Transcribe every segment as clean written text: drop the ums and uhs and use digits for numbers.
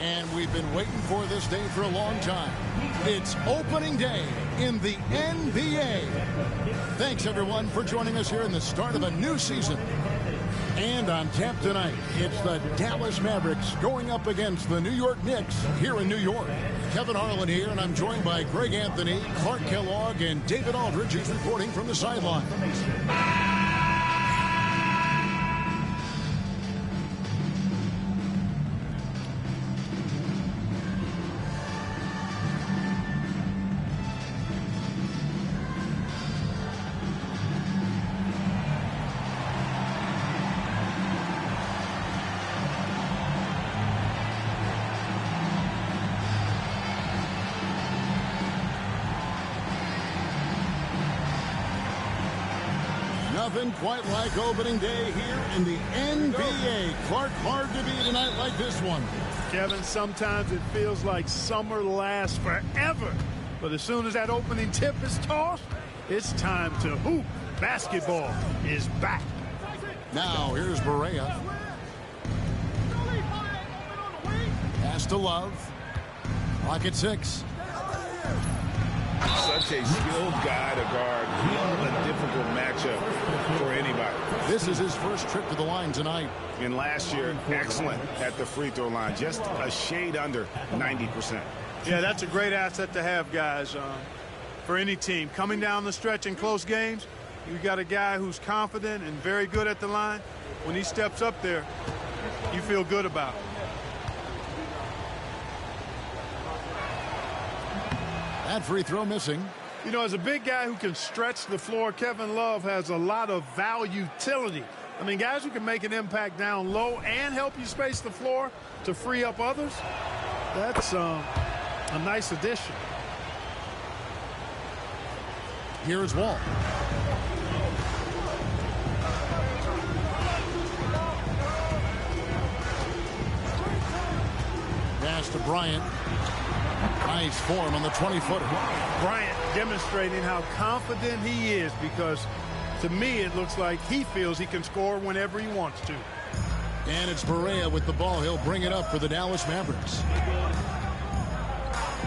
And we've been waiting for this day for a long time. It's opening day in the NBA. Thanks, everyone, for joining us here in the start of a new season. And on tap tonight, it's the Dallas Mavericks going up against the New York Knicks here in New York. Kevin Harlan here, and I'm joined by Greg Anthony, Clark Kellogg, and David Aldridge, who's reporting from the sideline. Nothing quite like opening day here in the NBA. Clark, hard to beat a night like this one. Kevin, sometimes it feels like summer lasts forever. But as soon as that opening tip is tossed, it's time to hoop. Basketball is back. Now, here's Berea. Pass to Love. Clock at 6. Such a skilled guy to guard. A difficult matchup for anybody. This is his first trip to the line tonight. And last year, excellent at the free throw line. Just a shade under 90%. Yeah, that's a great asset to have, guys, for any team. Coming down the stretch in close games, you got a guy who's confident and very good at the line. When he steps up there, you feel good about it. That free throw missing. You know, as a big guy who can stretch the floor, Kevin Love has a lot of utility. I mean, guys who can make an impact down low and help you space the floor to free up others, that's a nice addition. Here's Wall. Pass to Bryant. Nice form on the 20-footer. Bryant demonstrating how confident he is, because to me it looks like he feels he can score whenever he wants to. And it's Berea with the ball. He'll bring it up for the Dallas Mavericks.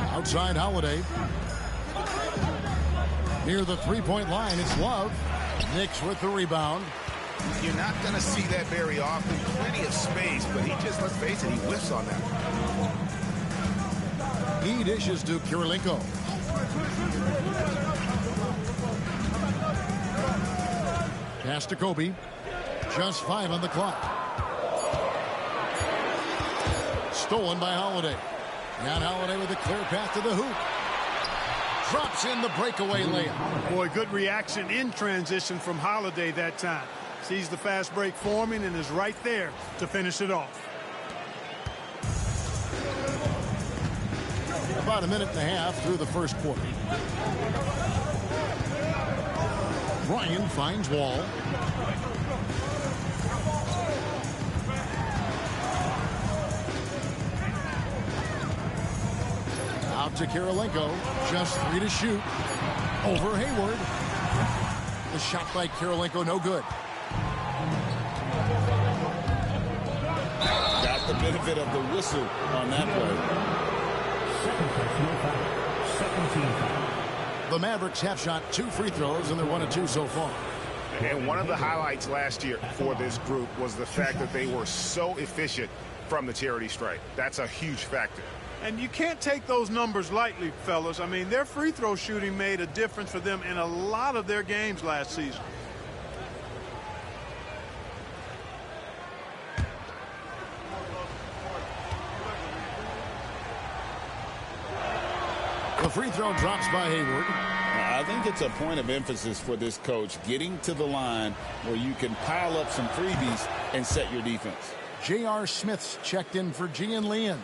Outside Holiday. Near the three-point line, it's Love. Knicks with the rebound. You're not going to see that very often. Plenty of space, but he just, let's face it, he whiffs on that. He dishes to Kirilenko. Pass to Kobe. Just 5 on the clock. Stolen by Holiday. And Holiday with a clear path to the hoop. Drops in the breakaway layup. Boy, good reaction in transition from Holiday that time. Sees the fast break forming and is right there to finish it off. About a minute and a half through the first quarter. Bryant finds Wall. Out to Kirilenko. Just 3 to shoot. Over Hayward. The shot by Kirilenko, no good. Got the benefit of the whistle on that play. The Mavericks have shot 2 free throws, and they're 1 of 2 so far. And one of the highlights last year for this group was the fact that they were so efficient from the charity stripe. That's a huge factor. And you can't take those numbers lightly, fellas. I mean, their free throw shooting made a difference for them in a lot of their games last season. The free throw drops by Hayward. I think it's a point of emphasis for this coach, getting to the line where you can pile up some freebies and set your defense. J.R. Smith's checked in for Gian Leon.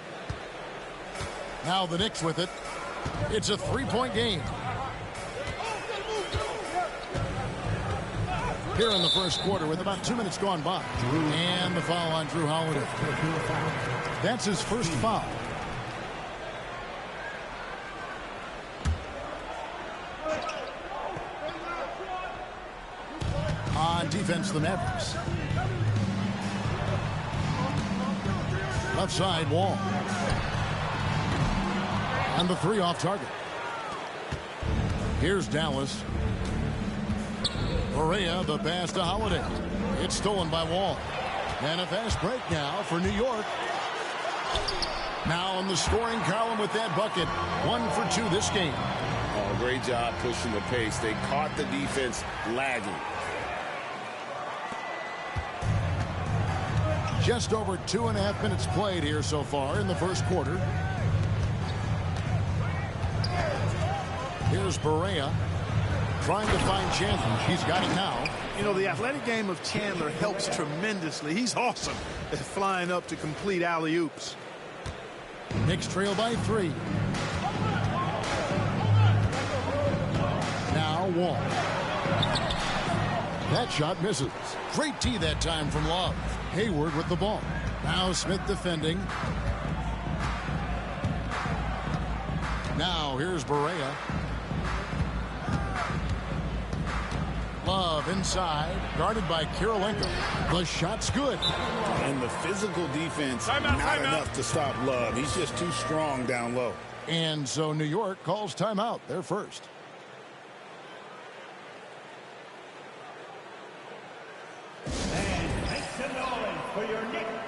Now the Knicks with it. It's a three-point game. Here in the first quarter with about 2 minutes gone by. And the foul on Drew Holiday. That's his first foul. On defense, the Mavericks. Left side, Wall. And the three off target. Here's Dallas. Correa, the pass to Holiday. It's stolen by Wall. And a fast break now for New York. Now in the scoring column with that bucket. 1 for 2 this game. Oh, great job pushing the pace. They caught the defense lagging. Just over 2.5 minutes played here so far in the first quarter. Here's Correa. Trying to find Chandler. He's got it now. You know, the athletic game of Chandler helps tremendously. He's awesome at flying up to complete alley-oops. Knicks trail by 3. Now Wall. That shot misses. Great tee that time from Love. Hayward with the ball. Now Smith defending. Now here's Correa. Love inside, guarded by Kirilenko. The shot's good. And the physical defense, not enough to stop Love. He's just too strong down low. And so New York calls timeout. They're first.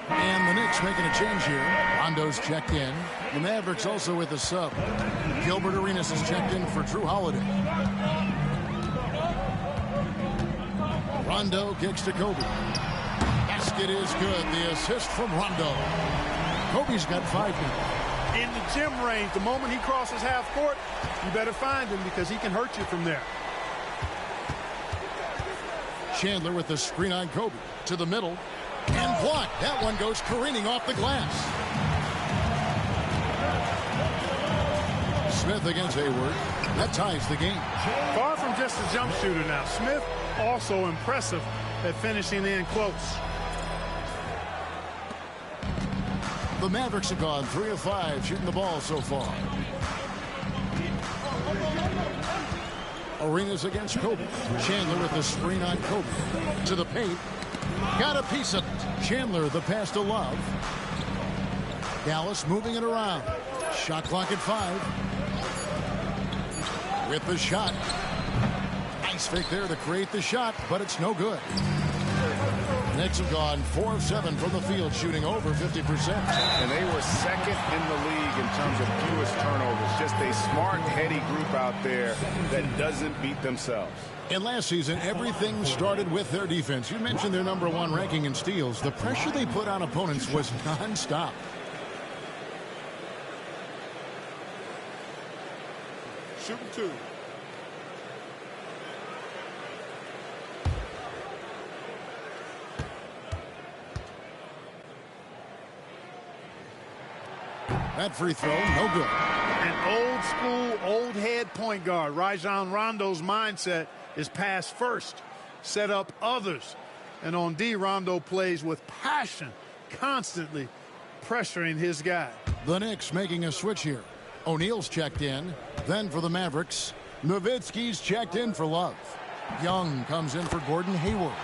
And the Knicks making a change here. Rondo's checked in. The Mavericks also with a sub. Gilbert Arenas is checked in for Drew Holiday. Rondo kicks to Kobe. Basket is good. The assist from Rondo. Kobe's got 5 now. In the gym range, the moment he crosses half court, you better find him because he can hurt you from there. Chandler with the screen on Kobe. To the middle. And blocked. That one goes careening off the glass. Smith against Hayward. That ties the game. Far from just a jump shooter now. Smith also impressive at finishing in close. The Mavericks have gone 3 of 5 shooting the ball so far. Arenas against Kobe. Chandler with the screen on Kobe. To the paint. Got a piece of it. Chandler the pass to Love. Dallas moving it around. Shot clock at 5. With the shot. Nice fake there to create the shot, but it's no good. Knicks have gone 4 of 7 from the field, shooting over 50%. And they were second in the league in terms of fewest turnovers. Just a smart, heady group out there that doesn't beat themselves. And last season, everything started with their defense. You mentioned their #1 ranking in steals. The pressure they put on opponents was nonstop. Shooting 2. That free throw, no good. An old school, old head point guard. Rajon Rondo's mindset is pass first, set up others. And on D, Rondo plays with passion, constantly pressuring his guy. The Knicks making a switch here. O'Neal's checked in. Then for the Mavericks, Nowitzki's checked in for Love. Young comes in for Gordon Hayward.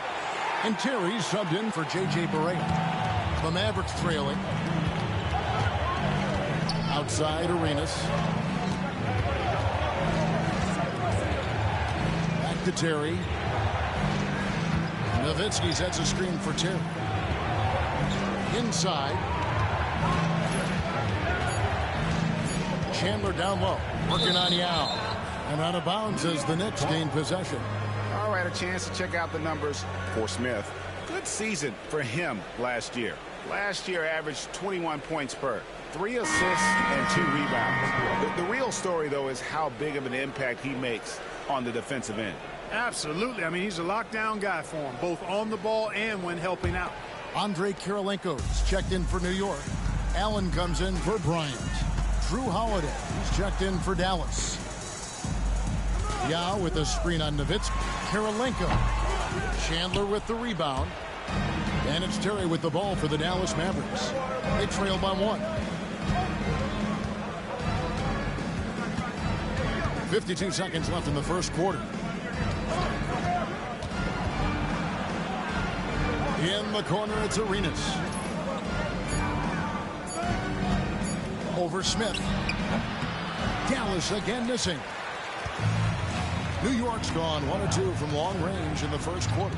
And Terry's subbed in for J.J. Barea. The Mavericks trailing. Outside Arenas. Back to Terry. Nowitzki sets a screen for Terry. Inside. Chandler down low. Working on Yao. And out of bounds as the Knicks gain possession. All right, a chance to check out the numbers for Smith. Good season for him last year. Last year averaged 21 points per, 3 assists and 2 rebounds. The real story, though, is how big of an impact he makes on the defensive end. Absolutely. I mean, he's a lockdown guy for him, both on the ball and when helping out. Andre Kirilenko's checked in for New York. Allen comes in for Bryant. Drew Holiday, he's checked in for Dallas. Yao with a screen on Nowitzki. Kirilenko. Chandler with the rebound. And it's Terry with the ball for the Dallas Mavericks. They trail by 1. 52 seconds left in the first quarter. In the corner, it's Arenas. Over Smith. Dallas again missing. New York's gone 1 or 2 from long range in the first quarter.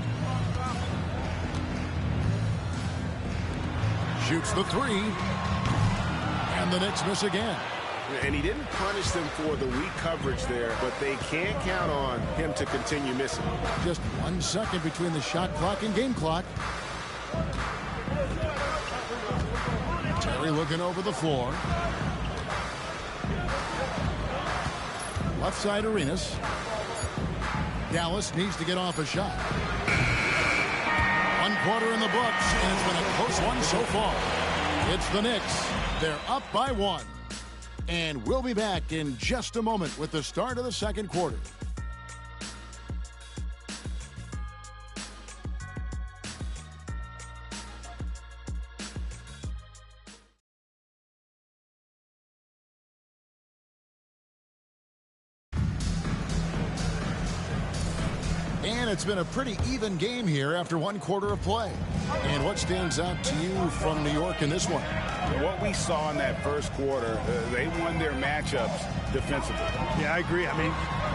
Shoots the 3. And the Knicks miss again. And he didn't punish them for the weak coverage there, but they can't count on him to continue missing. Just 1 second between the shot clock and game clock. Terry looking over the floor. Left side Arenas. Dallas needs to get off a shot. 1 quarter in the books, and it's been a close one so far. It's the Knicks. They're up by 1. And we'll be back in just a moment with the start of the second quarter. And it's been a pretty even game here after 1 quarter of play. And what stands out to you from New York in this one? What we saw in that first quarter, they won their matchups defensively. Yeah, I agree. I mean,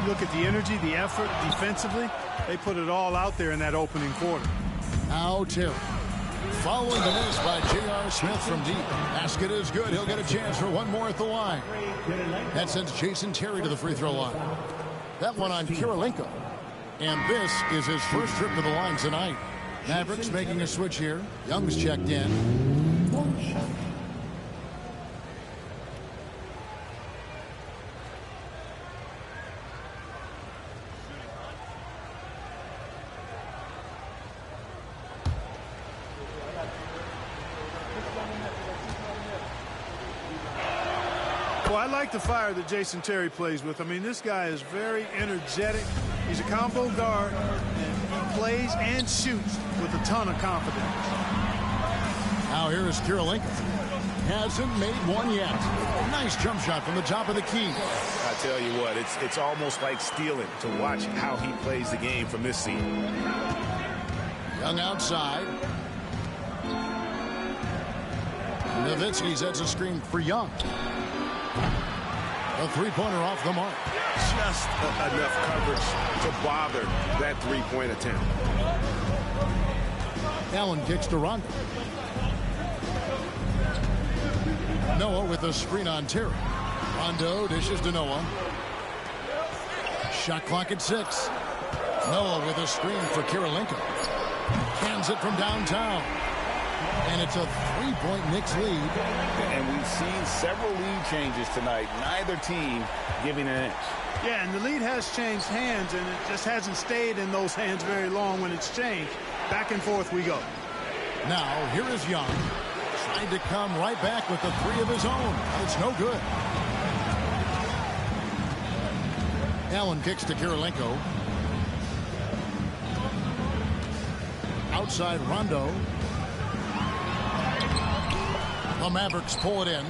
look at the energy, the effort defensively. They put it all out there in that opening quarter. Now Terry. Following the miss by J.R. Smith from deep. Basket is good. He'll get a chance for 1 more at the line. That sends Jason Terry to the free throw line. That one on Kirilenko. And this is his first trip to the line tonight. Mavericks making a switch here. Young's checked in. Well, I like the fire that Jason Terry plays with. I mean, this guy is very energetic. He's a combo guard, and he plays and shoots with a ton of confidence. Now here is Kirilenko. Hasn't made one yet. Nice jump shot from the top of the key. I tell you what, it's almost like stealing to watch how he plays the game from this seat. Young outside. Nowitzki sets a screen for Young. A three-pointer off the mark. Just enough coverage to bother that three-point attempt. Allen kicks to Rondo. Noah with a screen on Terry. Rondo dishes to Noah. Shot clock at 6. Noah with a screen for Kirilenko. Hands it from downtown. And it's a three-point Knicks lead. And we've seen several lead changes tonight. Neither team giving an inch. Yeah, and the lead has changed hands, and it just hasn't stayed in those hands very long when it's changed. Back and forth we go. Now, here is Young. Trying to come right back with a three of his own. It's no good. Allen kicks to Kirilenko. Outside Rondo. The Mavericks pull it in.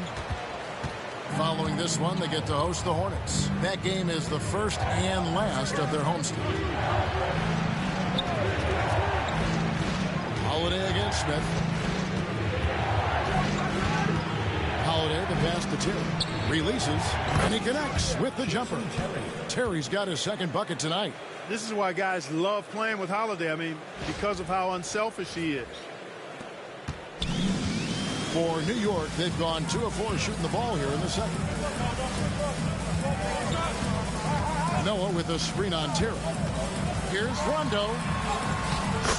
Following this one, they get to host the Hornets. That game is the first and last of their homestand. Holiday against Smith. Holiday, the pass to Terry. Releases, and he connects with the jumper. Terry's got his second bucket tonight. This is why guys love playing with Holiday. I mean, because of how unselfish he is. For New York, they've gone 2 of 4 shooting the ball here in the second. Noah with a screen on Terry. Here's Rondo.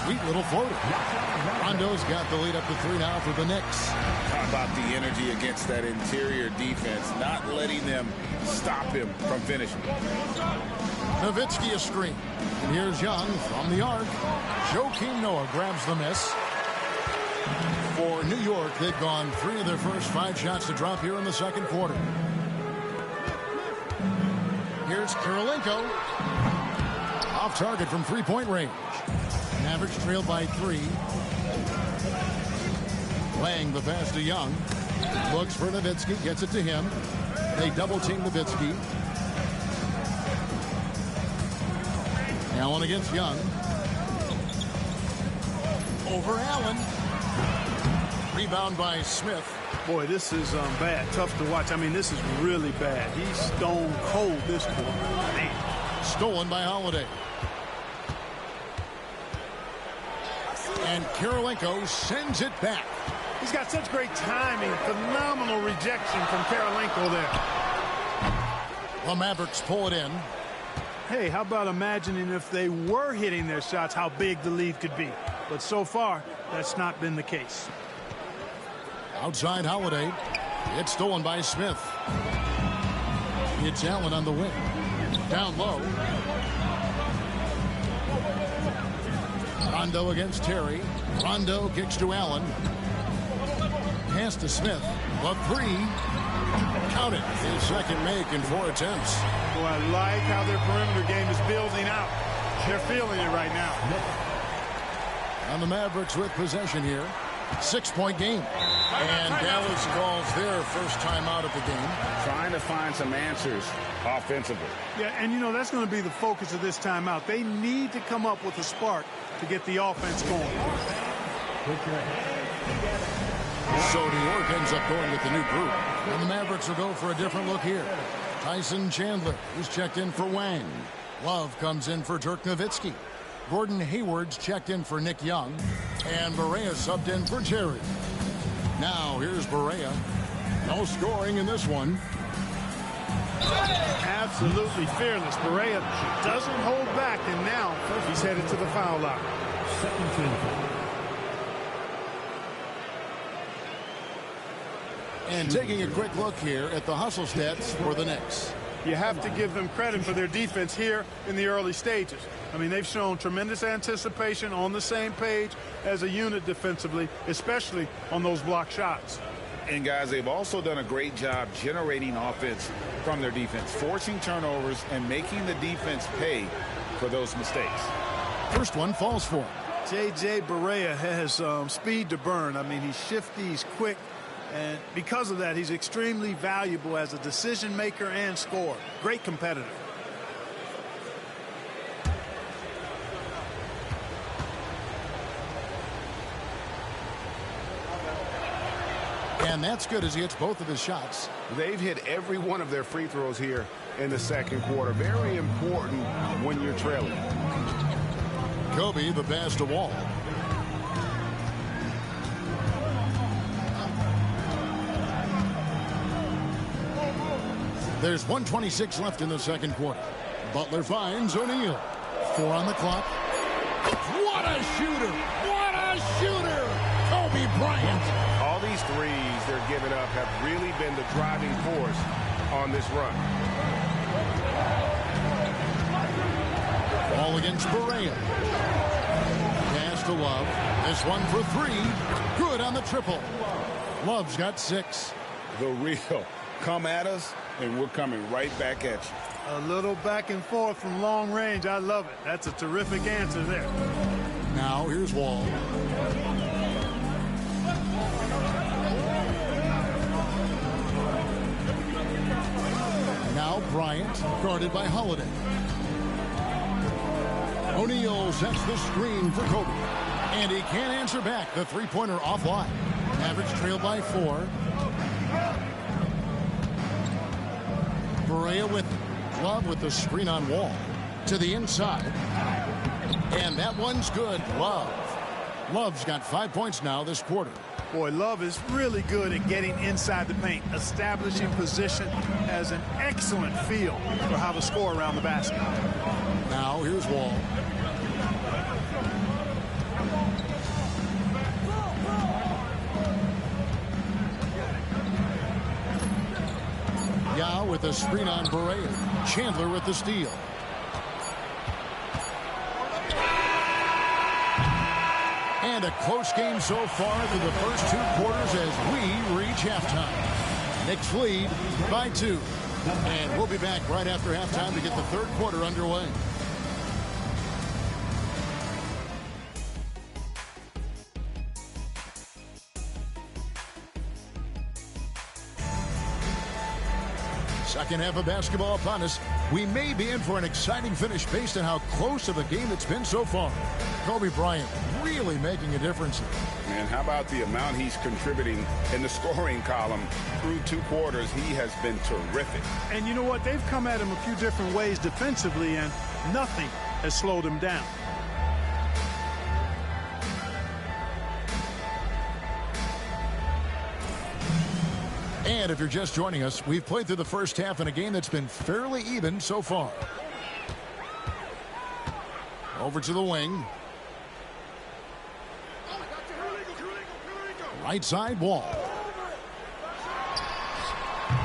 Sweet little floater. Rondo's got the lead up to 3 now for the Knicks. How about the energy against that interior defense, not letting them stop him from finishing. Nowitzki a screen. And here's Young from the arc. Joakim Noah grabs the miss. For New York, they've gone 3 of their first 5 shots to drop here in the second quarter. Here's Kirilenko. Off target from 3-point range. Mavericks trailed by 3. Laying the pass to Young. Looks for Nowitzki. Gets it to him. They double team Nowitzki. Allen against Young. Over Allen. Rebound by Smith. Boy, this is bad. Tough to watch. I mean, this is really bad. He's stone cold this quarter. Man. Stolen by Holiday. And Kirilenko sends it back. He's got such great timing. Phenomenal rejection from Kirilenko there. The Mavericks pull it in. Hey, how about imagining if they were hitting their shots, how big the lead could be. But so far, that's not been the case. Outside Holiday. It's stolen by Smith. It's Allen on the wing. Down low. Rondo against Terry. Rondo kicks to Allen. Pass to Smith. The 3. Count it. His second make in 4 attempts. Well, I like how their perimeter game is building out. They're feeling it right now. And the Mavericks with possession here. 6-point game. And Dallas calls their first time out of the game. Trying to find some answers offensively. Yeah, and you know, that's going to be the focus of this timeout. They need to come up with a spark to get the offense going. So New York ends up going with the new group. And the Mavericks will go for a different look here. Tyson Chandler is checked in for Wang. Love comes in for Dirk Nowitzki. Gordon Hayward's checked in for Nick Young. And Barea subbed in for Terry. Now here's Barea. No scoring in this one. Absolutely fearless. Barea doesn't hold back, and now he's headed to the foul line. And taking a quick look here at the hustle stats for the Knicks. You have to give them credit for their defense here in the early stages. I mean, they've shown tremendous anticipation, on the same page as a unit defensively, especially on those block shots. And guys, they've also done a great job generating offense from their defense, forcing turnovers and making the defense pay for those mistakes. First one falls for him. J.J. Barea has speed to burn. I mean, he's shifty, he's quick, and because of that, he's extremely valuable as a decision maker and scorer. Great competitor. And that's good as he hits both of his shots. They've hit every one of their free throws here in the second quarter. Very important when you're trailing. Kobe, the pass to Wall. There's 1:26 left in the second quarter. Butler finds O'Neal. 4 on the clock. What a shooter! What a shooter! Kobe Bryant. All these threes they're giving up have really been the driving force on this run. Ball against Barea. Pass to Love. This one for 3. Good on the triple. Love's got 6. The real. Come at us, and we're coming right back at you. A little back and forth from long range. I love it. That's a terrific answer there. Now here's Wall. Now Bryant, guarded by Holiday. O'Neal sets the screen for Kobe. And he can't answer back. The three-pointer offline. Mavericks trail by 4. Barea with Love with the screen on Wall. To the inside. And that one's good. Love. Love's got 5 points now this quarter. Boy, Love is really good at getting inside the paint, establishing position, has an excellent feel for how to score around the basket. Now here's Wall. with a screen on Berea. Chandler with the steal. And a close game so far through the first 2 quarters as we reach halftime. Knicks lead by 2. And we'll be back right after halftime to get the 3rd quarter underway. Second half of basketball upon us. We may be in for an exciting finish based on how close of a game it's been so far. Kobe Bryant really making a difference. And how about the amount he's contributing in the scoring column through 2 quarters? He has been terrific. And you know what? They've come at him a few different ways defensively, and nothing has slowed him down. And if you're just joining us, we've played through the first half in a game that's been fairly even so far. Over to the wing. Right side, Wall.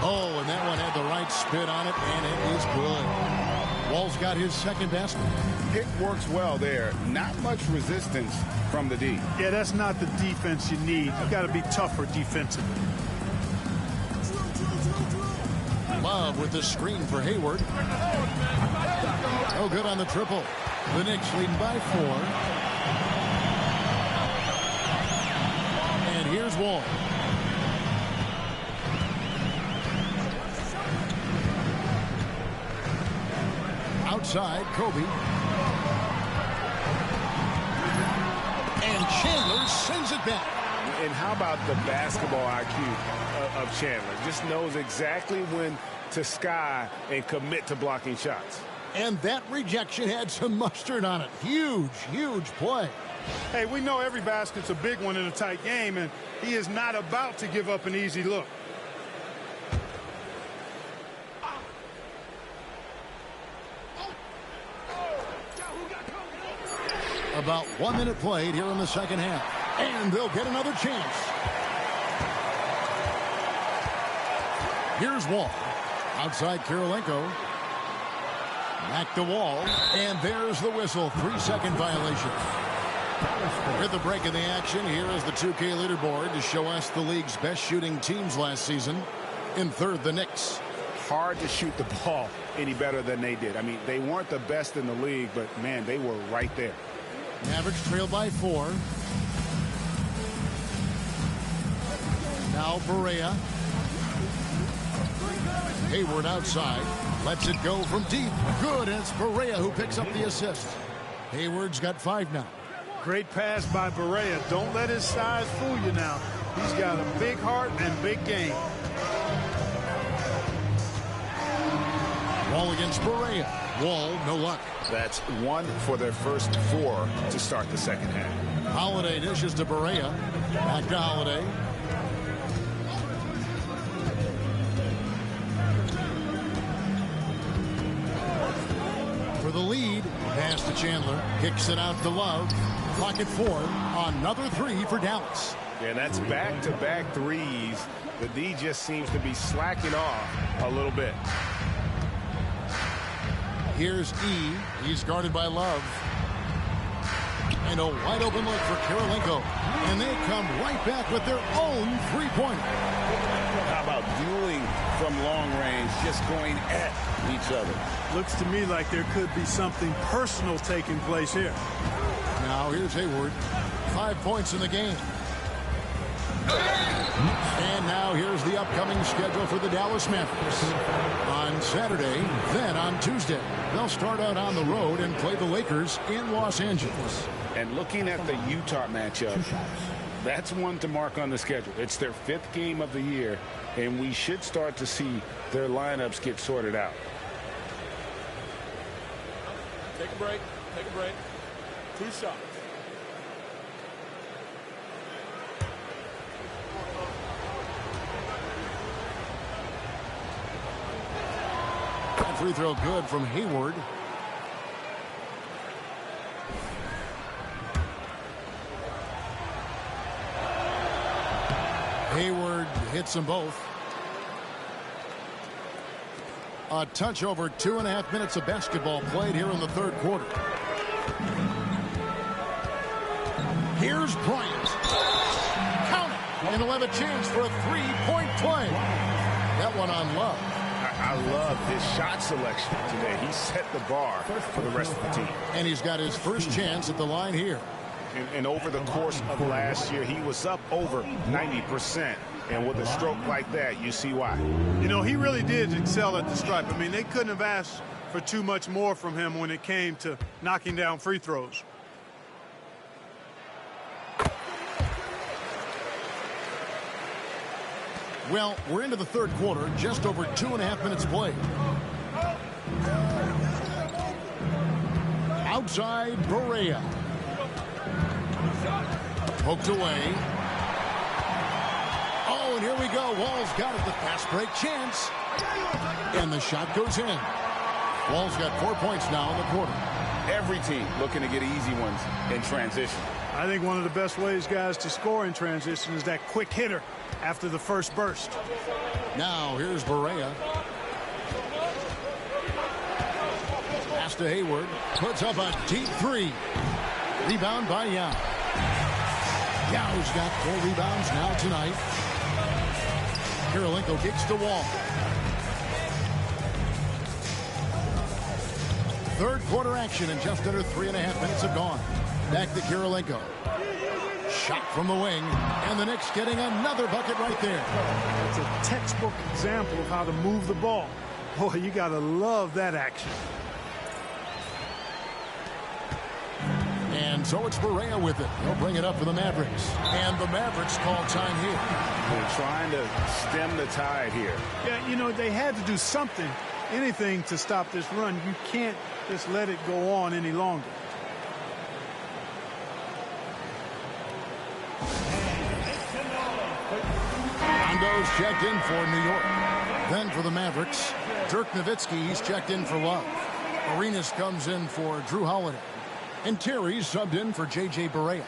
Oh, and that one had the right spin on it, and it is good. Wall's got his 2nd basket. It works well there. Not much resistance from the D. Yeah, that's not the defense you need. You got to be tougher defensively. Love with the screen for Hayward. No good on the triple. The Knicks leading by 4. And here's Wall. Outside, Kobe. And Chandler sends it back. And how about the basketball IQ of Chandler? Just knows exactly when to sky and commit to blocking shots. And that rejection had some mustard on it. Huge, huge play. Hey, we know every basket's a big one in a tight game, and he is not about to give up an easy look. About 1 minute played here in the second half. And they'll get another chance. Here's Wall. Outside Kirilenko. Back to Wall. And there's the whistle. 3-second violation. At the break of the action, here is the 2K leaderboard to show us the league's best shooting teams last season. In 3rd, the Knicks. Hard to shoot the ball any better than they did. I mean, they weren't the best in the league, but, man, they were right there. Mavericks trailed by 4. Now Berea. Hayward outside. Lets it go from deep. Good. And it's Berea who picks up the assist. Hayward's got 5 now. Great pass by Berea. Don't let his size fool you now. He's got a big heart and big game. Wall against Berea. Wall, no luck. That's 1 for their first 4 to start the second half. Holiday dishes to Berea. Back to Holiday. For the lead, pass to Chandler. Kicks it out to Love. Clock at 4. Another 3 for Dallas. Yeah, that's back-to-back threes. The D just seems to be slacking off a little bit. Here's E. He's guarded by Love. And a wide open look for Kirilenko. And they come right back with their own 3-pointer. How about dueling from long range, just going at each other? Looks to me like there could be something personal taking place here. Now here's Hayward. 5 points in the game. And now here's the upcoming schedule for the Dallas Mavericks. On Saturday, then on Tuesday, they'll start out on the road and play the Lakers in Los Angeles. And looking at the Utah matchup, that's one to mark on the schedule. It's their 5th game of the year, and we should start to see their lineups get sorted out. Take a break. Take a break. 2 shots. That free throw good from Hayward. Hayward hits them both. A touch over 2.5 minutes of basketball played here in the third quarter. Here's Bryant. Count it. And he'll have a chance for a three-point play. That one on Love. I love his shot selection today. He set the bar for the rest of the team. And he's got his first chance at the line here. And over the course of last year, he was up over 90%. And with a stroke like that, you see why. You know, he really did excel at the stripe. I mean, they couldn't have asked for too much more from him when it came to knocking down free throws. Well, we're into the third quarter, just over 2.5 minutes played. Outside, Berea. Poked away. Oh, and here we go. Wall's got it. The fast break chance. And the shot goes in. Wall's got 4 points now in the quarter. Every team looking to get easy ones in transition. I think one of the best ways, guys, to score in transition is that quick hitter after the first burst. Now, here's Berea. Pass to Hayward. Puts up a deep three. Rebound by Yao. Yao's got 4 rebounds now tonight. Kirilenko kicks the wall. Third quarter action and just under 3.5 minutes have gone. Back to Kirilenko. Shot from the wing, and the Knicks getting another bucket right there. It's a textbook example of how to move the ball. Boy, you got to love that action. And so it's Berea with it. He'll bring it up for the Mavericks. And the Mavericks call time here. They're trying to stem the tide here. Yeah, you know, they had to do something, anything to stop this run. You can't just let it go on any longer. Rondo's checked in for New York. Then for the Mavericks, Dirk Nowitzki, he's checked in for Love. Arenas comes in for Drew Holiday. And Terry's subbed in for J.J. Berea.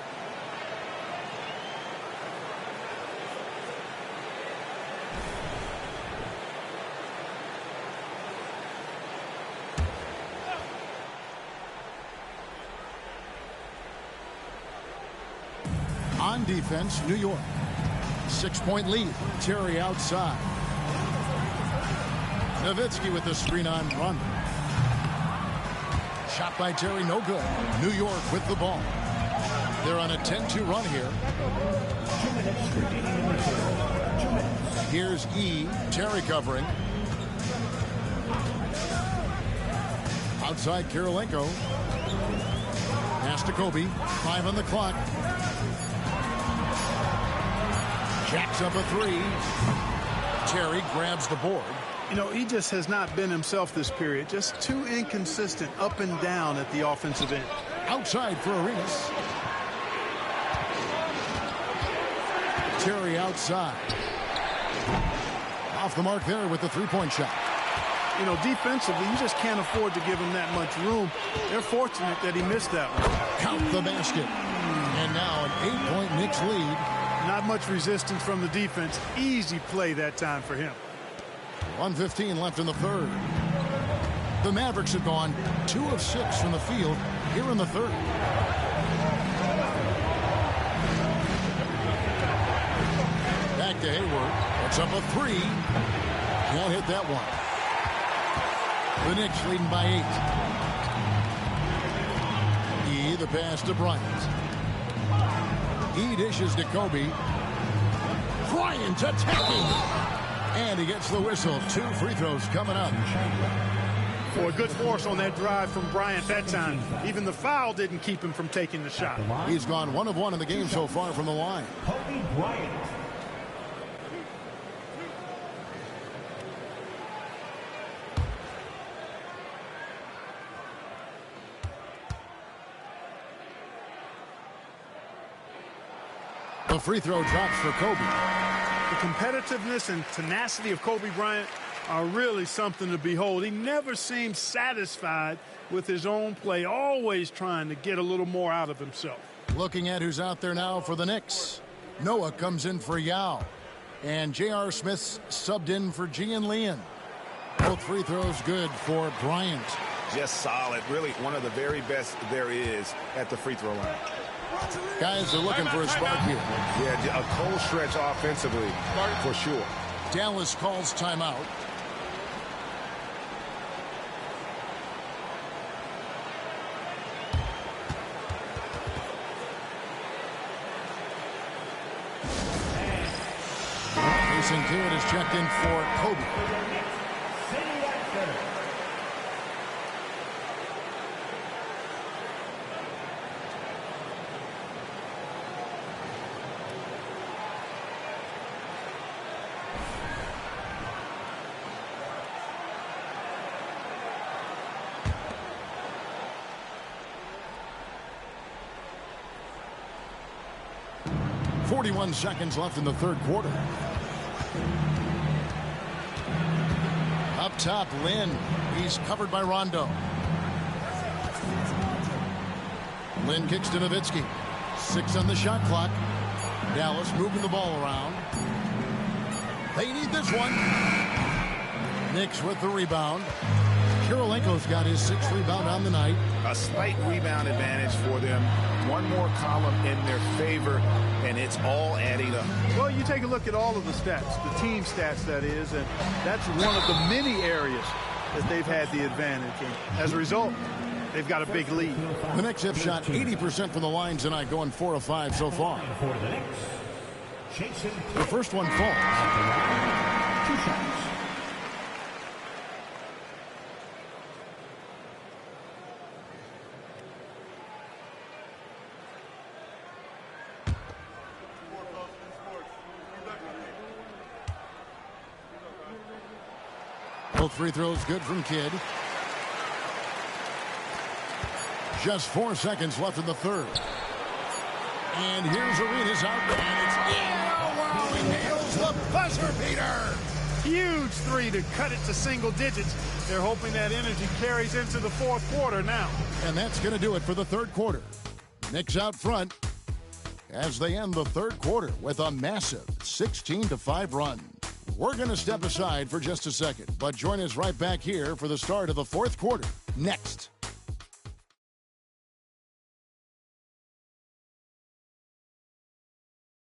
On defense, New York. 6-point lead. Terry outside. Nowitzki with the screen on run. Shot by Terry, no good. New York with the ball. They're on a 10-2 run here. Here's E. Terry covering. Outside Kirilenko. Pass to Kobe. 5 on the clock. Jacks up a 3. Terry grabs the board. You know, he just has not been himself this period. Just too inconsistent up and down at the offensive end. Outside for Arenas. Terry outside. Off the mark there with the 3-point shot. You know, defensively, you just can't afford to give him that much room. They're fortunate that he missed that one. Count the basket. And now an 8-point Knicks lead. Not much resistance from the defense. Easy play that time for him. 1:15 left in the third. The Mavericks have gone 2 of 6 from the field here in the third. Back to Hayward. Puts up a 3. Can't hit that one. The Knicks leading by 8. The pass to Bryant. He dishes to Kobe. Bryant attacking. And he gets the whistle. 2 free throws coming up. For a good force on that drive from Bryant that time. Even the foul didn't keep him from taking the shot. He's gone 1 of 1 in the game so far from the line. Kobe Bryant. The free throw drops for Kobe. The competitiveness and tenacity of Kobe Bryant are really something to behold. He never seems satisfied with his own play, always trying to get a little more out of himself. Looking at who's out there now for the Knicks. Noah comes in for Yao. And J.R. Smith's subbed in for Gian Leon. Both free throws good for Bryant. Just solid. Really one of the very best there is at the free throw line. Guys are looking for a spark here. Yeah, a cold stretch offensively for sure. Dallas calls timeout. Racing to it is checked in for Kobe. 41 seconds left in the third quarter. Up top, Lynn. He's covered by Rondo. Lynn kicks to Nowitzki. 6 on the shot clock. Dallas moving the ball around. They need this one. Knicks with the rebound. Kirilenko's got his 6th rebound on the night. A slight rebound advantage for them. One more column in their favor, and it's all adding up. Well, you take a look at all of the stats, the team stats, that is, and that's one of the many areas that they've had the advantage. And as a result, they've got a big lead. The Knicks have shot 80% from the line tonight, going 4 of 5 so far. The first one falls. 2 shots. Both free throws good from Kidd. Just 4 seconds left in the third. And here's Arenas out there. And it's in. Wow, he nails the buzzer beater. Huge three to cut it to single digits. They're hoping that energy carries into the fourth quarter now. And that's going to do it for the third quarter. Knicks out front as they end the third quarter with a massive 16-5 run. We're going to step aside for just a second, but join us right back here for the start of the fourth quarter next.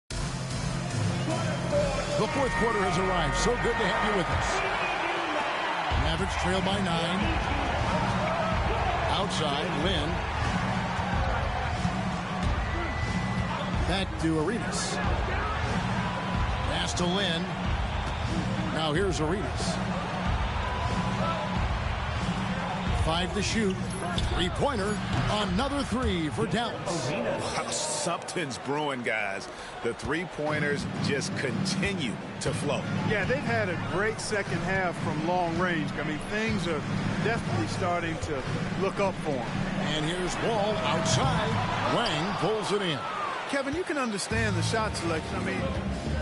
The fourth quarter has arrived. So good to have you with us. Mavericks trail by 9. Outside, Lynn. Back to Arenas. Pass to Lynn. Now here's Arenas. 5 to shoot. 3-pointer. Another 3 for Dallas. Wow, something's brewing, guys. The three-pointers just continue to flow. Yeah, they've had a great second half from long range. I mean, things are definitely starting to look up for them. And here's Wall outside. Wang pulls it in. Kevin, you can understand the shot selection. I mean,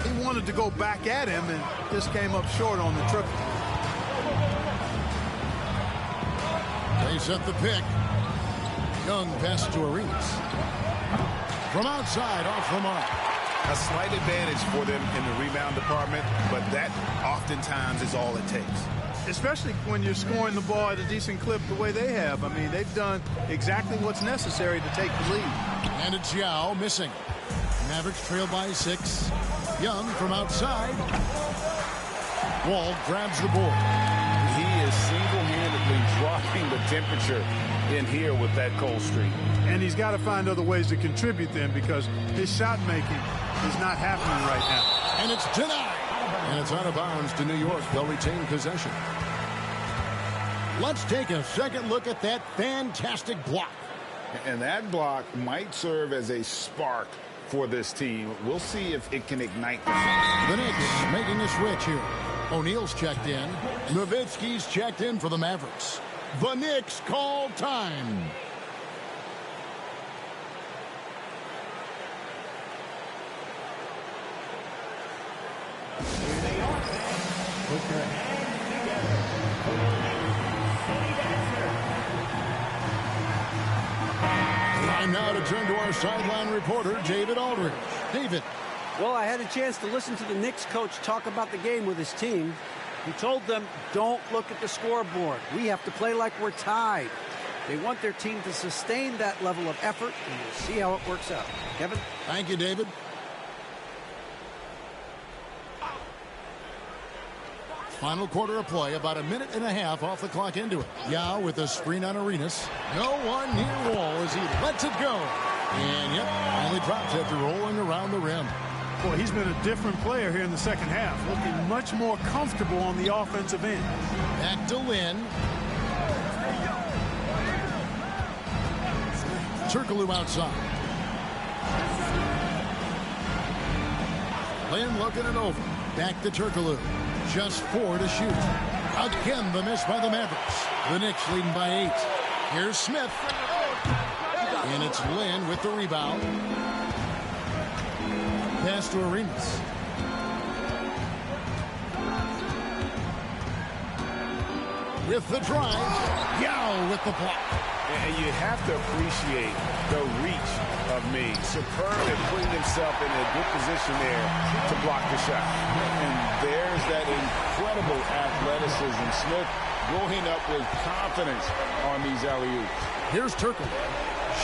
he wanted to go back at him and just came up short on the triple. They set the pick. Young pass to Arenas. From outside, off the mark. A slight advantage for them in the rebound department, but that oftentimes is all it takes. Especially when you're scoring the ball at a decent clip the way they have. I mean, they've done exactly what's necessary to take the lead. And it's Yao missing. Mavericks trail by 6. Young from outside. Wall grabs the board. He is single-handedly dropping the temperature in here with that cold streak. And he's got to find other ways to contribute then, because his shot making is not happening right now. And it's denied. And it's out of bounds to New York. They'll retain possession. Let's take a second look at that fantastic block. And that block might serve as a spark for this team. We'll see if it can ignite them. The Knicks making a switch here. O'Neal's checked in. Nowitzki's checked in for the Mavericks. The Knicks call time. Time now to turn to our sideline reporter, David Aldridge. David. Well, I had a chance to listen to the Knicks coach talk about the game with his team. He told them, don't look at the scoreboard. We have to play like we're tied. They want their team to sustain that level of effort, and we'll see how it works out. Kevin? Thank you, David. Final quarter of play, about a minute and a half off the clock into it. Yao with a screen on Arenas. No one near Wall as he lets it go. And yep, only drops after rolling around the rim. Boy, he's been a different player here in the second half, looking much more comfortable on the offensive end. Back to Lin. Turkoglu outside. Lin looking it over. Back to Turkoglu. Just 4 to shoot. Again, the miss by the Mavericks. The Knicks leading by 8. Here's Smith. And it's Lin with the rebound. Pass to Arenas. With the drive. Yao with the block. And you have to appreciate the reach of me. Superb at putting himself in a good position there to block the shot. And there's that incredible athleticism. Smith going up with confidence on these alley-oops. Here's Turkle.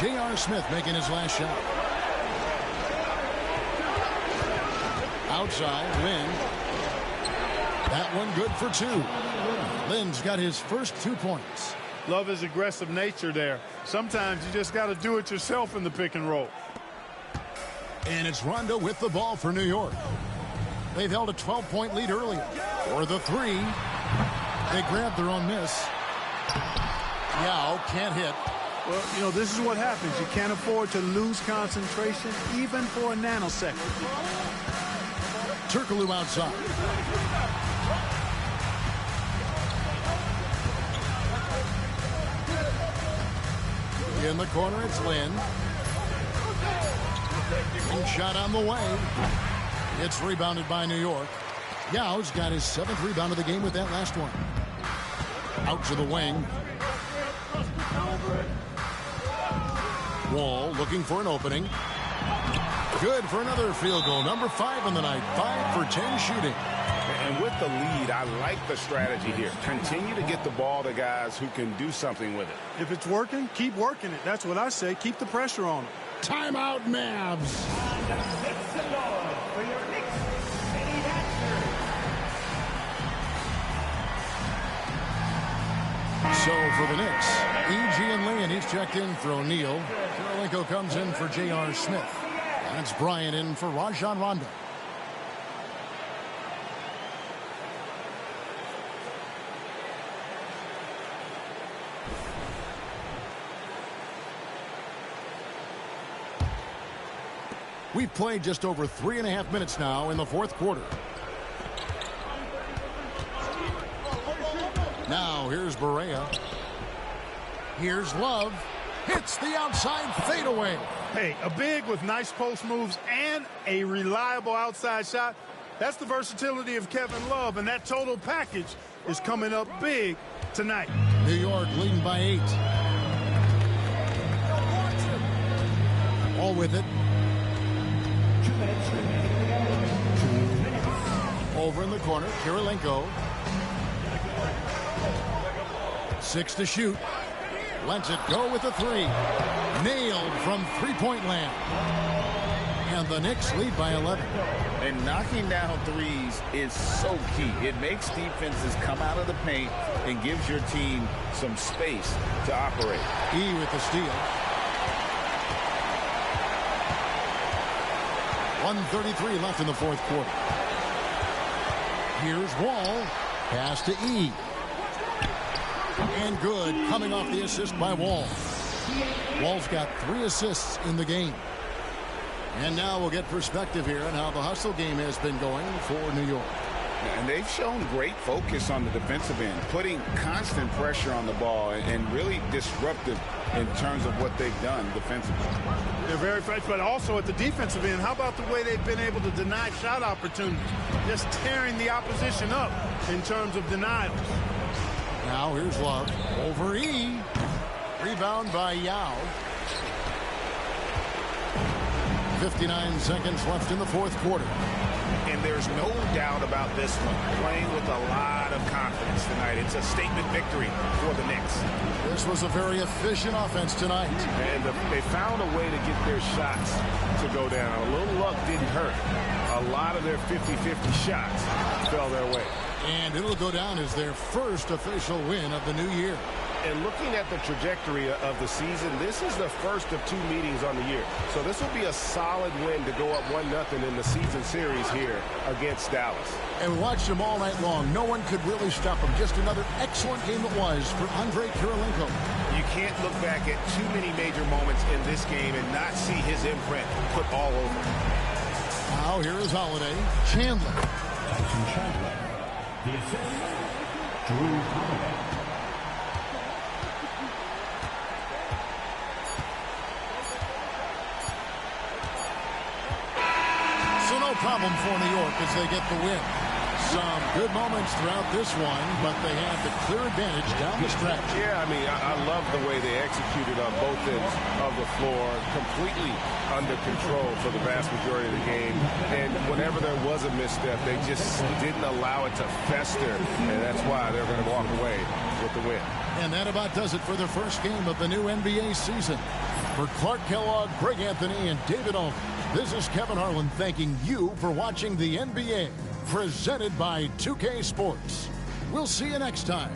J.R. Smith making his last shot. Outside, Lin. That one good for 2. Lin's got his first 2 points. Love his aggressive nature there. Sometimes you just got to do it yourself in the pick and roll. And it's Rondo with the ball for New York. They've held a 12-point lead earlier. For the 3. They grabbed their own miss. Yao can't hit. Well, you know, this is what happens. You can't afford to lose concentration even for a nanosecond. Turkoglu outside. In the corner, it's Lin. And shot on the way. It's rebounded by New York. Yao's got his 7th rebound of the game with that last one. Out to the wing. Wall looking for an opening. Good for another field goal. Number 5 on the night. 5 for 10 shooting. And with the lead, I like the strategy here. Continue to get the ball to guys who can do something with it. If it's working, keep working it. That's what I say. Keep the pressure on them. Timeout, Mavs. So for the Knicks, E.G. and Lian each checked in for O'Neal. Kirilenko comes in for J.R. Smith. That's Bryant in for Rajon Rondo. We've played just over 3.5 minutes now in the 4th quarter. Now here's Barea. Here's Love. Hits the outside fadeaway. Hey, a big with nice post moves and a reliable outside shot. That's the versatility of Kevin Love, and that total package is coming up big tonight. New York leading by 8. All with it. Over in the corner, Kirilenko. 6 to shoot. Lets it go with the 3. Nailed from three-point land. And the Knicks lead by 11. And knocking down threes is so key. It makes defenses come out of the paint and gives your team some space to operate. E with the steal. 1:33 left in the 4th quarter. Here's Wall. Pass to E. And good, coming off the assist by Wall. Wall's got 3 assists in the game. And now we'll get perspective here on how the hustle game has been going for New York. And they've shown great focus on the defensive end, putting constant pressure on the ball and really disruptive in terms of what they've done defensively. They're very fresh, but also at the defensive end, how about the way they've been able to deny shot opportunities? Just tearing the opposition up in terms of denials. Now here's Love. Over E. Rebound by Yao. 59 seconds left in the 4th quarter. And there's no doubt about this one. Playing with a lot of offense tonight. It's a statement victory for the Knicks. This was a very efficient offense tonight. And they found a way to get their shots to go down. A little luck didn't hurt. A lot of their 50-50 shots fell their way. And it'll go down as their first official win of the new year. And looking at the trajectory of the season, this is the first of 2 meetings on the year. So this will be a solid win to go up 1-0 in the season series here against Dallas. And we watched him all night long. No one could really stop him. Just another excellent game it was for Andre Kirilenko. You can't look back at too many major moments in this game and not see his imprint put all over. Now here is Holiday. Chandler. Chandler. The assist, Drew Holiday. Problem for New York as they get the win. Some good moments throughout this one, but they have the clear advantage down the stretch. Yeah, I mean, I love the way they executed on both ends of the floor, completely under control for the vast majority of the game. And whenever there was a misstep, they just didn't allow it to fester, and that's why they're going to walk away with the win. And that about does it for the first game of the new NBA season. For Clark Kellogg, Greg Anthony, and David Owen, this is Kevin Harlan thanking you for watching the NBA, presented by 2K Sports. We'll see you next time.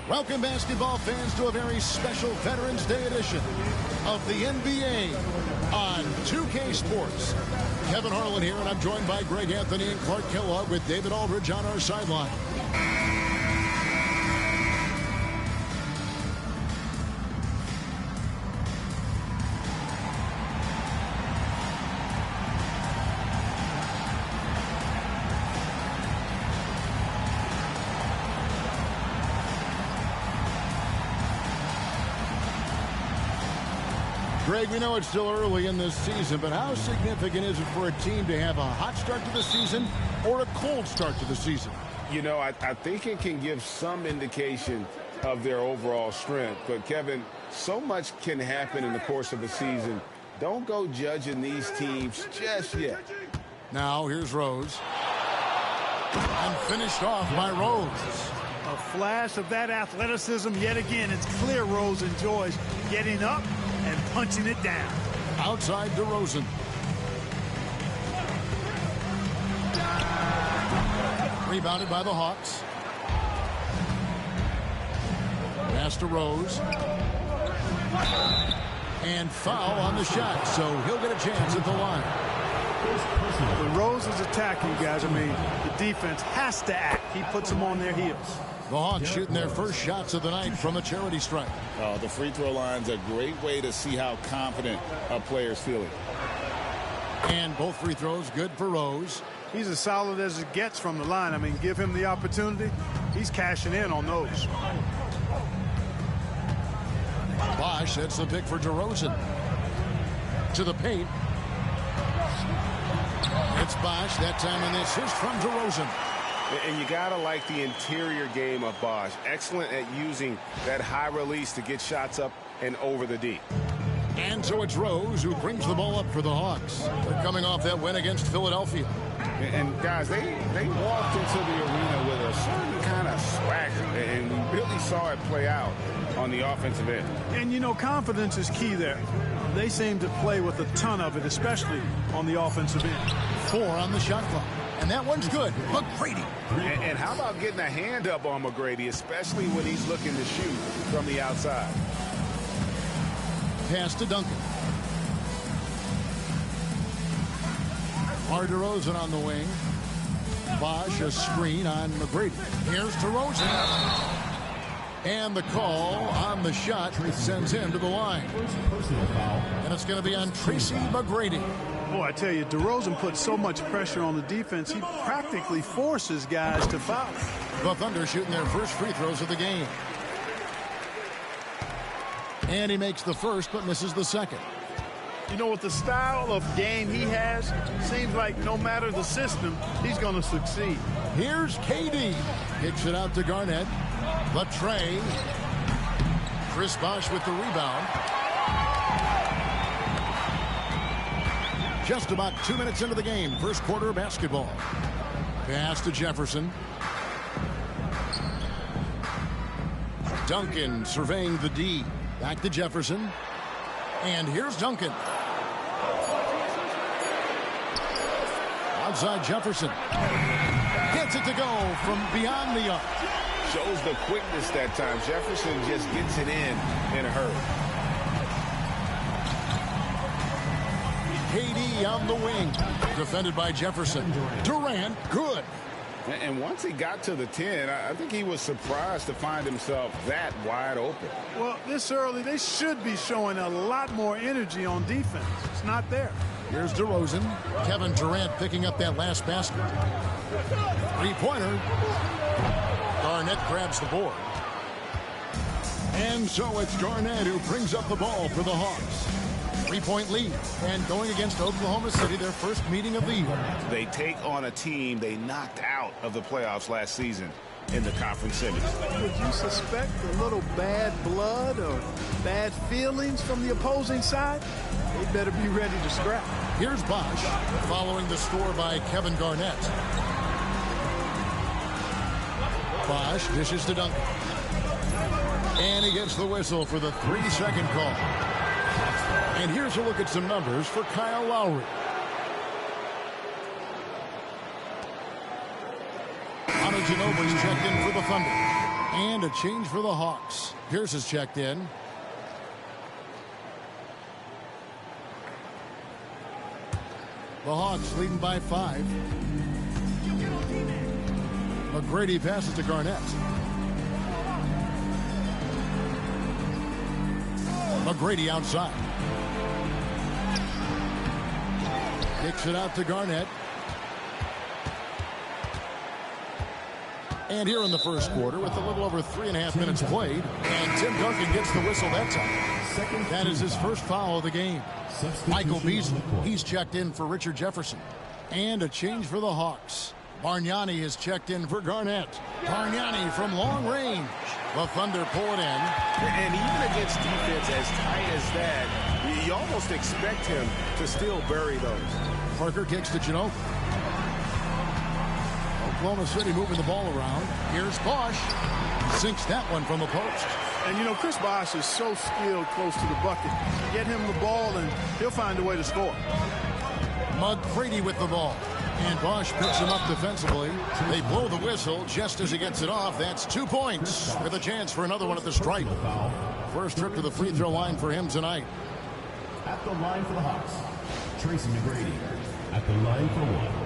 Welcome, basketball fans, to a very special Veterans Day edition of the NBA on 2K Sports. Kevin Harlan here, and I'm joined by Greg Anthony and Clark Kellogg with David Aldridge on our sideline. Greg, we know it's still early in this season, but how significant is it for a team to have a hot start to the season or a cold start to the season? You know, I think it can give some indication of their overall strength. But, Kevin, so much can happen in the course of a season. Don't go judging these teams just yet. Now, here's Rose. And finished off by Rose. A flash of that athleticism yet again. It's clear Rose enjoys getting up and punching it down. Outside DeRozan. Rebounded by the Hawks. Pass to Rose. And foul on the shot, so he'll get a chance at the line. When Rose is attacking, guys, I mean, the defense has to act. He puts them on their heels. The Hawks shooting their first shots of the night from the charity stripe. The free throw line's a great way to see how confident a player's feeling. And both free throws good for Rose. He's as solid as it gets from the line. I mean, give him the opportunity. He's cashing in on those. Bosh sets the pick for DeRozan. To the paint. It's Bosh. That time an assist from DeRozan. And you got to like the interior game of Bosch. Excellent at using that high release to get shots up and over the D. And so it's Rose who brings the ball up for the Hawks. They're coming off that win against Philadelphia. And guys, they walked into the arena with a certain kind of swagger, and we really saw it play out on the offensive end. And, you know, confidence is key there. They seem to play with a ton of it, especially on the offensive end. 4 on the shot clock. And that one's good. McGrady. And how about getting a hand up on McGrady, especially when he's looking to shoot from the outside? Pass to Duncan. DeRozan on the wing. Bosch a screen on McGrady. Here's DeRozan. And the call on the shot sends him to the line. And it's going to be on Tracy McGrady. Boy, I tell you, DeRozan puts so much pressure on the defense, he practically forces guys to foul. The Thunder shooting their first free throws of the game. And he makes the first but misses the second. You know, with the style of game he has, seems like no matter the system, he's going to succeed. Here's KD. Kicks it out to Garnett. The tray. Chris Bosh with the rebound. Just about 2 minutes into the game. First quarter of basketball. Pass to Jefferson. Duncan surveying the D. Back to Jefferson. And here's Duncan. Outside Jefferson. Gets it to go from beyond the arc. Shows the quickness that time. Jefferson just gets it in a hurry. KD on the wing. Defended by Jefferson. Durant, good. And once he got to the 10, I think he was surprised to find himself that wide open. Well, this early, they should be showing a lot more energy on defense. It's not there. Here's DeRozan. Kevin Durant picking up that last basket. Three-pointer. Garnett grabs the board. And so it's Garnett who brings up the ball for the Hawks. 3-point lead. And going against Oklahoma City, their first meeting of the year. They take on a team they knocked out of the playoffs last season in the conference semis. Would you suspect a little bad blood or bad feelings from the opposing side? They better be ready to scrap. Here's Bosh following the score by Kevin Garnett. Bosh dishes to Duncan. And he gets the whistle for the 3-second call. And here's a look at some numbers for Kyle Lowry. Anano's checked in for the Thunder. And a change for the Hawks. Pierce is checked in. The Hawks leading by 5. McGrady passes to Garnett. McGrady outside. Kicks it out to Garnett. And here in the first quarter, with a little over 3.5 minutes played, and Tim Duncan gets the whistle that time. That is his first foul of the game. Michael Beasley, he's checked in for Richard Jefferson. And a change for the Hawks. Bargnani has checked in for Garnett. Bargnani from long range. The Thunder pull it in. And even against defense as tight as that, you almost expect him to still bury those. Parker kicks to Ginobili. Oklahoma City moving the ball around. Here's Bosh. Sinks that one from the post. And, you know, Chris Bosh is so skilled close to the bucket. Get him the ball, and he'll find a way to score. McGrady with the ball. And Bosh picks him up defensively. They blow the whistle just as he gets it off. That's 2 points with a chance for another one at the stripe. First trip to the free throw line for him tonight. At the line for the Hawks, Tracy McGrady. At the line for 1.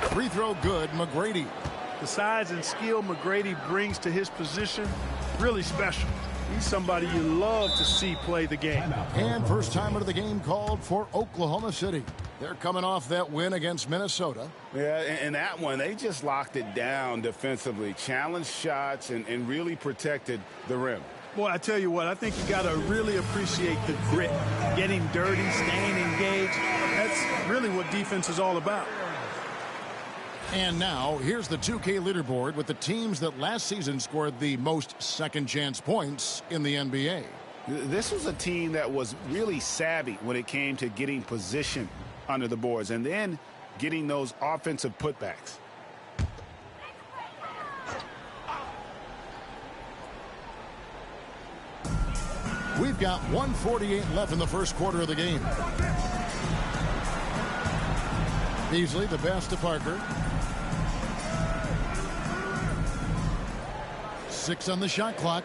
Free throw good, McGrady. The size and skill McGrady brings to his position, really special. He's somebody you love to see play the game. And first time out of the game called for Oklahoma City. They're coming off that win against Minnesota. Yeah, and that one, they just locked it down defensively, challenged shots, and really protected the rim. Boy, I tell you what, I think you got to really appreciate the grit, getting dirty, staying engaged. That's really what defense is all about. And now, here's the 2K leaderboard with the teams that last season scored the most second-chance points in the NBA. This was a team that was really savvy when it came to getting position under the boards and then getting those offensive putbacks. We've got 1:48 left in the first quarter of the game. Beasley, the pass to Parker. 6 on the shot clock.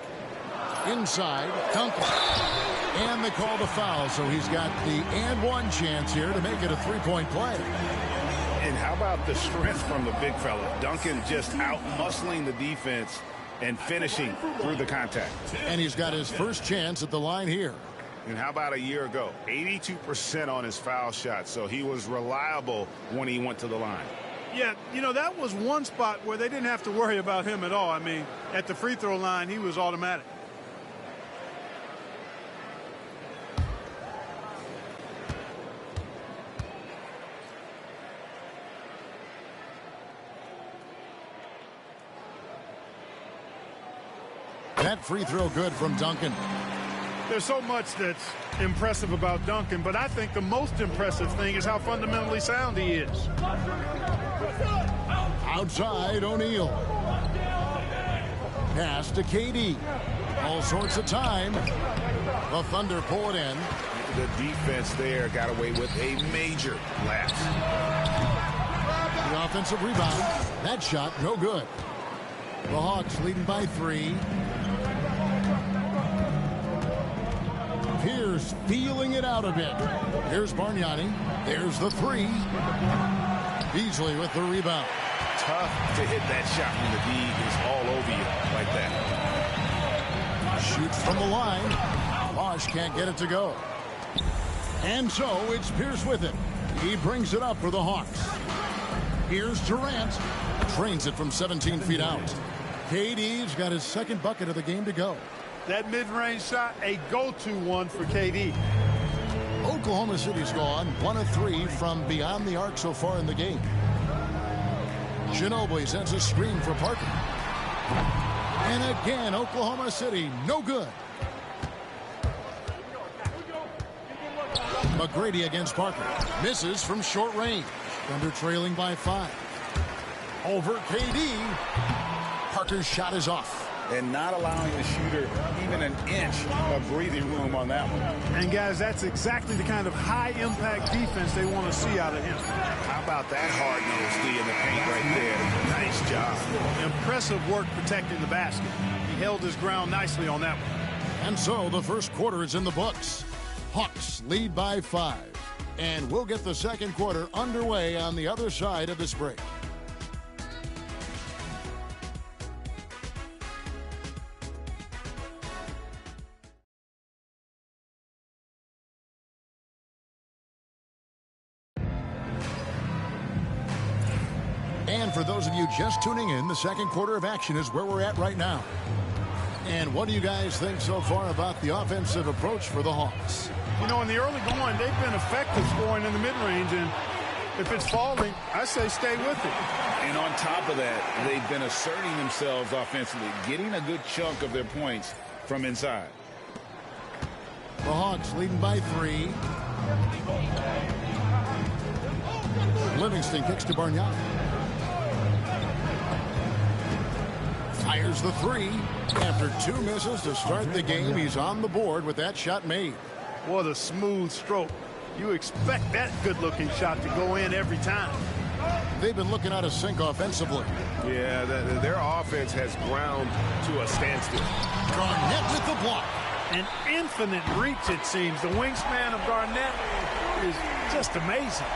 Inside, Duncan. And they call the foul, so he's got the and one chance here to make it a three-point play. And how about the strength from the big fella? Duncan just out-muscling the defense and finishing through the contact. And he's got his first chance at the line here. And how about a year ago? 82% on his foul shot, so he was reliable when he went to the line. Yeah, you know, that was one spot where they didn't have to worry about him at all. I mean, at the free throw line, he was automatic. That free throw good from Duncan. There's so much that's impressive about Duncan, but I think the most impressive thing is how fundamentally sound he is. Outside, O'Neal. Pass to KD. All sorts of time. The Thunder pull it in. The defense there got away with a major lapse. The offensive rebound. That shot, no good. The Hawks leading by 3. Pierce feeling it out a bit. Here's Bargnani. There's the 3. Beasley with the rebound. Tough to hit that shot when the D is all over you like that. Shoots from the line. Bosch can't get it to go. And so it's Pierce with it. He brings it up for the Hawks. Here's Durant. Trains it from 17 feet out. KD's got his second bucket of the game to go. That mid-range shot, a go-to one for KD. Oklahoma City's gone 1 of 3 from beyond the arc so far in the game. Ginobili sends a screen for Parker. And again, Oklahoma City, no good. McGrady against Parker. Misses from short range. Thunder trailing by 5. Over KD. Parker's shot is off. And not allowing the shooter even an inch of breathing room on that one. And, guys, that's exactly the kind of high-impact defense they want to see out of him. How about that hard-nosed D in the paint right there? Nice job. Impressive work protecting the basket. He held his ground nicely on that one. And so the first quarter is in the books. Hawks lead by 5. And we'll get the second quarter underway on the other side of this break. And for those of you just tuning in, the second quarter of action is where we're at right now. And what do you guys think so far about the offensive approach for the Hawks? You know, in the early going, they've been effective scoring in the mid-range, and if it's falling, I say stay with it. And on top of that, they've been asserting themselves offensively, getting a good chunk of their points from inside. The Hawks leading by 3. Livingston kicks to Bargnani. Fires the 3. After 2 misses to start the game, he's on the board with that shot made. What a smooth stroke. You expect that good-looking shot to go in every time. They've been looking out of sync offensively. Yeah, their offense has ground to a standstill. Garnett with the block. An infinite reach, it seems. The wingspan of Garnett is just amazing.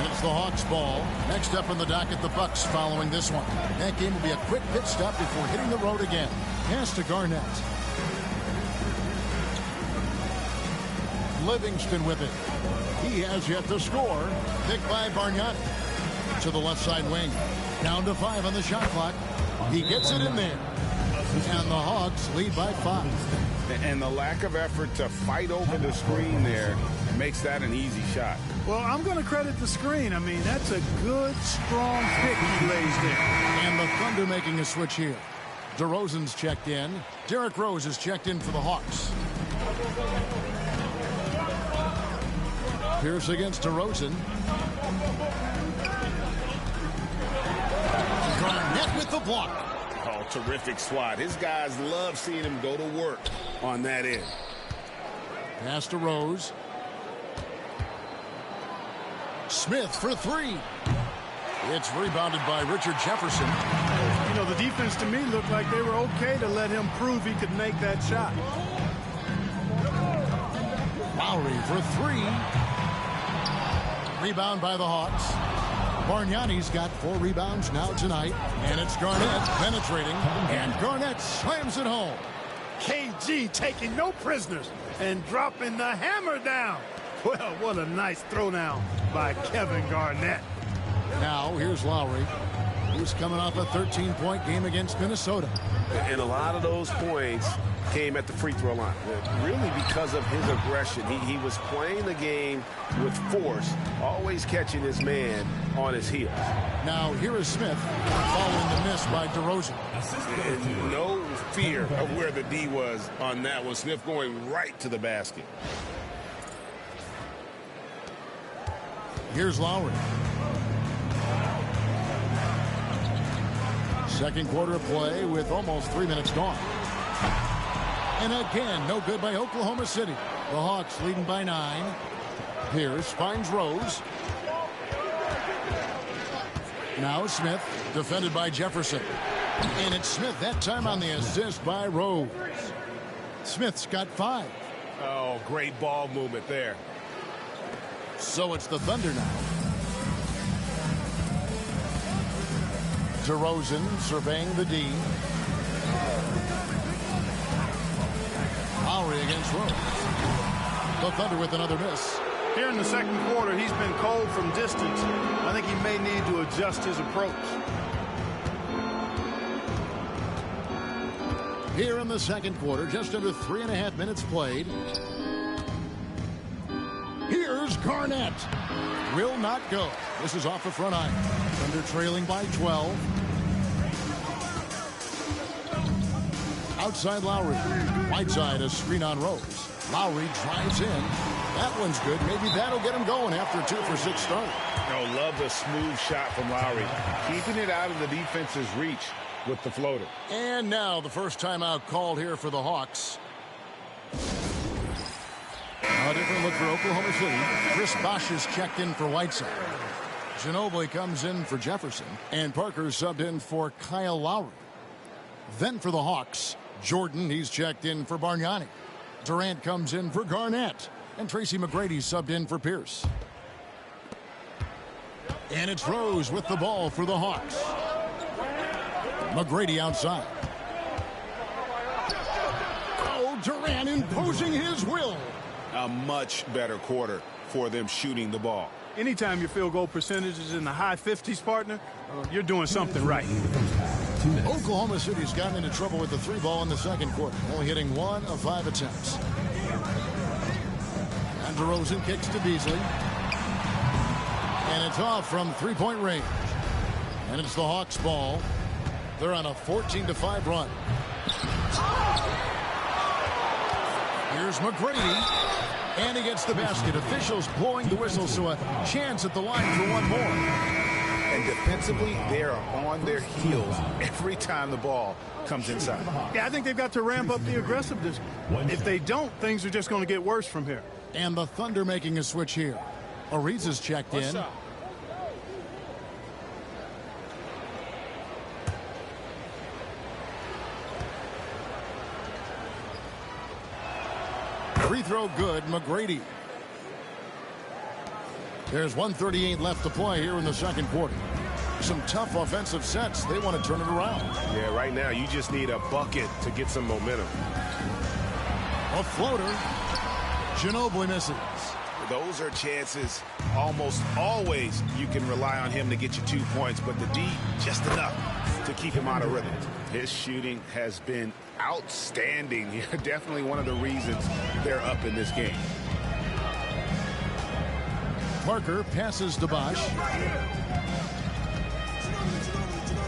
It's the Hawks ball. Next up on the docket, the Bucks following this one. That game will be a quick pit stop before hitting the road again. Pass to Garnett. Livingston with it. He has yet to score. Picked by Bargnani. To the left side wing. Down to 5 on the shot clock. He gets it in there. And the Hawks lead by 5. And the lack of effort to fight over the screen there makes that an easy shot. Well, I'm going to credit the screen. I mean, that's a good, strong pick he lays there. And the Thunder making a switch here. DeRozan's checked in. Derrick Rose is checked in for the Hawks. Pierce against DeRozan. Garnett with the block. Oh, terrific swat. His guys love seeing him go to work on that end. Pass to Rose. Smith for 3. It's rebounded by Richard Jefferson. You know, the defense to me looked like they were okay to let him prove he could make that shot. Lowry for 3. Rebound by the Hawks. Bargnani's got 4 rebounds now tonight. And it's Garnett penetrating. And Garnett slams it home. KG taking no prisoners and dropping the hammer down. Well, what a nice throwdown by Kevin Garnett. Now, here's Lowry, who's coming off a 13-point game against Minnesota. And a lot of those points came at the free throw line. Really because of his aggression. He was playing the game with force, always catching his man on his heels. Now, here is Smith following the miss by DeRozan. And no fear of where the D was on that one. Smith going right to the basket. Here's Lowry. Second quarter of play with almost 3 minutes gone. And again, no good by Oklahoma City. The Hawks leading by 9. Pierce finds Rose. Now Smith, defended by Jefferson. And it's Smith that time on the assist by Rose. Smith's got 5. Oh, great ball movement there. So it's the Thunder now. DeRozan surveying the D. Lowry against Rose. The Thunder with another miss. Here in the second quarter, he's been cold from distance. I think he may need to adjust his approach. Here in the second quarter, just under 3.5 minutes played. Here's Garnett. Will not go. This is off the front iron. Thunder trailing by 12. Outside Lowry. Whiteside a screen on Rose. Lowry drives in. That one's good. Maybe that'll get him going after a 2-for-6 start. Oh, love the smooth shot from Lowry. Keeping it out of the defense's reach with the floater. And now the first timeout called here for the Hawks. A different look for Oklahoma City. Chris Bosh is checked in for Whiteside. Ginobili comes in for Jefferson. And Parker subbed in for Kyle Lowry. Then for the Hawks, Jordan, he's checked in for Bargnani. Durant comes in for Garnett. And Tracy McGrady subbed in for Pierce. And it's Rose with the ball for the Hawks. McGrady outside. Oh, Durant imposing his will. A much better quarter for them shooting the ball. Anytime your field goal percentage is in the high 50s, partner, you're doing something right. Oklahoma City's gotten into trouble with the 3 ball in the second quarter, only hitting 1 of 5 attempts. And DeRozan kicks to Beasley. And it's off from 3-point range. And it's the Hawks' ball. They're on a 14-5 run. Here's McGrady. And he gets the basket. Officials blowing the whistle, so a chance at the line for one more. And defensively, they are on their heels every time the ball comes inside. Yeah, I think they've got to ramp up the aggressiveness. If they don't, things are just going to get worse from here. And the Thunder making a switch here. Ariza's checked in. Free throw good, McGrady. There's 1:38 left to play here in the second quarter. Some tough offensive sets. They want to turn it around. Yeah, right now you just need a bucket to get some momentum. A floater. Ginobili misses. Those are chances almost always you can rely on him to get you 2 points, but the D just enough to keep him out of rhythm. His shooting has been outstanding. Definitely one of the reasons they're up in this game. Parker passes to Bosch.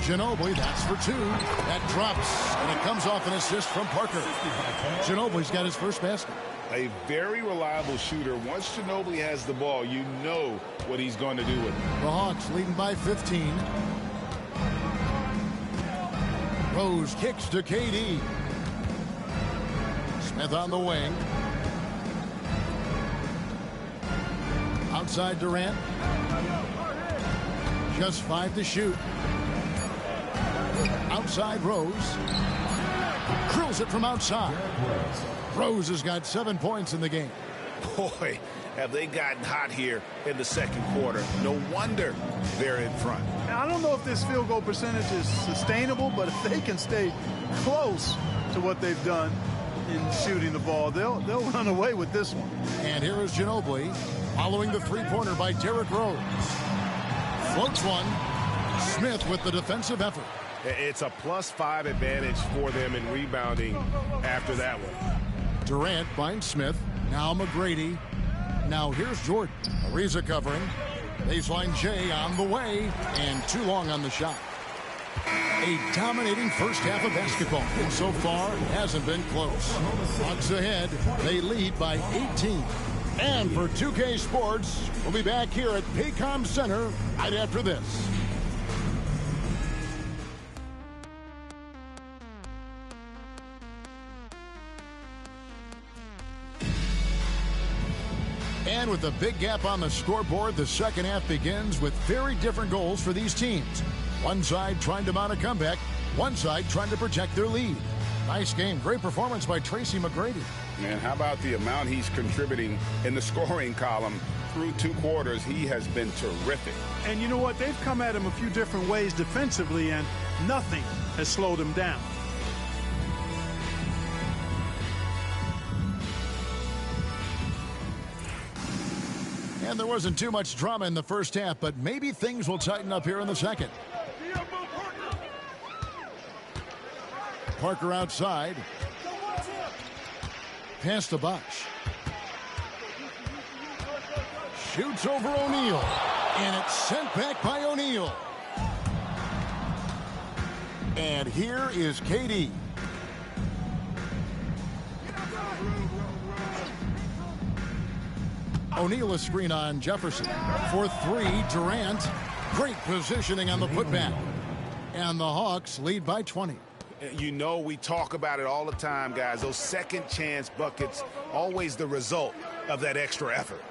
Ginobili, that's for 2. That drops, and it comes off an assist from Parker. Ginobili's got his first basket. A very reliable shooter. Once Ginobili has the ball, you know what he's going to do with it. The Hawks leading by 15. Rose kicks to KD. Smith on the wing. Outside Durant. Just 5 to shoot. Outside Rose. Drills it from outside. Rose has got 7 points in the game. Boy, have they gotten hot here in the second quarter. No wonder they're in front. Now, I don't know if this field goal percentage is sustainable, but if they can stay close to what they've done in shooting the ball, they'll run away with this one. And here is Ginobili following the three-pointer by Derrick Rose. Floats one. Smith with the defensive effort. It's a +5 advantage for them in rebounding after that one. Durant finds Smith. Now McGrady. Now here's Jordan. Ariza covering. Baseline J on the way. And too long on the shot. A dominating first half of basketball. And so far, it hasn't been close. Hawks ahead. They lead by 18. And for 2K Sports, we'll be back here at Paycom Center right after this. And with a big gap on the scoreboard, the second half begins with very different goals for these teams. One side trying to mount a comeback, one side trying to protect their lead. Nice game. Great performance by Tracy McGrady. Man, how about the amount he's contributing in the scoring column through 2 quarters? He has been terrific. And you know what? They've come at him a few different ways defensively, and nothing has slowed him down. And there wasn't too much drama in the first half, but maybe things will tighten up here in the second. Parker outside. Pass to Bosch. Shoots over O'Neal. And it's sent back by O'Neal. And here is KD. O'Neal a screen on Jefferson. For 3, Durant. Great positioning on the putback. And the Hawks lead by 20. You know, we talk about it all the time, guys. Those second chance buckets, always the result of that extra effort.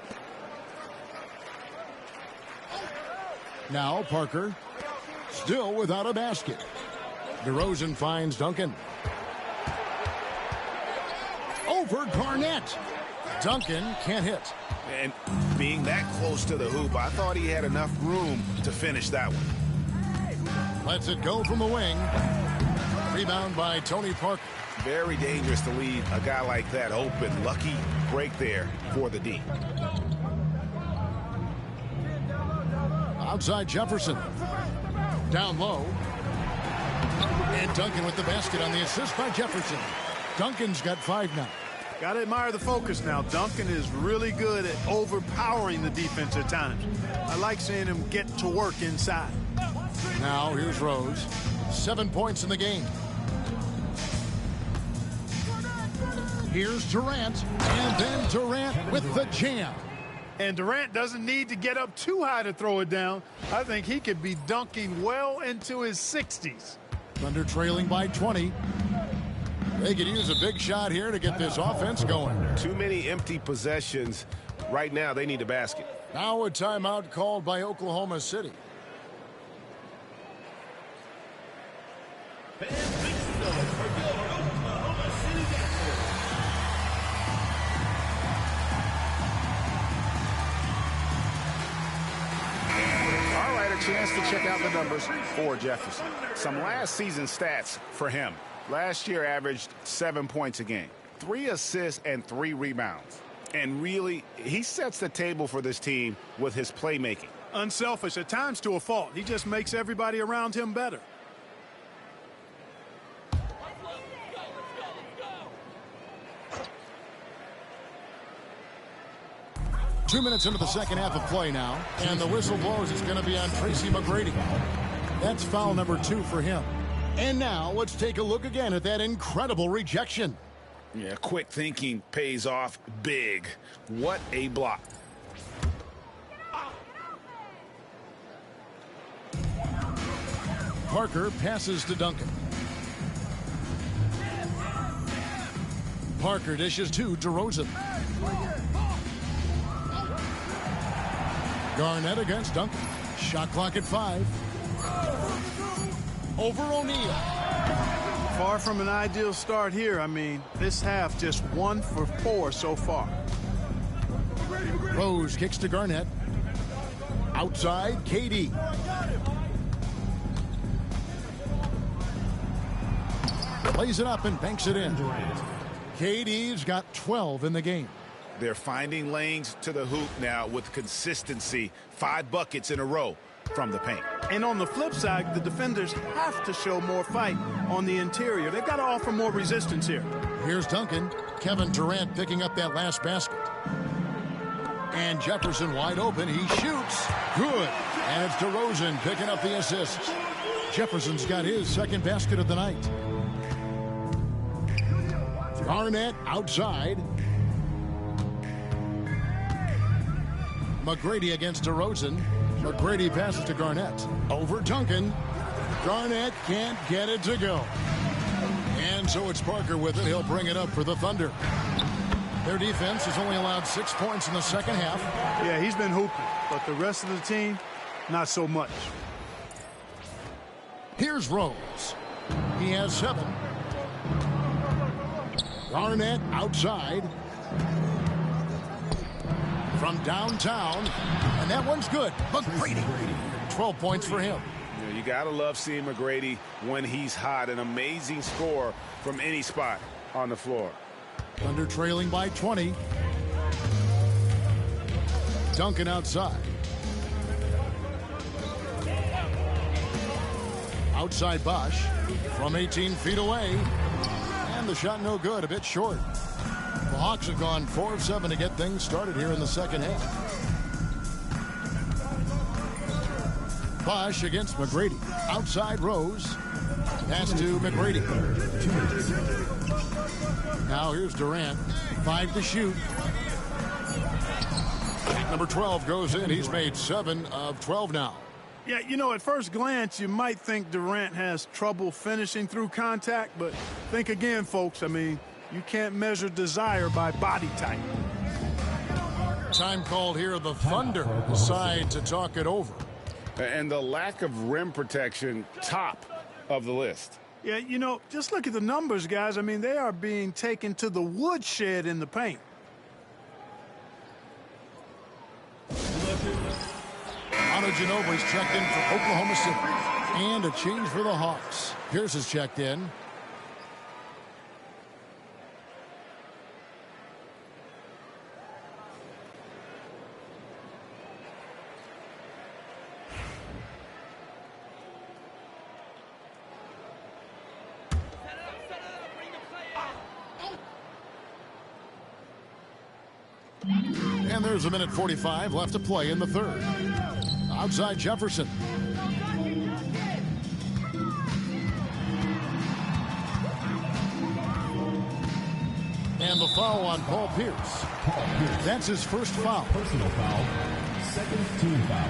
Now Parker, still without a basket. DeRozan finds Duncan. Over Garnett. Duncan can't hit. And being that close to the hoop, I thought he had enough room to finish that one. Lets it go from the wing. Rebound by Tony Parker. Very dangerous to leave a guy like that open. Lucky break there for the D. Outside Jefferson. Down low. And Duncan with the basket on the assist by Jefferson. Duncan's got 5 now. Got to admire the focus now. Duncan is really good at overpowering the defense at times. I like seeing him get to work inside. Now here's Rose. 7 points in the game. Here's Durant. And then Durant with the jam. And Durant doesn't need to get up too high to throw it down. I think he could be dunking well into his 60s. Thunder trailing by 20. They could use a big shot here to get this offense going. Too many empty possessions. Right now, they need a basket. Now a timeout called by Oklahoma City. All right, a chance to check out the numbers for Jefferson. Some last season stats for him. Last year averaged 7 points a game, 3 assists and 3 rebounds. And really, he sets the table for this team with his playmaking. Unselfish at times to a fault. He just makes everybody around him better. Two minutes into the second half of play now, and the whistle blows. It's going to be on Tracy McGrady. That's foul number 2 for him. And now let's take a look again at that incredible rejection. Yeah, quick thinking pays off big. What a block. Parker passes to Duncan. Parker dishes to DeRozan. Garnett against Duncan. Shot clock at 5. Over O'Neal. Far from an ideal start here. I mean, this half just 1 for 4 so far. Rose kicks to Garnett. Outside, KD. Plays it up and banks it in. KD's got 12 in the game. They're finding lanes to the hoop now with consistency. 5 buckets in a row from the paint. And on the flip side, the defenders have to show more fight on the interior. They've got to offer more resistance here. Here's Duncan. Kevin Durant picking up that last basket. And Jefferson wide open. He shoots. Good. And it's DeRozan picking up the assist. Jefferson's got his second basket of the night. Garnett outside. McGrady against DeRozan. McGrady passes to Garnett. Over Duncan. Garnett can't get it to go. And so it's Parker with it. He'll bring it up for the Thunder. Their defense has only allowed 6 points in the second half. Yeah, he's been hooping, but the rest of the team, not so much. Here's Rose. He has 7. Garnett outside. From downtown. And that one's good. McGrady. 12 points for him. You got to love seeing McGrady when he's hot. An amazing score from any spot on the floor. Thunder trailing by 20. Duncan outside. Outside Bosch from 18 feet away. And the shot no good, a bit short. The Hawks have gone 4 of 7 to get things started here in the second half. Bosch against McGrady. Outside Rose. Pass to McGrady. Now here's Durant. 5 to shoot. Number 12 goes in. He's made 7 of 12 now. Yeah, you know, at first glance, you might think Durant has trouble finishing through contact, but think again, folks. I mean, you can't measure desire by body type. Time called here. The Thunder decide to talk it over. And the lack of rim protection, top of the list. Yeah, you know, just look at the numbers, guys. I mean, they are being taken to the woodshed in the paint. Otto Ginobili's checked in for Oklahoma City. And a change for the Hawks. Pierce is checked in. And there's 1:45 left to play in the third. Outside Jefferson. And the foul on Paul Pierce. That's his first foul. Personal foul. Second team foul.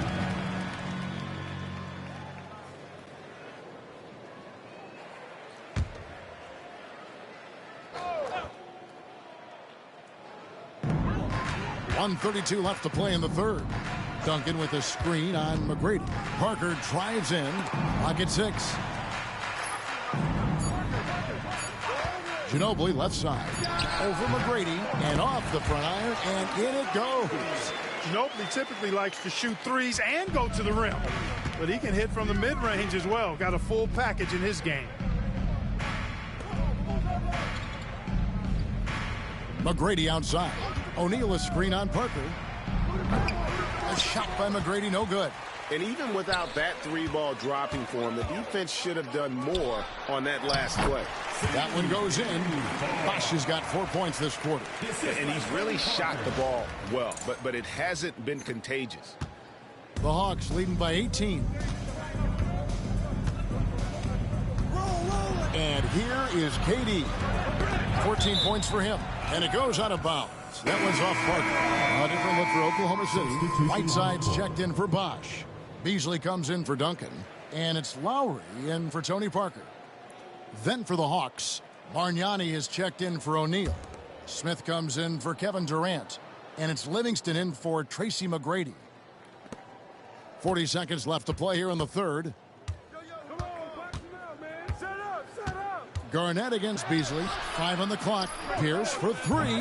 .132 left to play in the third. Duncan with a screen on McGrady. Parker drives in. Clock at 6. Ginobili left side. Over McGrady and off the front iron, and in it goes. Ginobili typically likes to shoot threes and go to the rim, but he can hit from the mid-range as well. Got a full package in his game. McGrady outside. O'Neal, a screen on Parker. A shot by McGrady, no good. And even without that three-ball dropping for him, the defense should have done more on that last play. That one goes in. Bosch has got 4 points this quarter. And he's really shot the ball well, but it hasn't been contagious. The Hawks leading by 18. And here is KD. 14 points for him. And it goes out of bounds. That one's off Parker. A different look for Oklahoma City. Whiteside's checked in for Bosch. Beasley comes in for Duncan. And it's Lowry in for Tony Parker. Then for the Hawks, Bargnani is checked in for O'Neal. Smith comes in for Kevin Durant. And it's Livingston in for Tracy McGrady. 40 seconds left to play here in the third. Garnett against Beasley. 5 on the clock. Pierce for 3.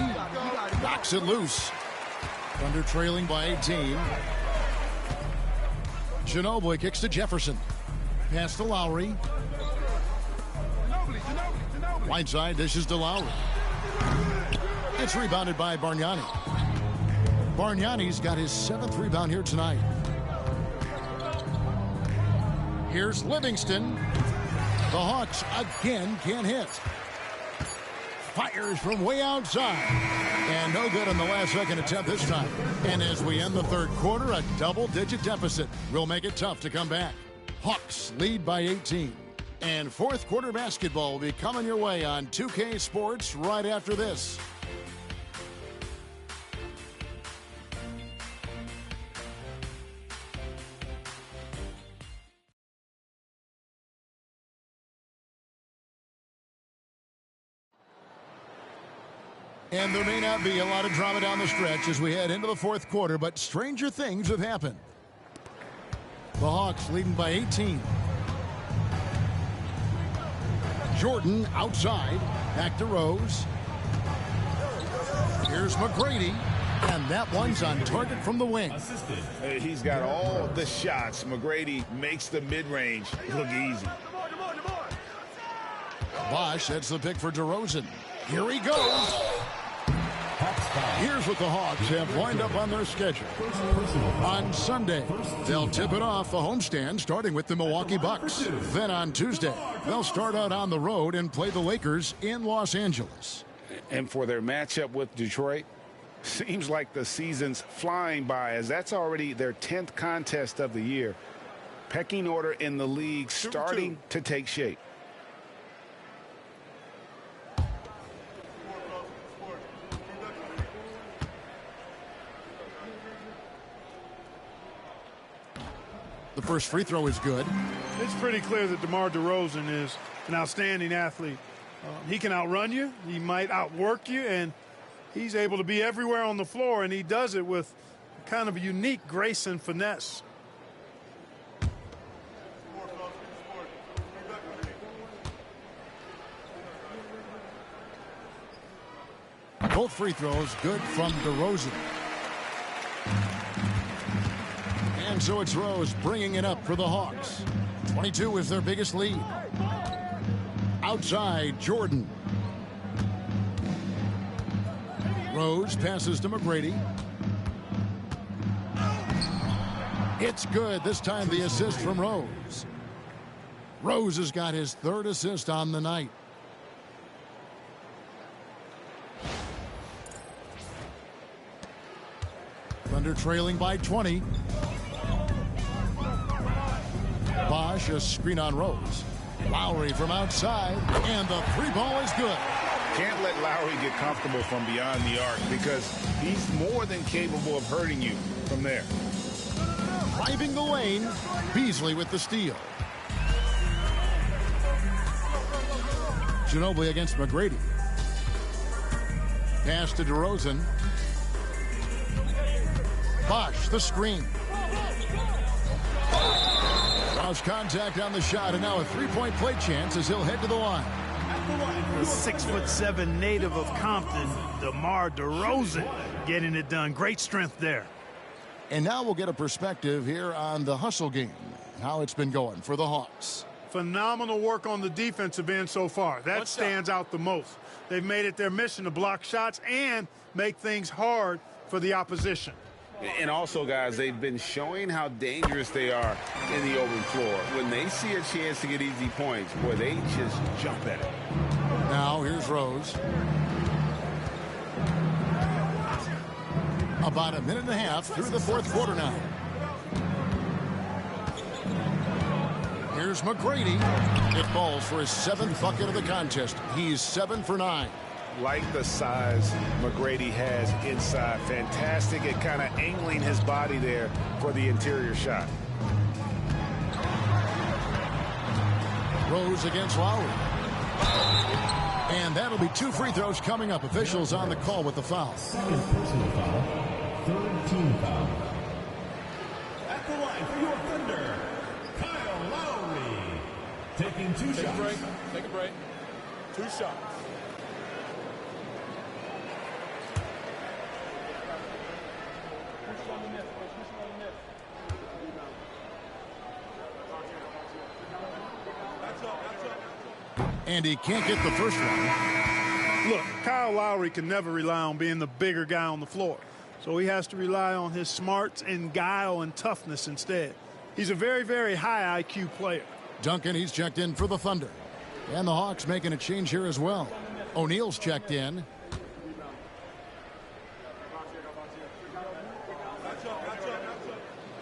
Knocks it loose. Thunder trailing by 18. Ginobili kicks to Jefferson. Pass to Lowry. Whiteside dishes to Lowry. It's rebounded by Bargnani. Bargnani's got his 7th rebound here tonight. Here's Livingston. The Hawks again can't hit. Fires from way outside. And no good on the last second attempt this time. And as we end the third quarter, a double-digit deficit will make it tough to come back. Hawks lead by 18. And fourth quarter basketball will be coming your way on 2K Sports right after this. And there may not be a lot of drama down the stretch as we head into the fourth quarter, but stranger things have happened. The Hawks leading by 18. Jordan outside. Back to Rose. Here's McGrady. And that one's on target from the wing. He's got all the shots. McGrady makes the mid-range look easy. Bosch sets the pick for DeRozan. Here he goes. Here's what the Hawks have lined up on their schedule. On Sunday, they'll tip it off the homestand, starting with the Milwaukee Bucks. Then on Tuesday, they'll start out on the road and play the Lakers in Los Angeles. And for their matchup with Detroit, seems like the season's flying by, as that's already their 10th contest of the year. Pecking order in the league starting to take shape. The first free throw is good. It's pretty clear that DeMar DeRozan is an outstanding athlete. He can outrun you. He might outwork you, and he's able to be everywhere on the floor, and he does it with kind of a unique grace and finesse. Both free throws good from DeRozan. And so it's Rose bringing it up for the Hawks. 22 is their biggest lead. Outside, Jordan. Rose passes to McGrady. It's good. This time the assist from Rose. Rose has got his 3rd assist on the night. Thunder trailing by 20. Bosch, a screen on Rose. Lowry from outside, and the 3-ball is good. Can't let Lowry get comfortable from beyond the arc because he's more than capable of hurting you from there. Driving the lane, Beasley with the steal. Ginobili against McGrady. Pass to DeRozan. Bosch, the screen. Lost contact on the shot, and now a 3-point play chance as he'll head to the line. The 6'7" native of Compton, DeMar DeRozan, getting it done. Great strength there. And now we'll get a perspective here on the hustle game, how it's been going for the Hawks. Phenomenal work on the defensive end so far. That stands out the most. They've made it their mission to block shots and make things hard for the opposition. And also, guys, they've been showing how dangerous they are in the open floor. When they see a chance to get easy points, boy, they just jump at it. Now here's Rose. About a minute and a half through the fourth quarter now. Here's McGrady. It falls for his 7th bucket of the contest. He's 7 for 9. Like the size McGrady has inside. Fantastic at kind of angling his body there for the interior shot. Rose against Lowry. And that'll be 2 free throws coming up. Officials on the call with the foul. Second personal foul. Third team foul. At the line for your Thunder, Kyle Lowry. Taking 2 shots. Take a break. Take a break. 2 shots. And he can't get the first one. Look, Kyle Lowry can never rely on being the bigger guy on the floor. So he has to rely on his smarts and guile and toughness instead. He's a very, very high IQ player. Duncan, he's checked in for the Thunder. And the Hawks making a change here as well. O'Neal's checked in.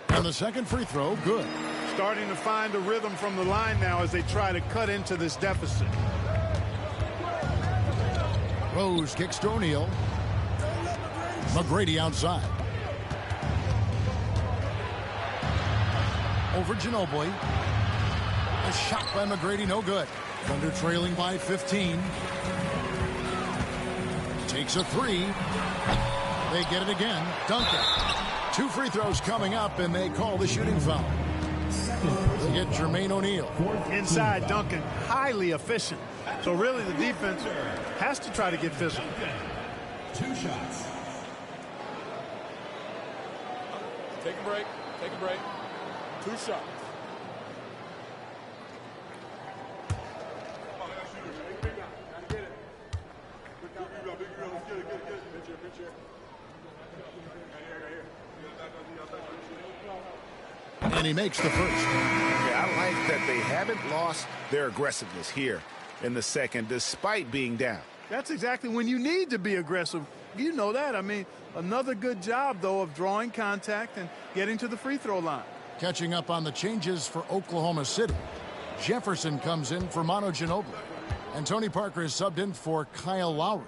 And the second free throw, good. Starting to find a rhythm from the line now as they try to cut into this deficit. Rose kicks to O'Neal. McGrady outside. Over Ginobili. A shot by McGrady, no good. Thunder trailing by 15. Takes a 3. They get it again. Duncan. 2 free throws coming up, and they call the shooting foul. They get Jermaine O'Neal. Inside, Duncan, highly efficient. So really the defense has to try to get physical. 2 shots. Take a break. Take a break. 2 shots. And he makes the first. Yeah, I like that they haven't lost their aggressiveness here in the second, despite being down. That's exactly when you need to be aggressive. You know that. I mean, another good job, though, of drawing contact and getting to the free throw line. Catching up on the changes for Oklahoma City. Jefferson comes in for Manu Ginobili. And Tony Parker is subbed in for Kyle Lowry.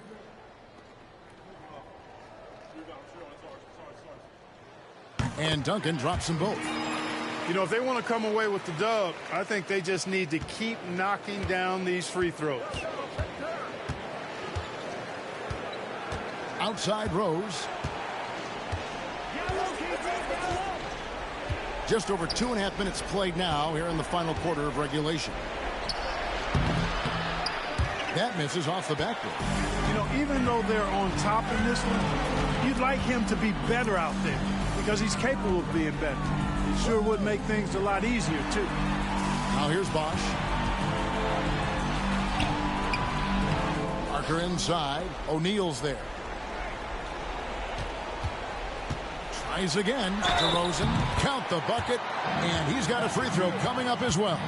And Duncan drops them both. You know, if they want to come away with the dub, I think they just need to keep knocking down these free throws. Outside Rose. Just over 2.5 minutes played now here in the final quarter of regulation. That misses off the backboard. You know, even though they're on top in this one, you'd like him to be better out there because he's capable of being better. It sure would make things a lot easier, too. Now here's Bosch. Parker inside. O'Neal's there. Tries again. DeRozan. Count the bucket. And he's got a free throw coming up as well.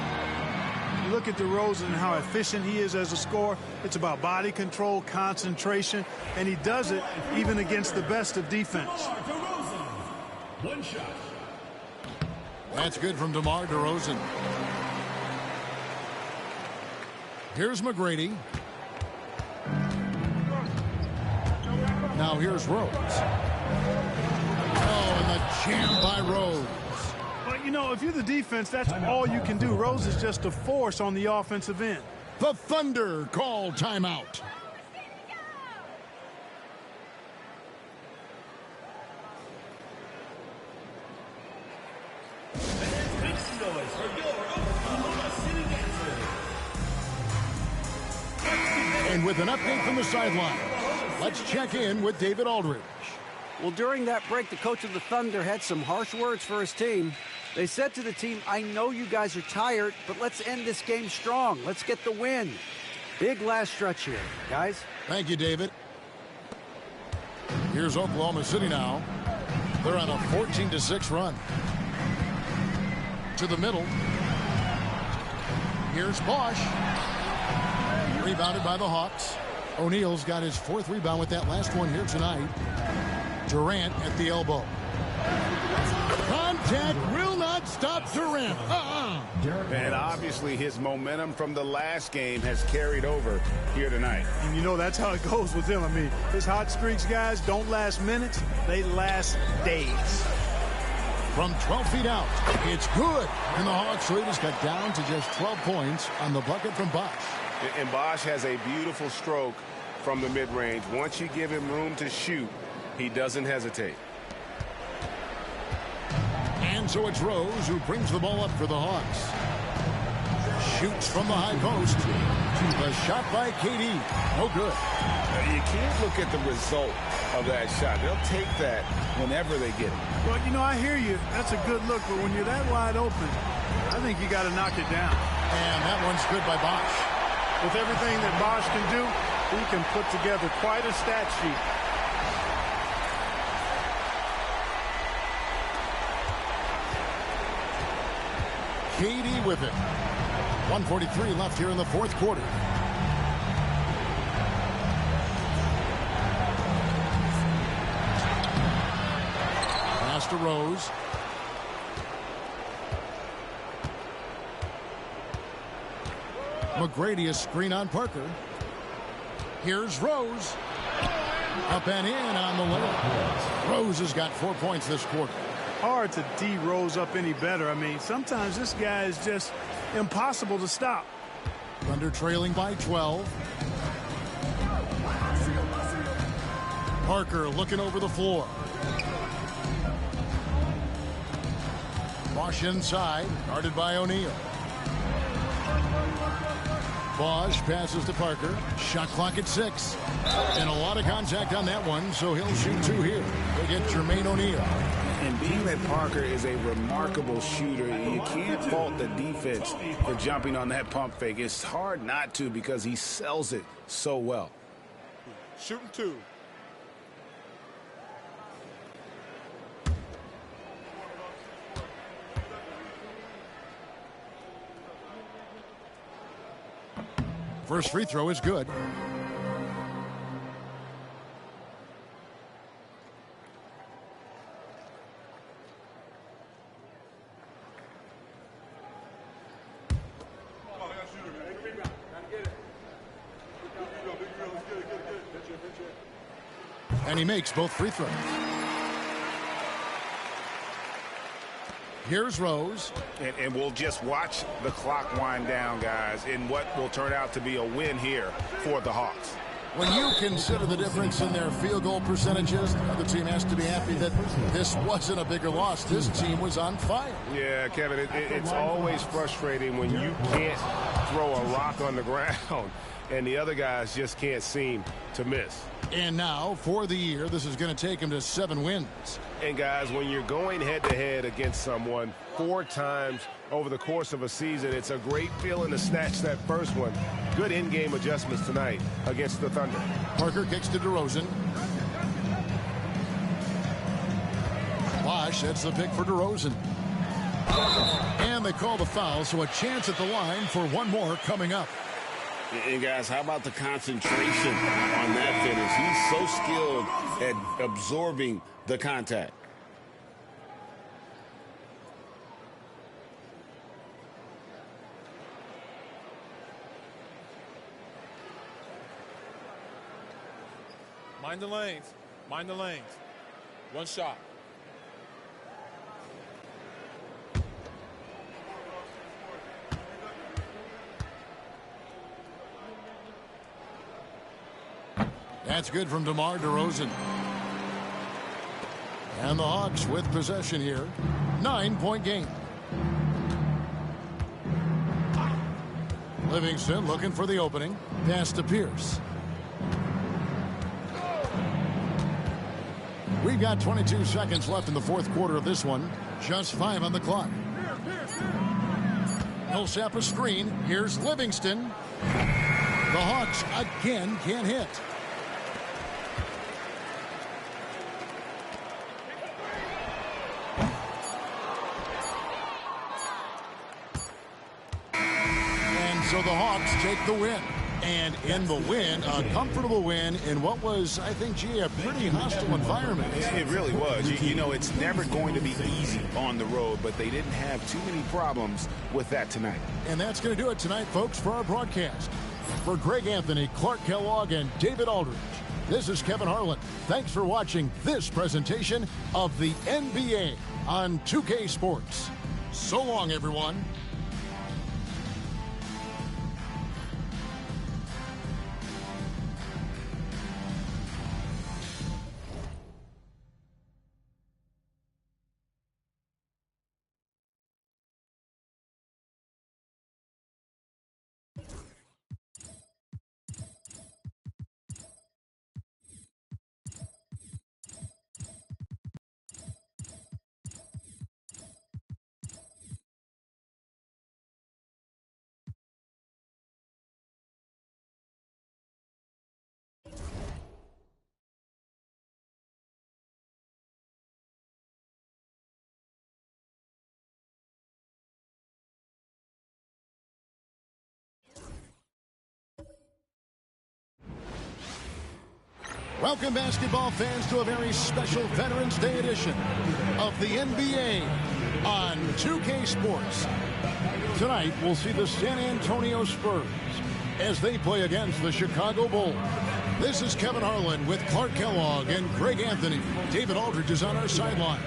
You look at DeRozan and how efficient he is as a scorer. It's about body control, concentration, and he does it even against the best of defense. 1 shot. That's good from DeMar DeRozan. Here's McGrady. Now here's Rose. Oh, and the jam by Rose. But, you know, if you're the defense, that's all you can do. Rose is just a force on the offensive end. The Thunder call timeout. And with an update from the sideline, let's check in with David Aldridge. Well, during that break, the coach of the Thunder had some harsh words for his team. They said to the team, I know you guys are tired, but let's end this game strong. Let's get the win. Big last stretch here, guys. Thank you, David. Here's Oklahoma City now. They're on a 14-6 run. To the middle. Here's Bosch. Rebounded by the Hawks. O'Neal's got his 4th rebound with that last one here tonight. Durant at the elbow. Contact will not stop Durant. And obviously his momentum from the last game has carried over here tonight. And you know that's how it goes with him. I mean, his hot streaks, guys, don't last minutes. They last days. From 12 feet out, it's good. And the Hawks lead has cut down to just 12 points on the bucket from Bosch. And Bosch has a beautiful stroke from the mid-range. Once you give him room to shoot, he doesn't hesitate. And so it's Rose who brings the ball up for the Hawks. Shoots from the high post. The shot by KD. No good. You can't look at the result of that shot. They'll take that whenever they get it. Well, you know, I hear you. That's a good look, but when you're that wide open, I think you got to knock it down. And that one's good by Bosch. With everything that Bosch can do, he can put together quite a stat sheet. KD with it. 1:43 left here in the 4th quarter. Pass to Rose. McGrady, a screen on Parker. Here's Rose. Up and in on the layup. Rose has got 4 points this quarter. Hard to D Rose up any better. I mean, sometimes this guy is just impossible to stop. Thunder trailing by 12. Parker looking over the floor. Bosch inside, guarded by O'Neal. Bosch passes to Parker. Shot clock at 6. And a lot of contact on that one, so he'll shoot 2 here. They get Jermaine O'Neal. And being that Parker is a remarkable shooter, you can't fault the defense for jumping on that pump fake. It's hard not to because he sells it so well. Shooting 2. First free throw is good. And he makes both free throws. Here's Rose. And we'll just watch the clock wind down, guys, in what will turn out to be a win here for the Hawks. When you consider the difference in their field goal percentages, the other team has to be happy that this wasn't a bigger loss. This team was on fire. Yeah, Kevin, it's always frustrating when you can't throw a rock on the ground and the other guys just can't seem to miss. And now, for the year, this is going to take him to 7 wins. And, guys, when you're going head-to-head against someone 4 times over the course of a season, it's a great feeling to snatch that first one. Good in-game adjustments tonight against the Thunder. Parker kicks to DeRozan. Bosch sets the pick for DeRozan. And they call the foul, so a chance at the line for one more coming up. And, guys, how about the concentration on that finish? He's so skilled at absorbing the contact. Mind the lanes. Mind the lanes. One shot. That's good from DeMar DeRozan. And the Hawks with possession here. 9-point game. Livingston looking for the opening. Pass to Pierce. We've got 22 seconds left in the 4th quarter of this one. Just 5 on the clock. Millsap a screen. Here's Livingston. The Hawks again can't hit. And so the Hawks take the win. And in the win, a comfortable win in what was, I think, gee, a pretty hostile environment. It really was. You know, it's never going to be easy on the road, but they didn't have too many problems with that tonight. And that's going to do it tonight, folks, for our broadcast. For Greg Anthony, Clark Kellogg, and David Aldridge, this is Kevin Harlan. Thanks for watching this presentation of the NBA on 2K Sports. So long, everyone. Welcome, basketball fans, to a very special Veterans Day edition of the NBA on 2K Sports. Tonight, we'll see the San Antonio Spurs as they play against the Chicago Bulls. This is Kevin Harlan with Clark Kellogg and Greg Anthony. David Aldridge is on our sideline.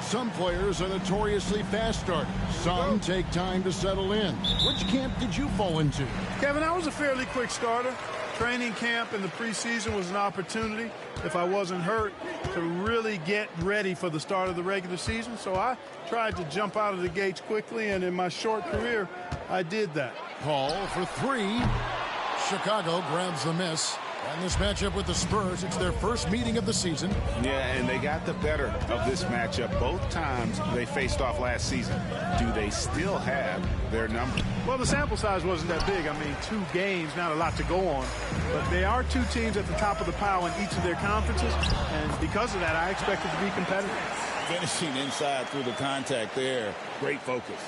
Some players are notoriously fast starters. Some take time to settle in. Which camp did you fall into? Kevin, I was a fairly quick starter. Training camp in the preseason was an opportunity, if I wasn't hurt, to really get ready for the start of the regular season. So I tried to jump out of the gates quickly, and in my short career, I did that. Paul for three. Chicago grabs the miss. And this matchup with the Spurs, it's their first meeting of the season. Yeah, and they got the better of this matchup both times they faced off last season. Do they still have their number? Well, the sample size wasn't that big. I mean, 2 games, not a lot to go on. But they are 2 teams at the top of the pile in each of their conferences. And because of that, I expect it to be competitive. Finishing inside through the contact there. Great focus.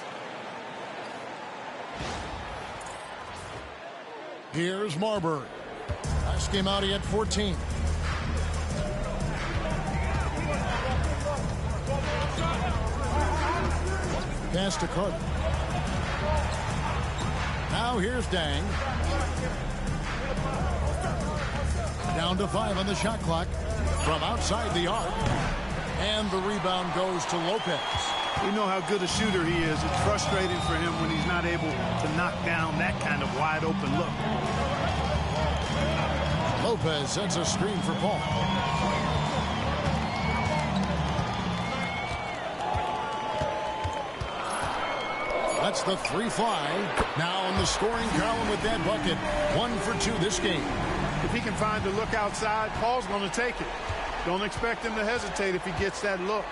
Here's Marbury. Last game out, he had 14. Pass to Carter. Now here's Dang. Down to 5 on the shot clock from outside the arc. And the rebound goes to Lopez. We know how good a shooter he is. It's frustrating for him when he's not able to knock down that kind of wide open look. Lopez sets a screen for Paul. That's the 3 fly. Now in the scoring column with that bucket. 1 for 2 this game. If he can find the look outside, Paul's going to take it. Don't expect him to hesitate if he gets that look.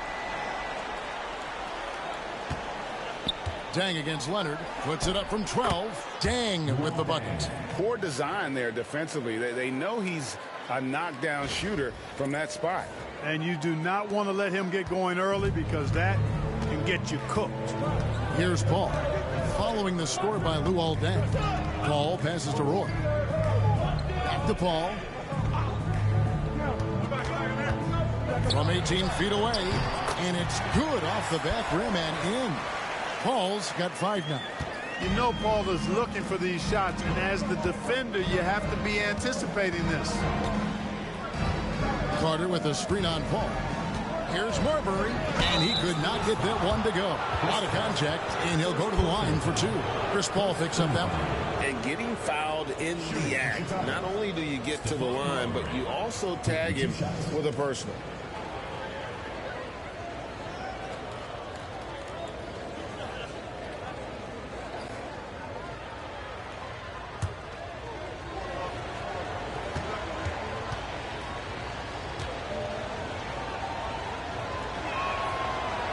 Dang against Leonard. Puts it up from 12. Dang with the bucket. Poor design there defensively. They know he's a knockdown shooter from that spot. And you do not want to let him get going early because that can get you cooked. Here's Paul. Following the score by Luol Deng. Paul passes to Roy. Back to Paul. From 18 feet away. And it's good off the back rim and in. Paul's got 5 now. You know Paul is looking for these shots, and as the defender, you have to be anticipating this. Carter with a screen on Paul. Here's Marbury, and he could not get that one to go. Out of contact, and he'll go to the line for 2. Chris Paul picks up that one. And getting fouled in the act, not only do you get to the line, but you also tag him with a personal.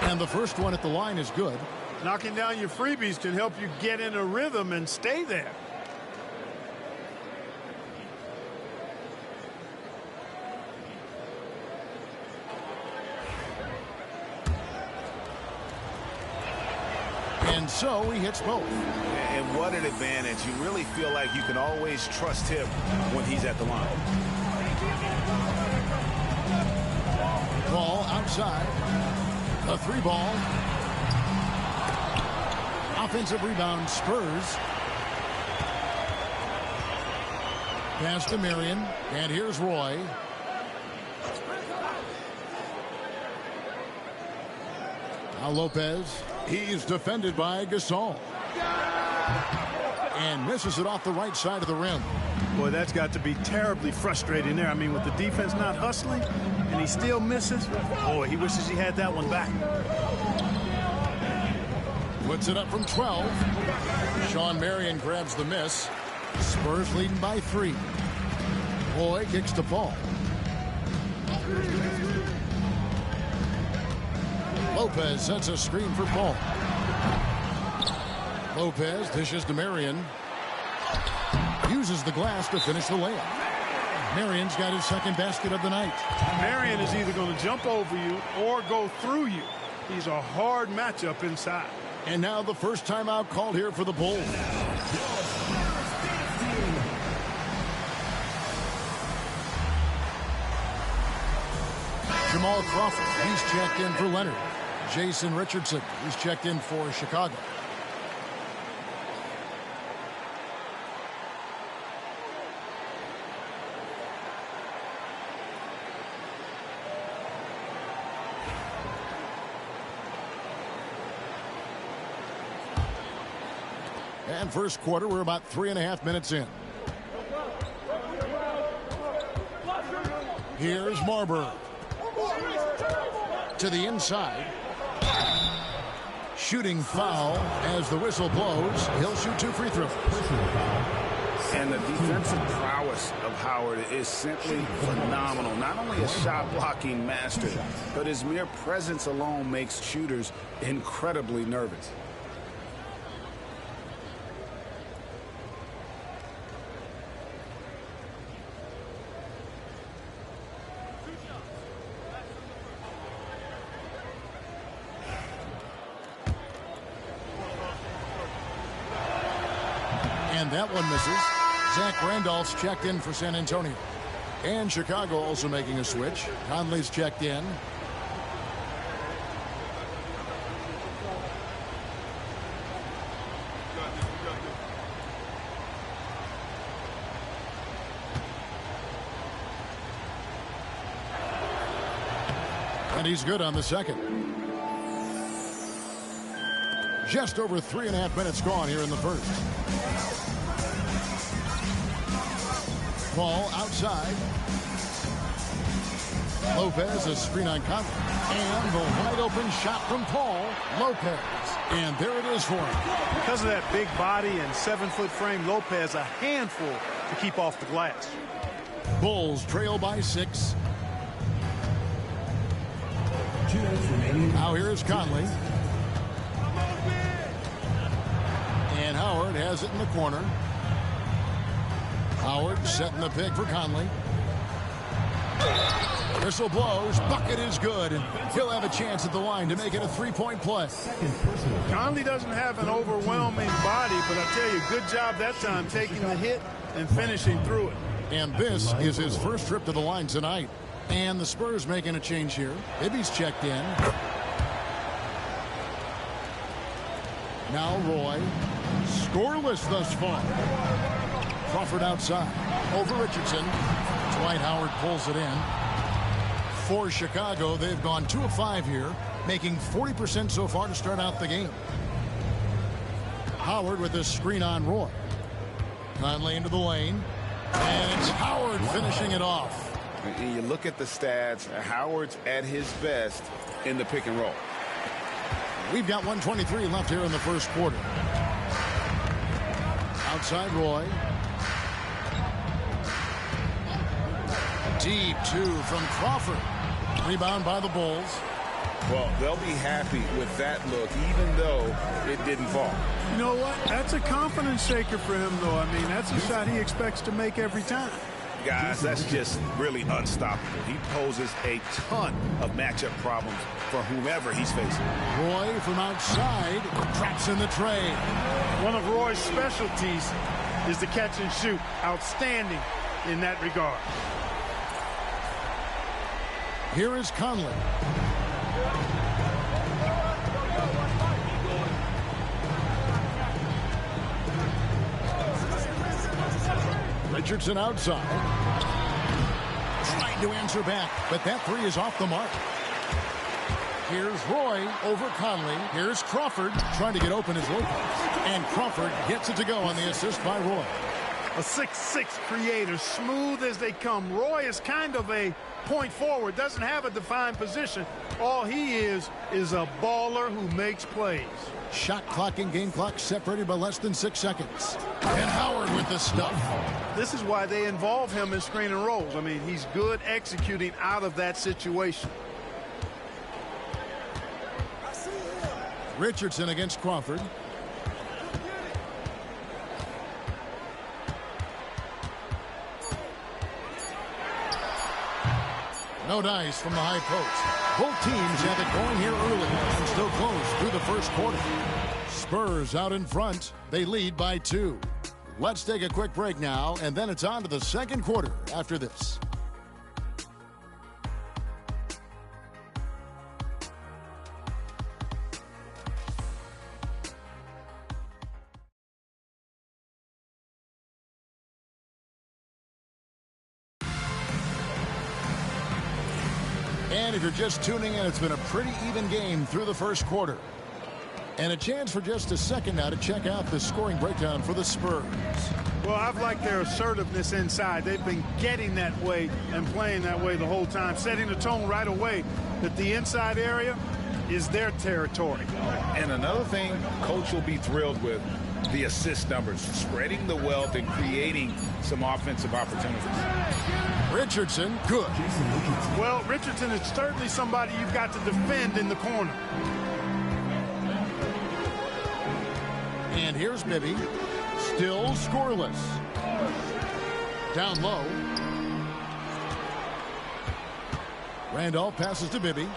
And the first one at the line is good. Knocking down your freebies can help you get in a rhythm and stay there. And so he hits both. And what an advantage. You really feel like you can always trust him when he's at the line. Ball outside. A 3-ball. Offensive rebound, Spurs. Pass to Marion. And here's Roy. Now Lopez. He's defended by Gasol. And misses it off the right side of the rim. Boy, that's got to be terribly frustrating there. I mean, with the defense not hustling and he still misses, boy, he wishes he had that one back. Puts it up from 12. Sean Marion grabs the miss. Spurs leading by 3. Roy kicks to Paul. Lopez sets a screen for Paul. Lopez dishes to Marion. Uses the glass to finish the layup. Marion's got his second basket of the night. Marion is either going to jump over you or go through you. He's a hard matchup inside. And now the first timeout called here for the Bulls. Jamal Crawford, he's checked in for Leonard. Jason Richardson, he's checked in for Chicago. And first quarter, we're about 3.5 minutes in. Here's Marbury. To the inside. Shooting foul as the whistle blows. He'll shoot 2 free throws. And the defensive prowess of Howard is simply phenomenal. Not only a shot blocking master, but his mere presence alone makes shooters incredibly nervous. And that one misses. Zach Randolph's checked in for San Antonio. And Chicago also making a switch. Conley's checked in. And he's good on the second. Just over 3.5 minutes gone here in the first. Ball outside. Lopez, a screen on Conley. And the wide open shot from Paul. Lopez. And there it is for him. Because of that big body and 7-foot frame, Lopez a handful to keep off the glass. Bulls trail by 6. Now here's Conley. And Howard has it in the corner. Howard setting the pick for Conley. Whistle blows. Bucket is good. And he'll have a chance at the line to make it a 3-point play. Conley doesn't have an overwhelming body, but I tell you, good job that time taking the hit and finishing through it. And this is his first trip to the line tonight. And the Spurs making a change here. Ibby's checked in. Now Roy. Scoreless thus far. Crawford outside. Over Richardson. Dwight Howard pulls it in. For Chicago, they've gone 2 of 5 here, making 40% so far to start out the game. Howard with a screen on Roy. Conley into the lane. And it's Howard finishing it off. And you look at the stats, Howard's at his best in the pick and roll. We've got 1:23 left here in the first quarter. Outside Roy. Deep 2 from Crawford. Rebound by the Bulls. Well, they'll be happy with that look, even though it didn't fall. You know what? That's a confidence shaker for him, though. I mean, that's a shot he expects to make every time. Guys, that's just really unstoppable. He poses a ton of matchup problems for whomever he's facing. Roy from outside traps in the tray. One of Roy's specialties is the catch and shoot. Outstanding in that regard. Here is Conley. Richardson outside. Trying to answer back, but that 3 is off the mark. Here's Roy over Conley. Here's Crawford trying to get open as Lopez. And Crawford gets it to go on the assist by Roy. A 6'6" creator, smooth as they come. Roy is kind of a point forward, doesn't have a defined position. All he is a baller who makes plays. Shot clock and game clock separated by less than 6 seconds. And Howard with the stuff. This is why they involve him in screen and rolls. I mean, he's good executing out of that situation. Richardson against Crawford. No dice from the high post. Both teams have it going here early and still close through the first quarter. Spurs out in front. They lead by 2. Let's take a quick break now, and then it's on to the second quarter after this. And if you're just tuning in, it's been a pretty even game through the first quarter. And a chance for just a second now to check out the scoring breakdown for the Spurs. Well, I've liked their assertiveness inside. They've been getting that way and playing that way the whole time, setting the tone right away that the inside area is their territory. And another thing Coach will be thrilled with, the assist numbers, spreading the wealth and creating some offensive opportunities. Richardson, good. Well, Richardson is certainly somebody you've got to defend in the corner. And here's Bibby, still scoreless. Down low. Randolph passes to Bibby.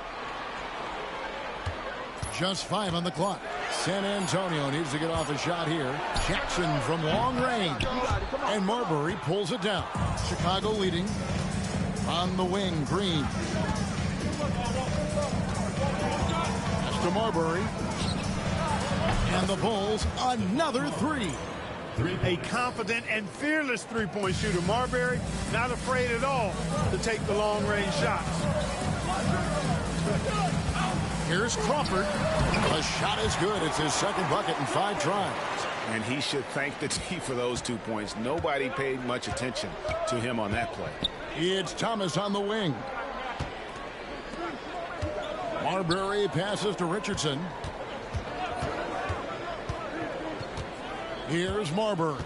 Just 5 on the clock. San Antonio needs to get off a shot here. Jackson from long range. And Marbury pulls it down. Chicago leading. On the wing, Green. That's to Marbury. And the Bulls, another 3. A confident and fearless three-point shooter. Marbury not afraid at all to take the long-range shots. Here's Crawford. The shot is good. It's his second bucket in 5 tries. And he should thank the team for those 2 points. Nobody paid much attention to him on that play. It's Thomas on the wing. Marbury passes to Richardson. Here's Marbury.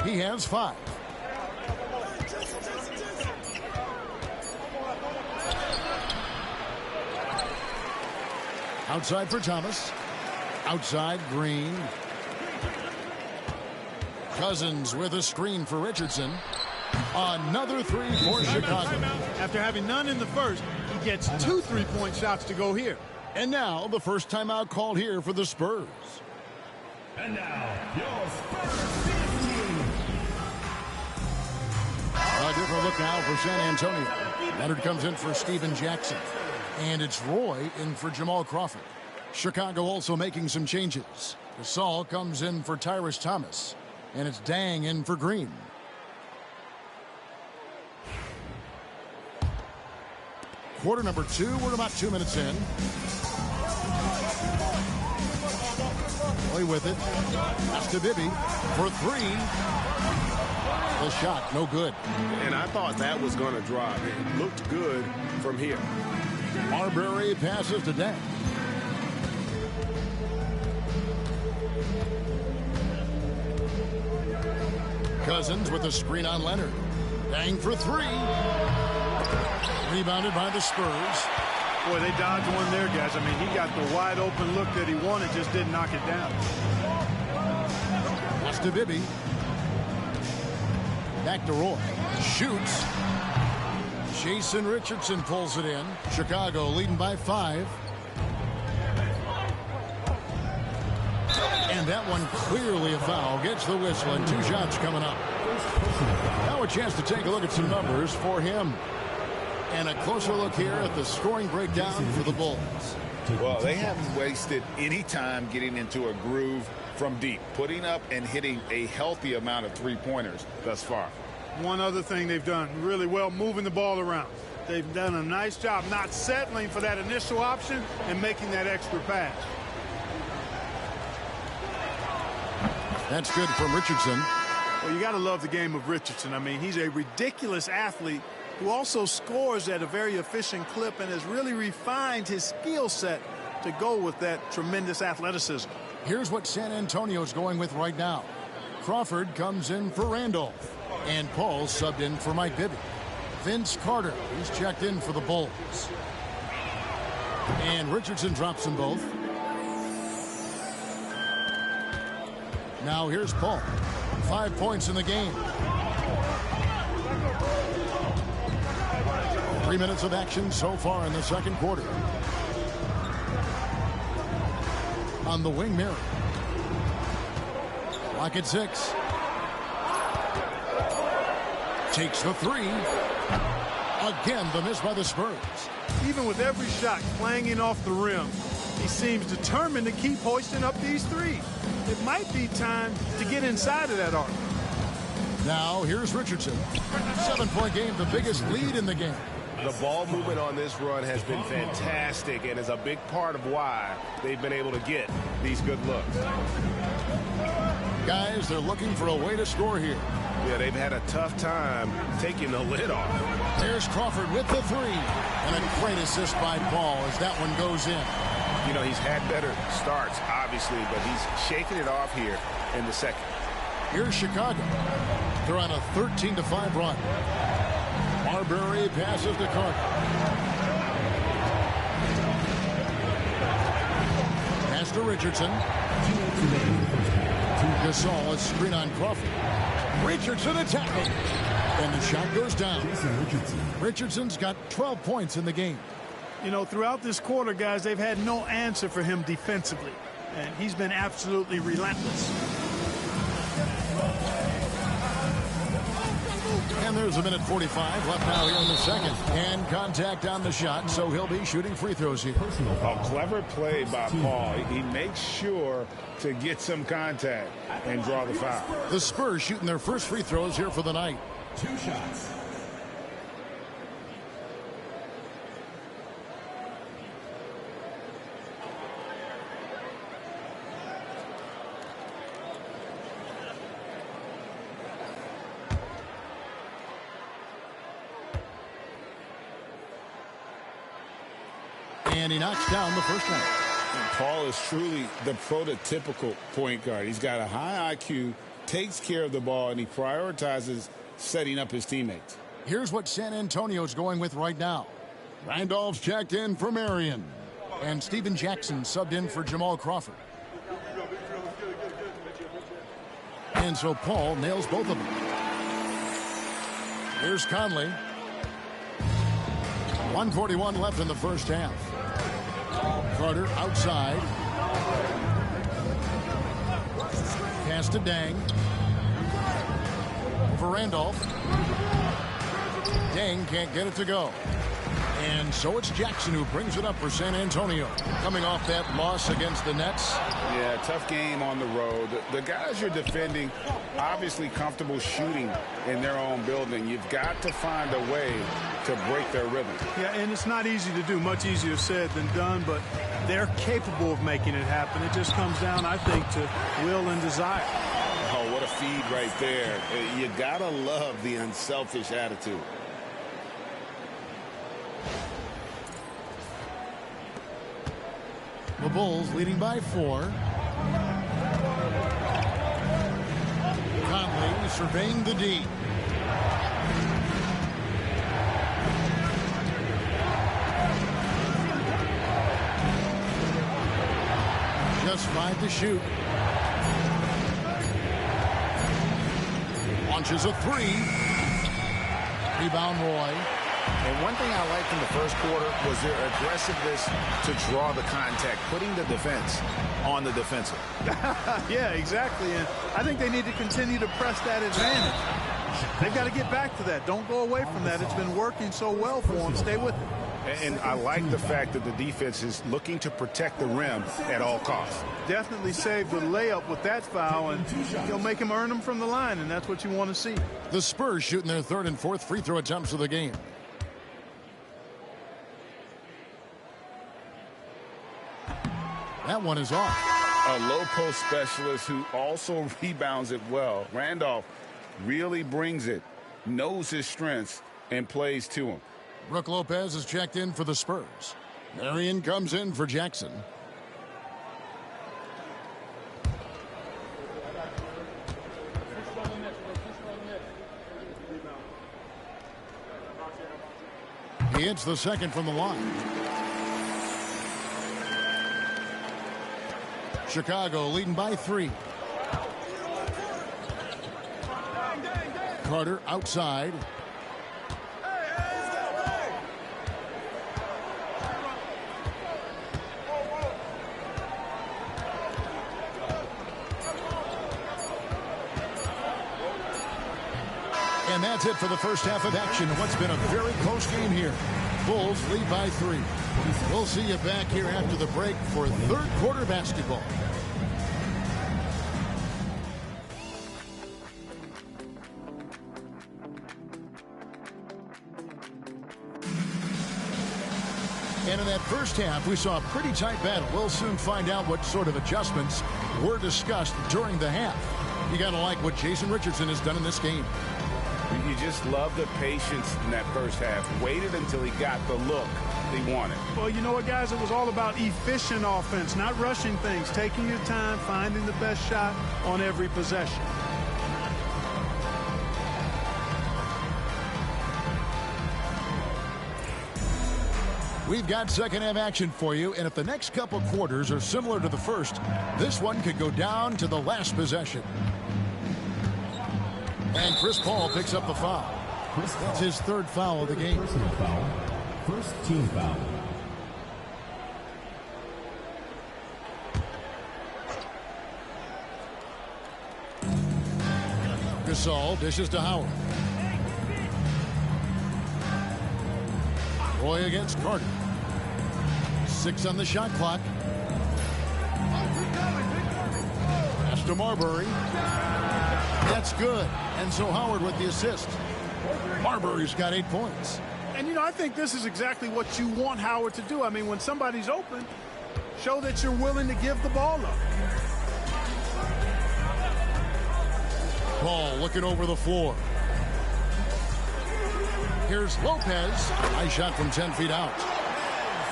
He has 5. Outside for Thomas. Outside, Green. Cousins with a screen for Richardson. Another 3 for Chicago. After having none in the first, he gets 2 3-point shots to go here. And now the first timeout called here for the Spurs. And now, your Spurs team. A different look now for San Antonio. Leonard comes in for Steven Jackson. And it's Roy in for Jamal Crawford. Chicago also making some changes. Gasol comes in for Tyrus Thomas. And it's Dang in for Green. quarter number 2. We're about 2 minutes in. Play with it. That's to Bibby for 3. The shot, no good. And I thought that was going to drop. It looked good from here. Marbury passes to Dang. Cousins with a screen on Leonard. Dang for 3. Rebounded by the Spurs. Boy, they dodged one there, guys. I mean, he got the wide open look that he wanted, just didn't knock it down. That's to Bibby. Back to Roy. Shoots. Jason Richardson pulls it in. Chicago leading by 5. And that one clearly a foul. Gets the whistle and 2 shots coming up. Now a chance to take a look at some numbers for him. And a closer look here at the scoring breakdown for the Bulls. Well, they haven't wasted any time getting into a groove from deep, putting up and hitting a healthy amount of three-pointers thus far. One other thing they've done really well, moving the ball around. They've done a nice job not settling for that initial option and making that extra pass. That's good from Richardson. Well, you got to love the game of Richardson. I mean, he's a ridiculous athlete who also scores at a very efficient clip and has really refined his skill set to go with that tremendous athleticism. Here's what San Antonio's going with right now. Crawford comes in for Randolph. And Paul subbed in for Mike Bibby. Vince Carter, he's checked in for the Bulls. And Richardson drops them both. Now here's Paul. 5 points in the game. 3 minutes of action so far in the second quarter. On the wing, Mary. Lock at 6. Takes the 3. Again, the miss by the Spurs. Even with every shot clanging off the rim, he seems determined to keep hoisting up these 3. It might be time to get inside of that arc. Now, here's Richardson. 7-point game, the biggest lead in the game. The ball movement on this run has been fantastic and is a big part of why they've been able to get these good looks. Guys, they're looking for a way to score here. Yeah, they've had a tough time taking the lid off. There's Crawford with the 3. And a great assist by Paul as that one goes in. You know, he's had better starts, obviously, but he's shaking it off here in the second. Here's Chicago. They're on a 13-5 run. Marbury passes to Carter. Pass to Richardson. Gasol, a screen on Crawford. Richardson attacking. And the shot goes down. Richardson's got 12 points in the game. You know, throughout this quarter, guys, they've had no answer for him defensively. And he's been absolutely relentless. And there's 1:45 left now here in the second. And contact on the shot, so he'll be shooting free throws here. A clever play by Paul. He makes sure to get some contact and draw the foul. The Spurs shooting their first free throws here for the night. 2 shots. And he knocks down the first one. And Paul is truly the prototypical point guard. He's got a high IQ, takes care of the ball, and he prioritizes setting up his teammates. Here's what San Antonio's going with right now. Randolph's checked in for Marion. And Steven Jackson subbed in for Jamal Crawford. And so Paul nails both of them. Here's Conley. 1:41 left in the first half. Carter outside. Pass to Dang. For Randolph. Dang can't get it to go. And so it's Jackson who brings it up for San Antonio. Coming off that loss against the Nets. Yeah, tough game on the road. The guys you're defending, obviously comfortable shooting in their own building. You've got to find a way to break their rhythm. Yeah, and it's not easy to do. Much easier said than done, but they're capable of making it happen. It just comes down, I think, to will and desire. Oh, what a feed right there. You got to love the unselfish attitude. The Bulls leading by 4. Conley surveying the D. Just 5 to shoot. Launches a 3. Rebound Roy. And one thing I liked in the first quarter was their aggressiveness to draw the contact, putting the defense on the defensive. Yeah, exactly. And I think they need to continue to press that advantage. They've got to get back to that. Don't go away from that. It's been working so well for them. Stay with it. And I like the fact that the defense is looking to protect the rim at all costs. Definitely saved the layup with that foul, and you'll make him earn them from the line, and that's what you want to see. The Spurs shooting their 3rd and 4th free throw attempts of the game. That one is off. A low post specialist who also rebounds it well. Randolph really brings it, knows his strengths, and plays to him. Brook Lopez is checked in for the Spurs. Marion comes in for Jackson. He hits the second from the line. Chicago leading by 3. Carter outside. And that's it for the first half of action. What's been a very close game here. Bulls lead by 3. We'll see you back here after the break for 3rd quarter basketball. And in that first half, we saw a pretty tight battle. We'll soon find out what sort of adjustments were discussed during the half. You got to like what Jason Richardson has done in this game. You just love the patience in that first half. Waited until he got the look he wanted. Well, you know what, guys? It was all about efficient offense, not rushing things, taking your time, finding the best shot on every possession. We've got second half action for you, and if the next couple quarters are similar to the first, this one could go down to the last possession. And Chris Paul picks up the foul. That's his 3rd foul of the game. Personal foul. First team foul. Gasol dishes to Howard. Roy against Carter. 6 on the shot clock. Pass to Marbury. That's good. And so Howard with the assist. Marbury's got 8 points. And, you know, I think this is exactly what you want Howard to do. I mean, when somebody's open, show that you're willing to give the ball up. Paul looking over the floor. Here's Lopez. Nice shot from 10 feet out.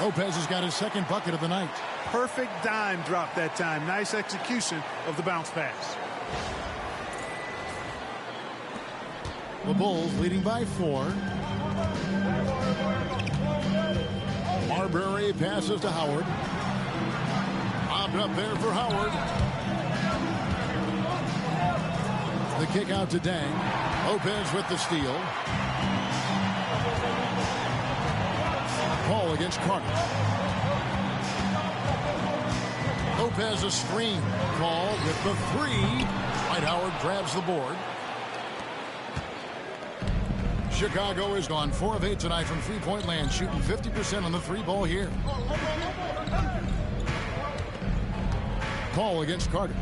Lopez has got his 2nd bucket of the night. Perfect dime drop that time. Nice execution of the bounce pass. The Bulls leading by 4. Marbury passes to Howard. Bobbed up there for Howard. The kick out to Dang. Lopez with the steal. Paul against Carter. Lopez a screen. Paul with the 3. Dwight Howard grabs the board. Chicago has gone 4 of 8 tonight from three-point land, shooting 50% on the three ball here. Paul against Carter.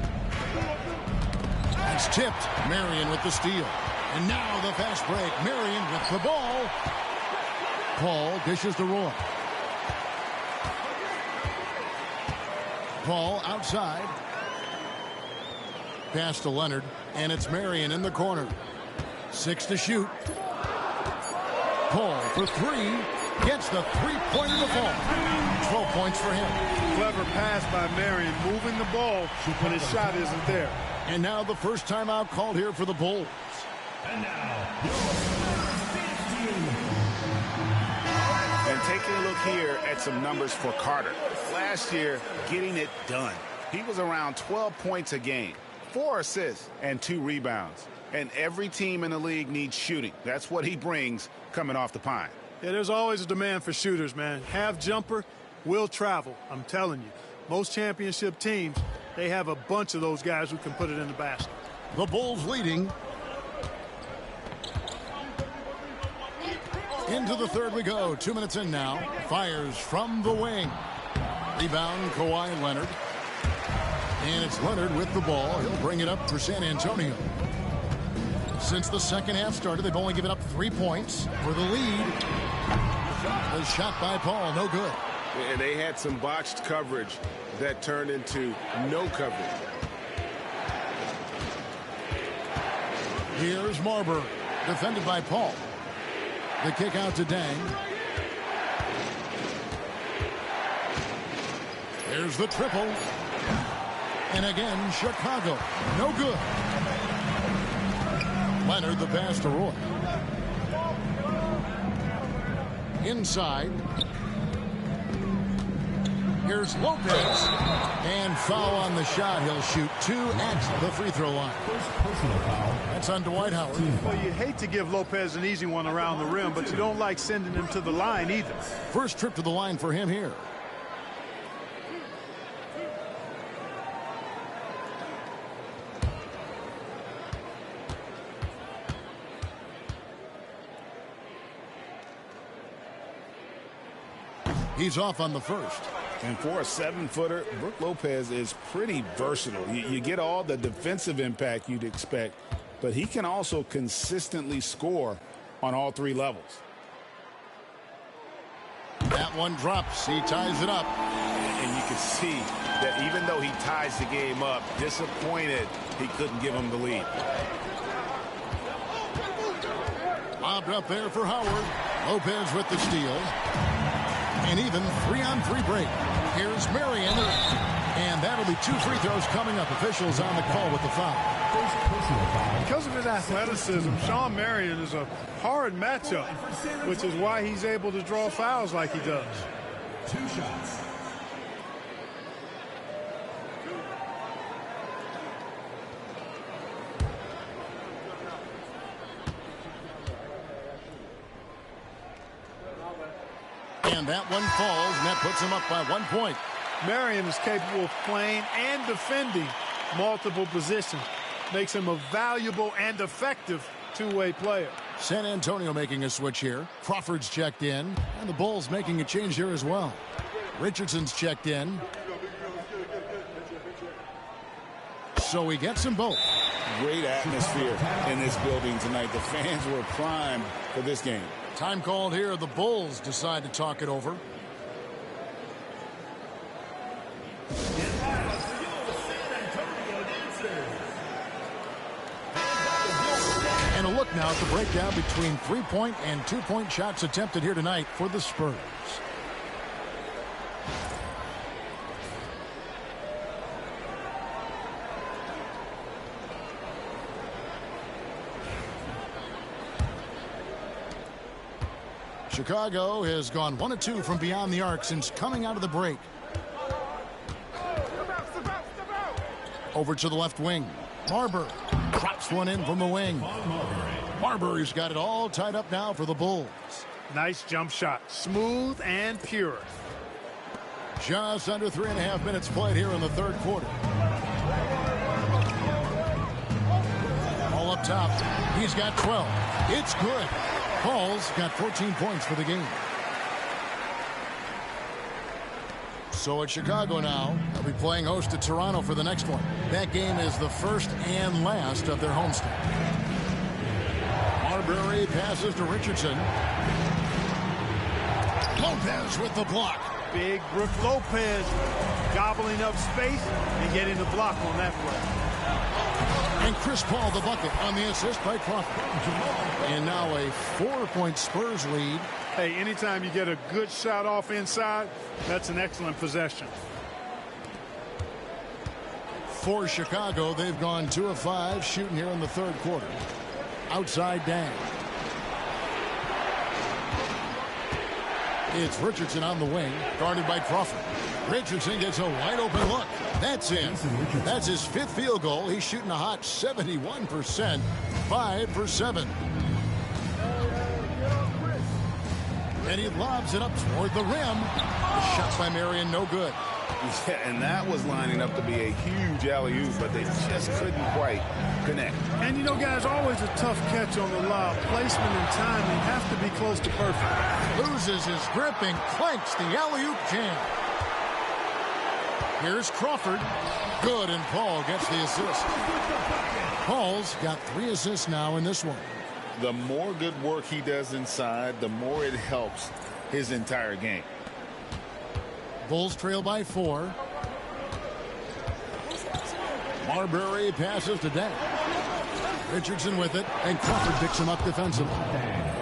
That's tipped. Marion with the steal. And now the fast break. Marion with the ball. Paul dishes to Roy. Paul outside. Pass to Leonard. And it's Marion in the corner. 6 to shoot. Paul for 3. Gets the three-pointer to fall. 12 points for him. Clever pass by Marion, moving the ball when his shot isn't there. And now the first timeout called here for the Bulls. And now, And taking a look here at some numbers for Carter. Last year, getting it done. He was around 12 points a game, 4 assists, and 2 rebounds. And every team in the league needs shooting. That's what he brings coming off the pine. Yeah, there's always a demand for shooters, man. Half jumper will travel. I'm telling you. Most championship teams, they have a bunch of those guys who can put it in the basket. The Bulls leading. Into the third we go. 2 minutes in now. Fires from the wing. Rebound, Kawhi Leonard. And it's Leonard with the ball. He'll bring it up for San Antonio. Since the second half started, they've only given up 3 points for the lead. A shot by Paul, no good. And they had some botched coverage that turned into no coverage. Here's Marber, defended by Paul. The kick out to Dang. There's the triple. And again, Chicago, no good. Leonard, the pass to Roy. Inside. Here's Lopez. And foul on the shot. He'll shoot 2 at the free throw line. That's on Dwight Howard. Well, you hate to give Lopez an easy one around the rim, but you don't like sending him to the line either. First trip to the line for him here. He's off on the first. And for a 7-footer, Brook Lopez is pretty versatile. You get all the defensive impact you'd expect, but he can also consistently score on all 3 levels. That one drops. He ties it up. And you can see that even though he ties the game up, disappointed he couldn't give him the lead. Lobbed up there for Howard. Lopez with the steal. And even 3-on-3 break. Here's Marion. And that'll be 2 free throws coming up. Officials on the call with the foul. Because of his athleticism, Sean Marion is a hard matchup, which is why he's able to draw fouls like he does. 2 shots. And that one falls, and that puts him up by 1 point. Marion is capable of playing and defending multiple positions. Makes him a valuable and effective two-way player. San Antonio making a switch here. Crawford's checked in, and the Bulls making a change here as well. Richardson's checked in. So he gets them both. Great atmosphere in this building tonight. The fans were primed for this game. Time called here. The Bulls decide to talk it over. And a look now at the breakdown between 3-point and 2-point shots attempted here tonight for the Spurs. Chicago has gone 1 of 2 from beyond the arc since coming out of the break. Over to the left wing. Marber drops one in from the wing. Marber's got it all tied up now for the Bulls. Nice jump shot. Smooth and pure. Just under 3.5 minutes played here in the third quarter. Ball Ball up top. He's got 12. It's good. Paul's got 14 points for the game. So it's Chicago now. They'll be playing host to Toronto for the next one. That game is the first and last of their homestand. Marbury passes to Richardson. Lopez with the block. Big Brook Lopez gobbling up space and getting the block on that play. And Chris Paul the bucket on the assist by Crawford. And now a 4-point Spurs lead. Hey, anytime you get a good shot off inside, that's an excellent possession. For Chicago, they've gone 2 of 5 shooting here in the third quarter. Outside Dang. It's Richardson on the wing, guarded by Crawford. Richardson gets a wide open look. That's in. That's his 5th field goal. He's shooting a hot 71%, 5 for 7. And he lobs it up toward the rim. The shot by Marion, no good. Yeah, and that was lining up to be a huge alley-oop, but they just couldn't quite connect. And you know, guys, always a tough catch on the lob. Placement and timing have to be close to perfect. Loses his grip and clanks the alley-oop jam. Here's Crawford. Good, and Paul gets the assist. Paul's got 3 assists now in this one. The more good work he does inside, the more it helps his entire game. Bulls trail by 4. Marbury passes to Dang. Richardson with it, and Crawford picks him up defensively.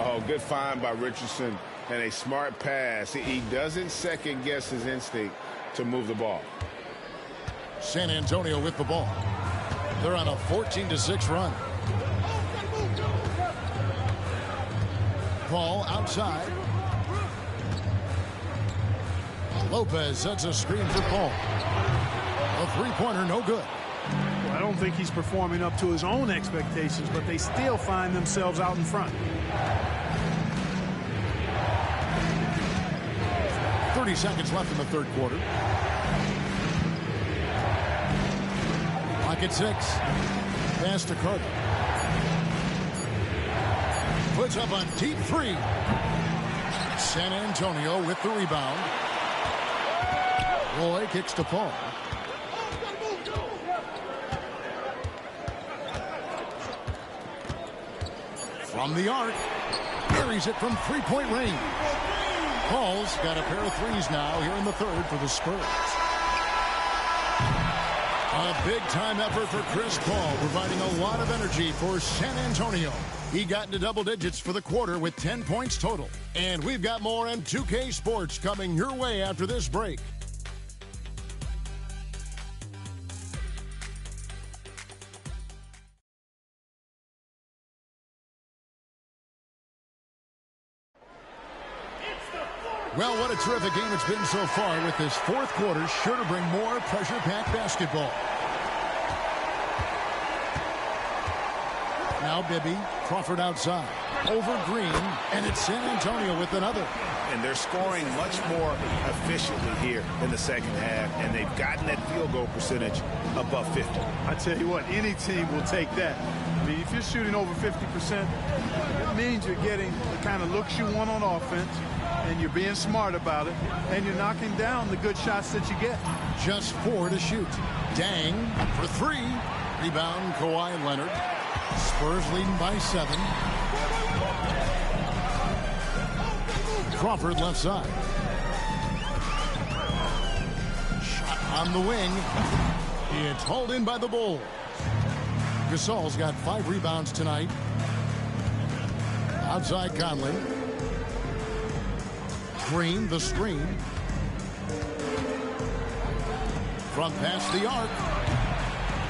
Oh, good find by Richardson and a smart pass. He doesn't second guess his instinct to move the ball. San Antonio with the ball. They're on a 14-6 run. Paul outside. Lopez sets a screen for Paul. A 3-pointer, no good. Well, I don't think he's performing up to his own expectations, but they still find themselves out in front. 30 seconds left in the third quarter. Clock at 6. Pass to Carter. Puts up a deep 3. San Antonio with the rebound. Roy kicks to Paul. From the arc. Buries it from 3-point range. Paul's got a pair of 3s now here in the third for the Spurs. A big-time effort for Chris Paul, providing a lot of energy for San Antonio. He got into double digits for the quarter with 10 points total. And we've got more M2K Sports coming your way after this break. Well, what a terrific game it's been so far, with this fourth quarter sure to bring more pressure-packed basketball. Now Bibby, Crawford outside, over Green, and it's San Antonio with another. And they're scoring much more efficiently here in the second half, and they've gotten that field goal percentage above 50. I tell you what, any team will take that. I mean, if you're shooting over 50%, it means you're getting the kind of looks you want on offense, and you're being smart about it, and you're knocking down the good shots that you get. Just 4 to shoot. Dang for 3. Rebound, Kawhi Leonard. Spurs leading by 7. Crawford left side. Shot on the wing. It's hauled in by the Bulls. Gasol's got 5 rebounds tonight. Outside Conley. Green, the screen. From past the arc.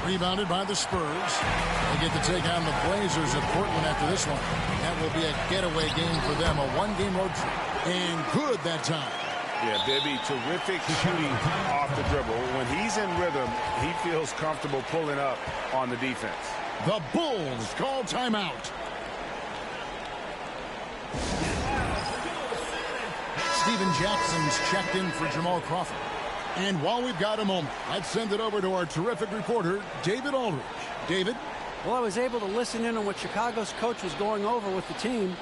Rebounded by the Spurs. They get to take on the Blazers of Portland after this one. That will be a getaway game for them, a 1-game road trip. And good that time. Yeah, Bibby, terrific shooting off the dribble. When he's in rhythm, he feels comfortable pulling up on the defense. The Bulls call timeout. Steven Jackson's checked in for Jamal Crawford. And while we've got a moment, let's send it over to our terrific reporter, David Aldridge. David? Well, I was able to listen in on what Chicago's coach was going over with the team.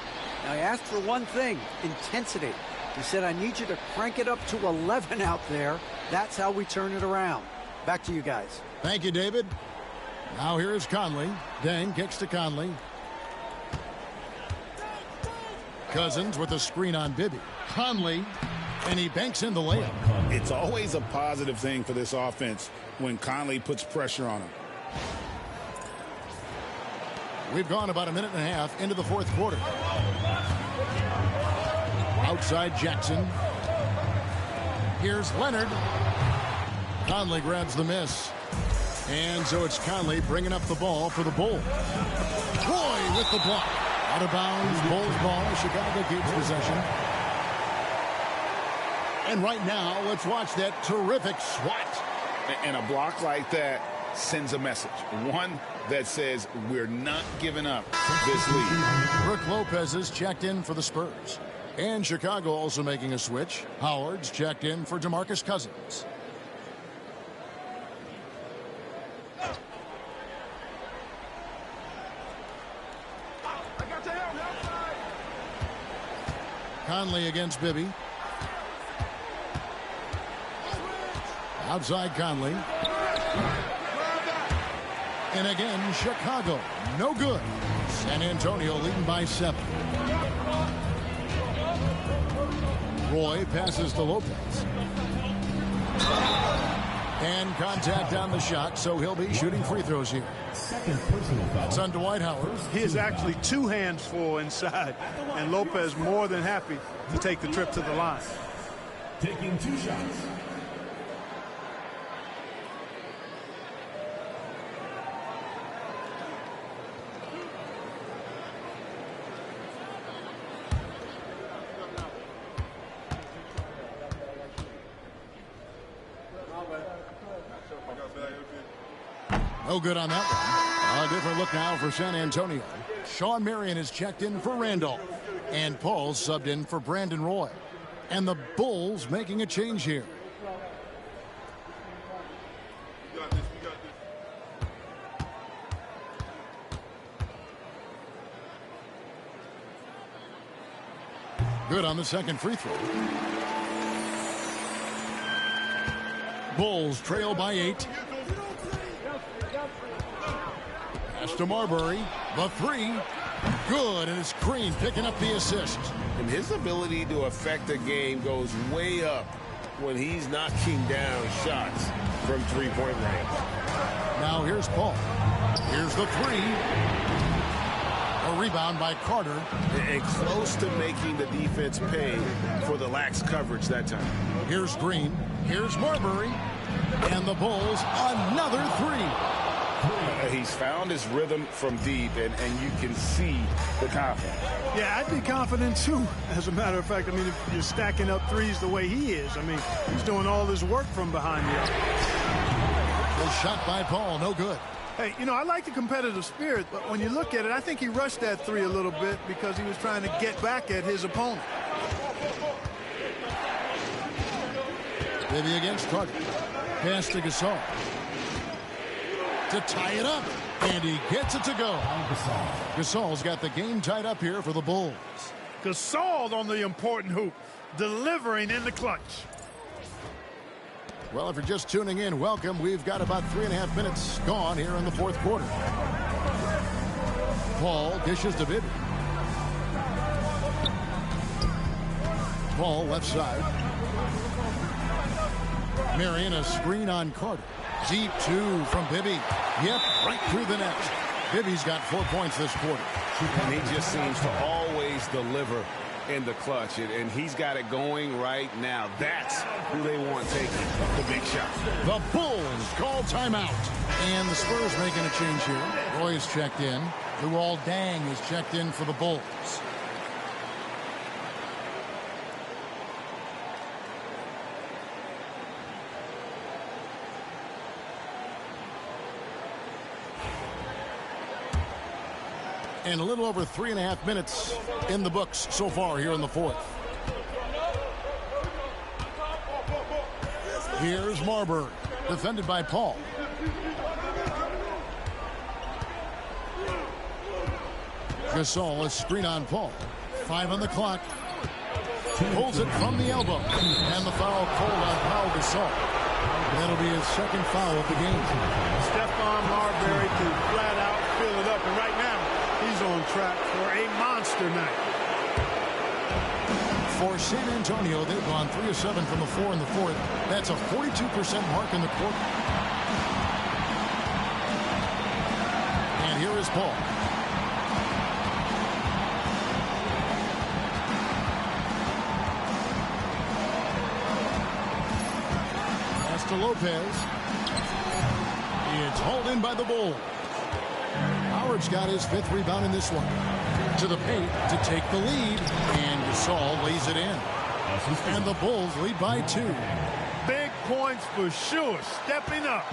I asked for one thing, intensity. He said, I need you to crank it up to 11 out there. That's how we turn it around. Back to you guys. Thank you, David. Now here is Conley. Deng kicks to Conley. Cousins with a screen on Bibby. Conley, and he banks in the layup. It's always a positive thing for this offense when Conley puts pressure on him. We've gone about a minute and a half into the fourth quarter. Outside Jackson. Here's Leonard. Conley grabs the miss. And so it's Conley bringing up the ball for the Bulls. Roy with the block. Out of bounds, Bulls ball. Chicago keeps possession. And right now, let's watch that terrific swat. And a block like that sends a message. One that says we're not giving up this lead. Brook Lopez is checked in for the Spurs. And Chicago also making a switch. Howard's checked in for DeMarcus Cousins. Conley against Bibby. Outside Conley. And again, Chicago. No good. San Antonio leading by 7. Roy passes to Lopez. And contact on the shot, so he'll be shooting free throws here. It's on Dwight Howard. He is actually 2 hands full inside, and Lopez more than happy to take the trip to the line. Taking 2 shots. No good on that one. A different look now for San Antonio. Sean Marion is checked in for Randolph. And Paul's subbed in for Brandon Roy. And the Bulls making a change here. Good on the second free throw. Bulls trail by 8. Pass to Marbury. The 3. Good, and it's Green picking up the assist. And his ability to affect a game goes way up when he's knocking down shots from three-point range. Now here's Paul. Here's the 3. A rebound by Carter. And close to making the defense pay for the lax coverage that time. Here's Green. Here's Marbury. And the Bulls, another 3. He's found his rhythm from deep, and you can see the confidence. Yeah, I'd be confident too. As a matter of fact, I mean, if you're stacking up threes the way he is, I mean, he's doing all this work from behind the arc. Good shot by Paul, no good. Hey, you know, I like the competitive spirit, but when you look at it, I think he rushed that 3 a little bit because he was trying to get back at his opponent. Bibby against Carter. Pass to Gasol. To tie it up. And he gets it to go. Gasol's got the game tied up here for the Bulls. Gasol on the important hoop, delivering in the clutch. Well, if you're just tuning in, welcome. We've got about 3.5 minutes gone here in the fourth quarter. Paul dishes to Bibby. Paul left side. Marion a screen on Carter. Deep 2 from Bibby. Yep, right through the net. Bibby's got 4 points this quarter. And he just seems to always deliver in the clutch, and he's got it going right now. That's who they want taking the big shot. The Bulls call timeout. And the Spurs making a change here. Roy is checked in. Luol Deng is checked in for the Bulls. And a little over 3.5 minutes in the books so far here in the fourth. Here's Marbury, defended by Paul. Gasol, a screen on Paul. 5 on the clock. Pulls it from the elbow. And the foul called on Paul Gasol. That'll be his second foul of the game. Stephon Marbury can flat out fill it up. And right now, he's on track for a monster night. For San Antonio, they've gone 3 of 7 from the floor in the fourth. That's a 42% mark in the quarter. And here is Paul. To Lopez. It's hauled in by the Bulls. Howard's got his 5th rebound in this one. To the paint to take the lead. And Gasol lays it in. And the Bulls lead by 2. Big points for sure. Stepping up.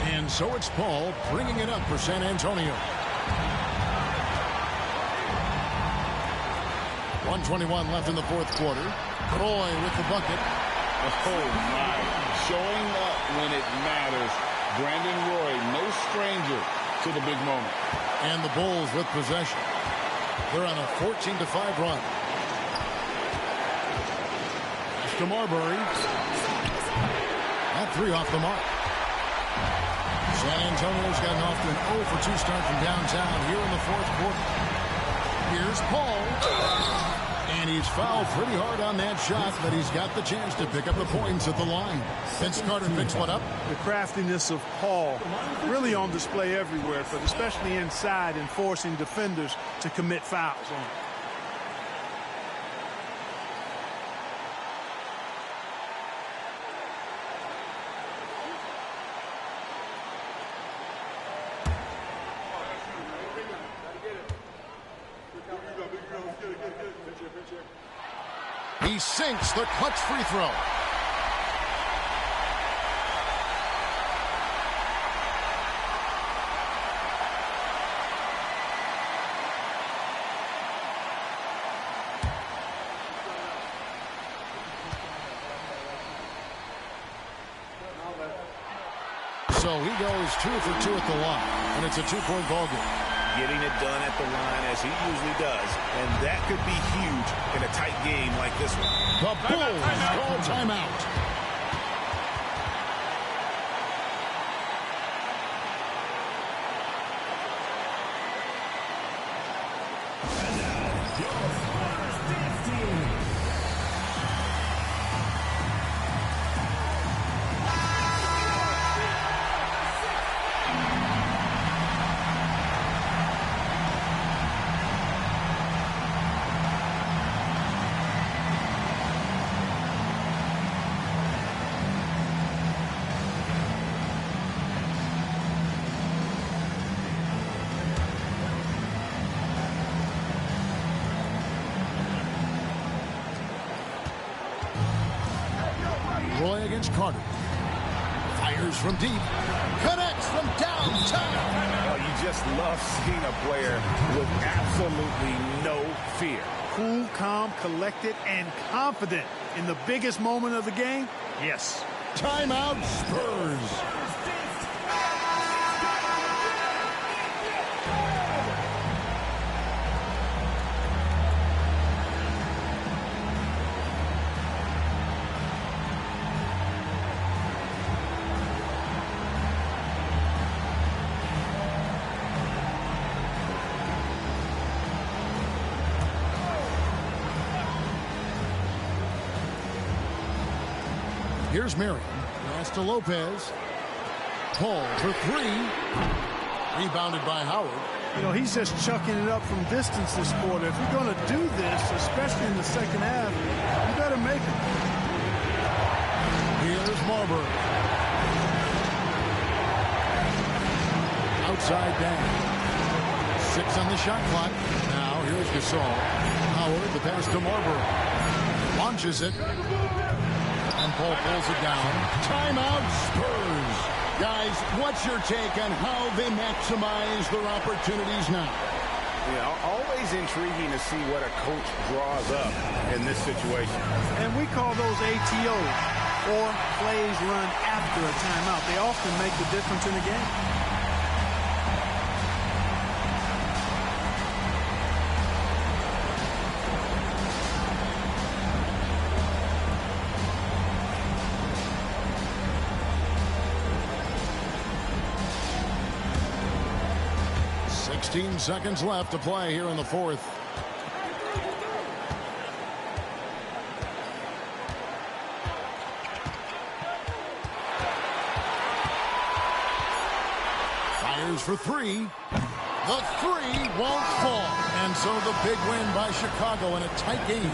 And so it's Paul bringing it up for San Antonio. 1:21 left in the fourth quarter. Roy with the bucket. Oh, my. Showing up when it matters. Brandon Roy, no stranger to the big moment. And the Bulls with possession. They're on a 14-5 run. To Marbury. That 3 off the mark. San Antonio's gotten off to an 0-for-2 start from downtown here in the fourth quarter. Here's Paul. And he's fouled pretty hard on that shot, but he's got the chance to pick up the points at the line. Vince Carter picks one up. The craftiness of Paul really on display everywhere, but especially inside and forcing defenders to commit fouls on him. He sinks the clutch free throw. So he goes 2 for 2 at the line, and it's a 2-point ball game. Getting it done at the line as he usually does, and that could be huge in a tight game like this one. The Bulls call timeout. Roy against Carter. Fires from deep. Connects from downtown. Oh, you just love seeing a player with absolutely no fear. Cool, calm, collected, and confident in the biggest moment of the game. Yes. Timeout Spurs. Here's Marion. Pass to Lopez. Paul for 3. Rebounded by Howard. You know, he's just chucking it up from distance this quarter. If you're going to do this, especially in the second half, you better make it. Here's Marbury. Outside down. 6 on the shot clock. Now here's Gasol. Howard, the pass to Marbury. Launches it. And Paul pulls it down. Timeout Spurs. Guys, what's your take on how they maximize their opportunities now? Yeah, always intriguing to see what a coach draws up in this situation. And we call those ATOs, or plays run after a timeout. They often make the difference in the game. 16 seconds left to play here in the fourth. Fires for three. The three won't fall. And so the big win by Chicago in a tight game.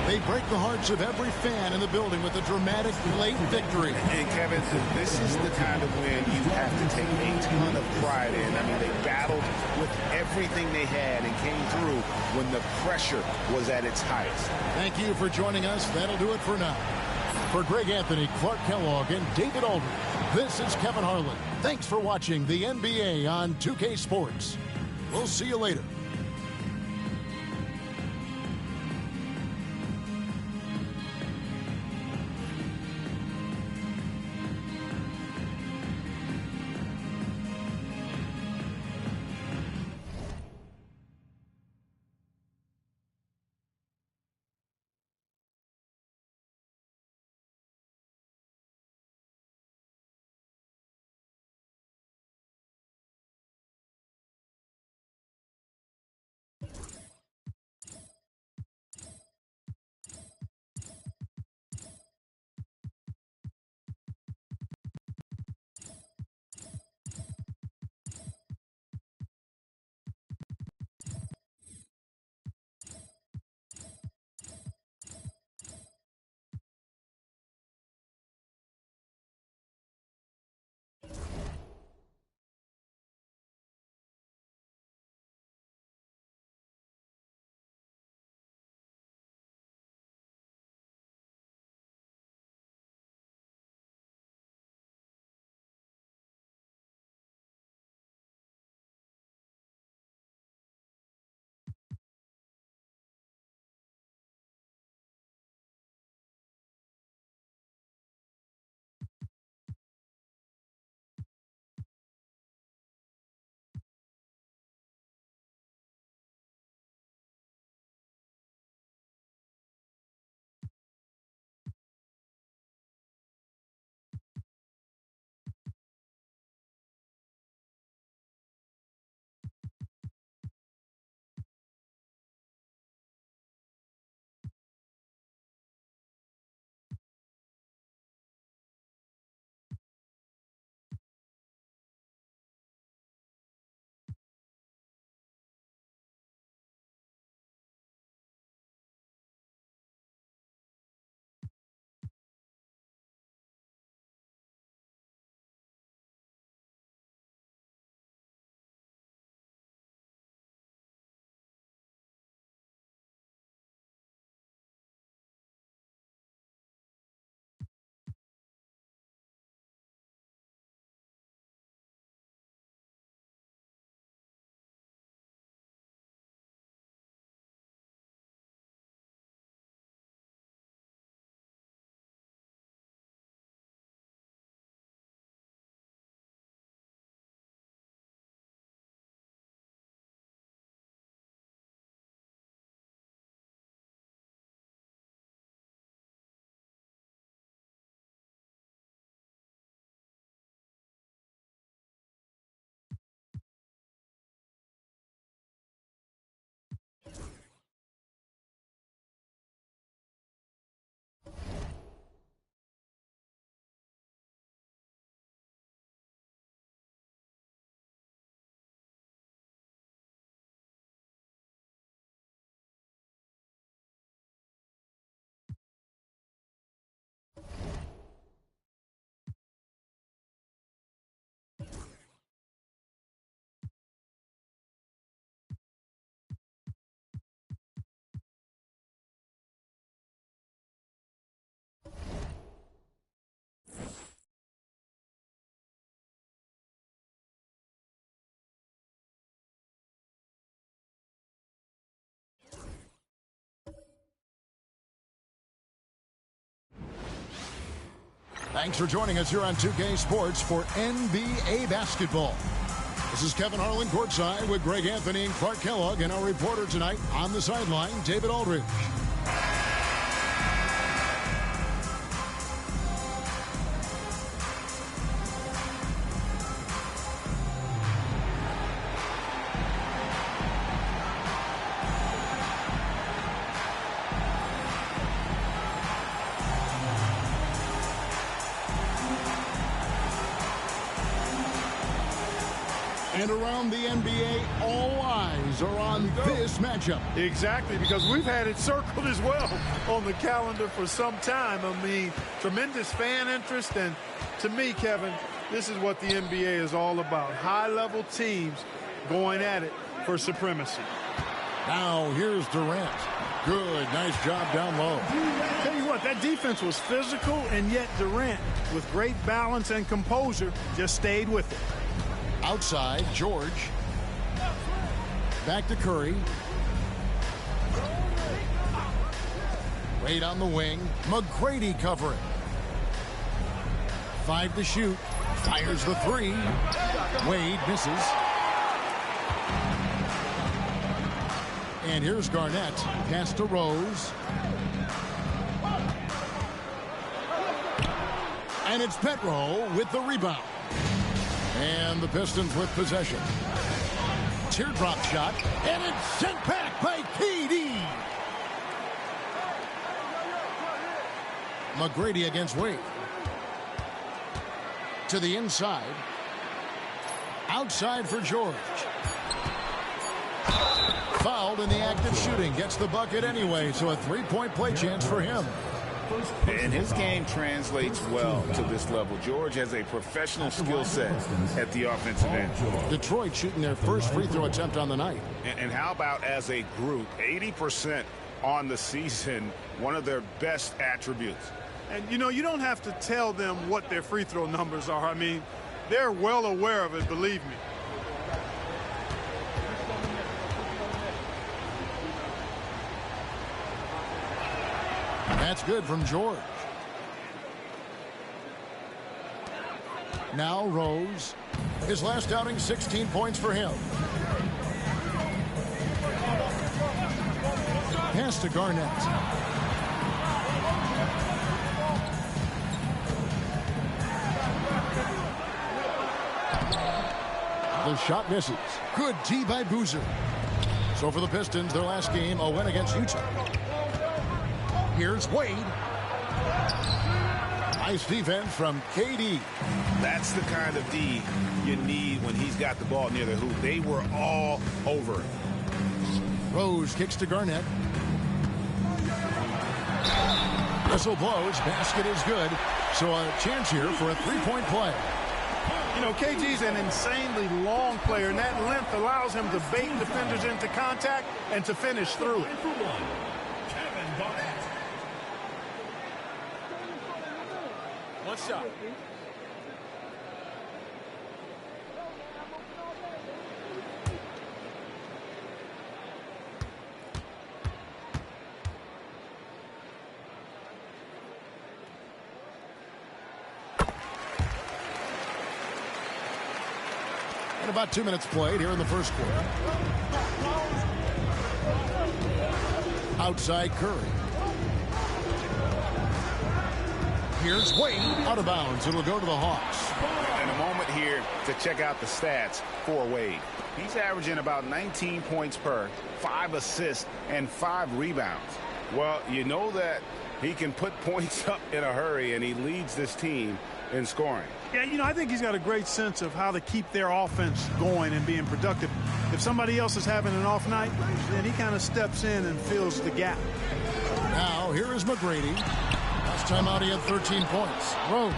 They break the hearts of every fan in the building with a dramatic late victory. And Kevin, this is the kind of win you have to take a ton of pride in. I mean, they battled with everything they had and came through when the pressure was at its highest. Thank you for joining us. That'll do it for now. For Greg Anthony, Clark Kellogg, and David Aldridge, this is Kevin Harlan. Thanks for watching the NBA on 2K Sports. We'll see you later. Thanks for joining us here on 2K Sports for NBA basketball. This is Kevin Harlan courtside with Greg Anthony and Clark Kellogg, and our reporter tonight on the sideline, David Aldridge. And around the NBA, all eyes are on this matchup. Exactly, because we've had it circled as well on the calendar for some time. I mean, tremendous fan interest. And to me, Kevin, this is what the NBA is all about. High-level teams going at it for supremacy. Now here's Durant. Good, nice job down low. Tell you what, that defense was physical, and yet Durant, with great balance and composure, just stayed with it. Outside, George. Back to Curry. Wade on the wing. McGrady covering. 5 to shoot. Fires the 3. Wade misses. And here's Garnett. Pass to Rose. And it's Petro with the rebound. And the Pistons with possession. Teardrop shot. And it's sent back by KD. McGrady against Wade. To the inside. Outside for George. Fouled in the act of shooting. Gets the bucket anyway, so a three-point play chance for him. And his game translates well to this level. George has a professional skill set at the offensive end. Detroit shooting their first free throw attempt on the night. And how about as a group, 80% on the season, one of their best attributes. And, you know, you don't have to tell them what their free throw numbers are. I mean, they're well aware of it, believe me. That's good from George. Now Rose. His last outing, 16 points for him. Pass to Garnett. The shot misses. Good D by Boozer. So for the Pistons, their last game, a win against Utah. Here's Wade. Nice defense from KD. That's the kind of D you need when he's got the ball near the hoop. They were all over it. Rose kicks to Garnett. Whistle blows. Basket is good. So a chance here for a three-point play. You know, KG's an insanely long player, and that length allows him to bait defenders into contact and to finish through it. One shot. And about 2 minutes played here in the first quarter. Outside Curry. Here's Wade out of bounds. It'll go to the Hawks. And a moment here to check out the stats for Wade. He's averaging about 19 points per, 5 assists, and 5 rebounds. Well, you know that he can put points up in a hurry, and he leads this team in scoring. Yeah, you know, I think he's got a great sense of how to keep their offense going and being productive. If somebody else is having an off night, then he kind of steps in and fills the gap. Now, here is McGrady. Last time out, he had 13 points. Rose.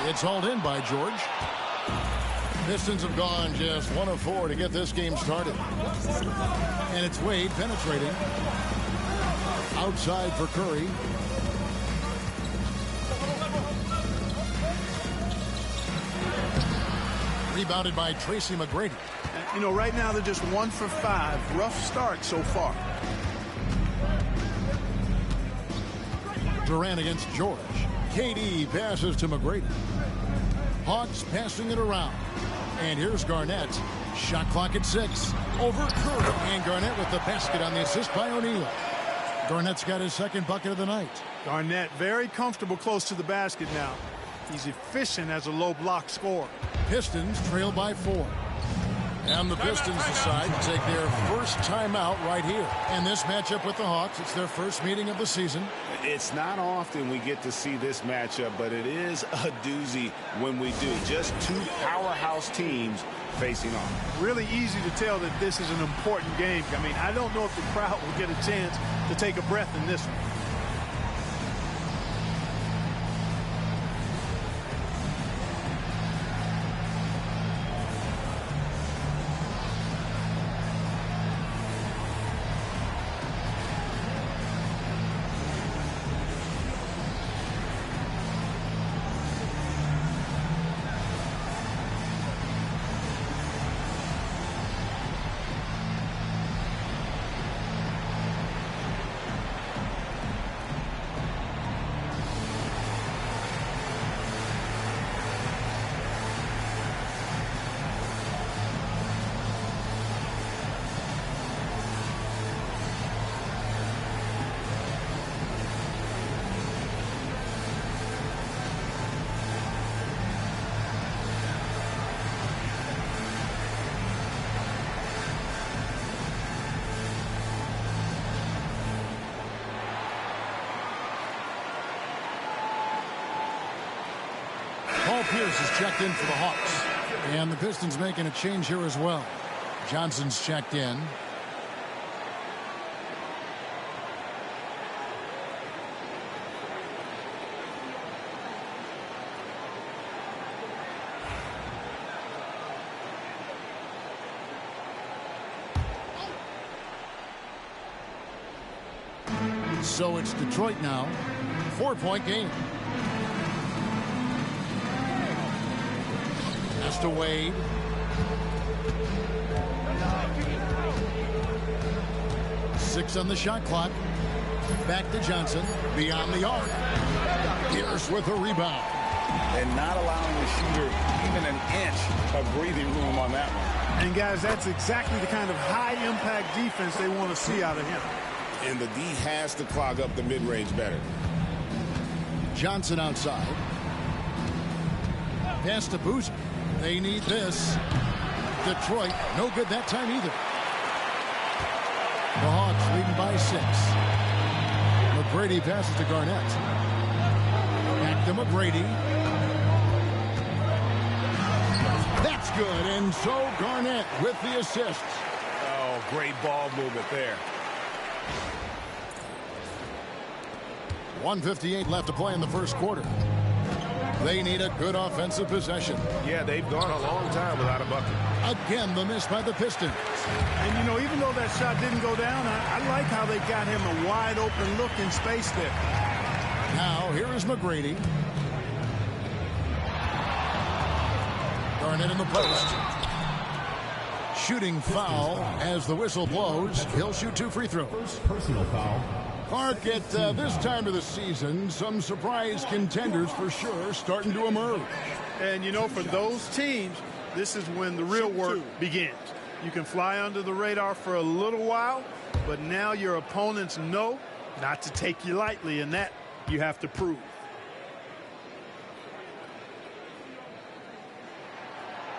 It's hauled in by George. Pistons have gone just 1 of 4 to get this game started. And it's Wade penetrating. Outside for Curry. Rebounded by Tracy McGrady. You know, right now they're just 1 for 5. Rough start so far. Durant against George. KD passes to McGrady. Hawks passing it around. And here's Garnett. Shot clock at 6. Over Curry. And Garnett with the basket on the assist by O'Neal. Garnett's got his second bucket of the night. Garnett very comfortable close to the basket now. He's efficient as a low block scorer. Pistons trail by 4. And the Pistons decide to take their first timeout right here. And this matchup with the Hawks, it's their first meeting of the season. It's not often we get to see this matchup, but it is a doozy when we do. Just two powerhouse teams facing off. Really easy to tell that this is an important game. I mean, I don't know if the crowd will get a chance to take a breath in this one. Pierce is checked in for the Hawks. And the Pistons making a change here as well. Johnson's checked in. So it's Detroit now. 4-point game. To Wade. Six on the shot clock. Back to Johnson. Beyond the arc. Pierce with a rebound. And not allowing the shooter even an inch of breathing room on that one. And, guys, that's exactly the kind of high-impact defense they want to see out of him. And the D has to clog up the mid-range better. Johnson outside. Pass to Boozer. They need this. Detroit, no good that time either. The Hawks leading by 6. McGrady passes to Garnett. Back to McGrady. That's good, and so Garnett with the assist. Oh, great ball movement there. 1:58 left to play in the first quarter. They need a good offensive possession. Yeah, they've gone a long time without a bucket. Again, the miss by the Pistons. And, you know, even though that shot didn't go down, I like how they got him a wide-open look in space there. Now, here is McGrady. Garnett in the post. Shooting foul as the whistle blows. He'll shoot 2 free throws. Personal foul. Mark, at this time of the season, some surprise contenders for sure starting to emerge. And, you know, for those teams, this is when the real work begins. You can fly under the radar for a little while, but now your opponents know not to take you lightly, and that you have to prove.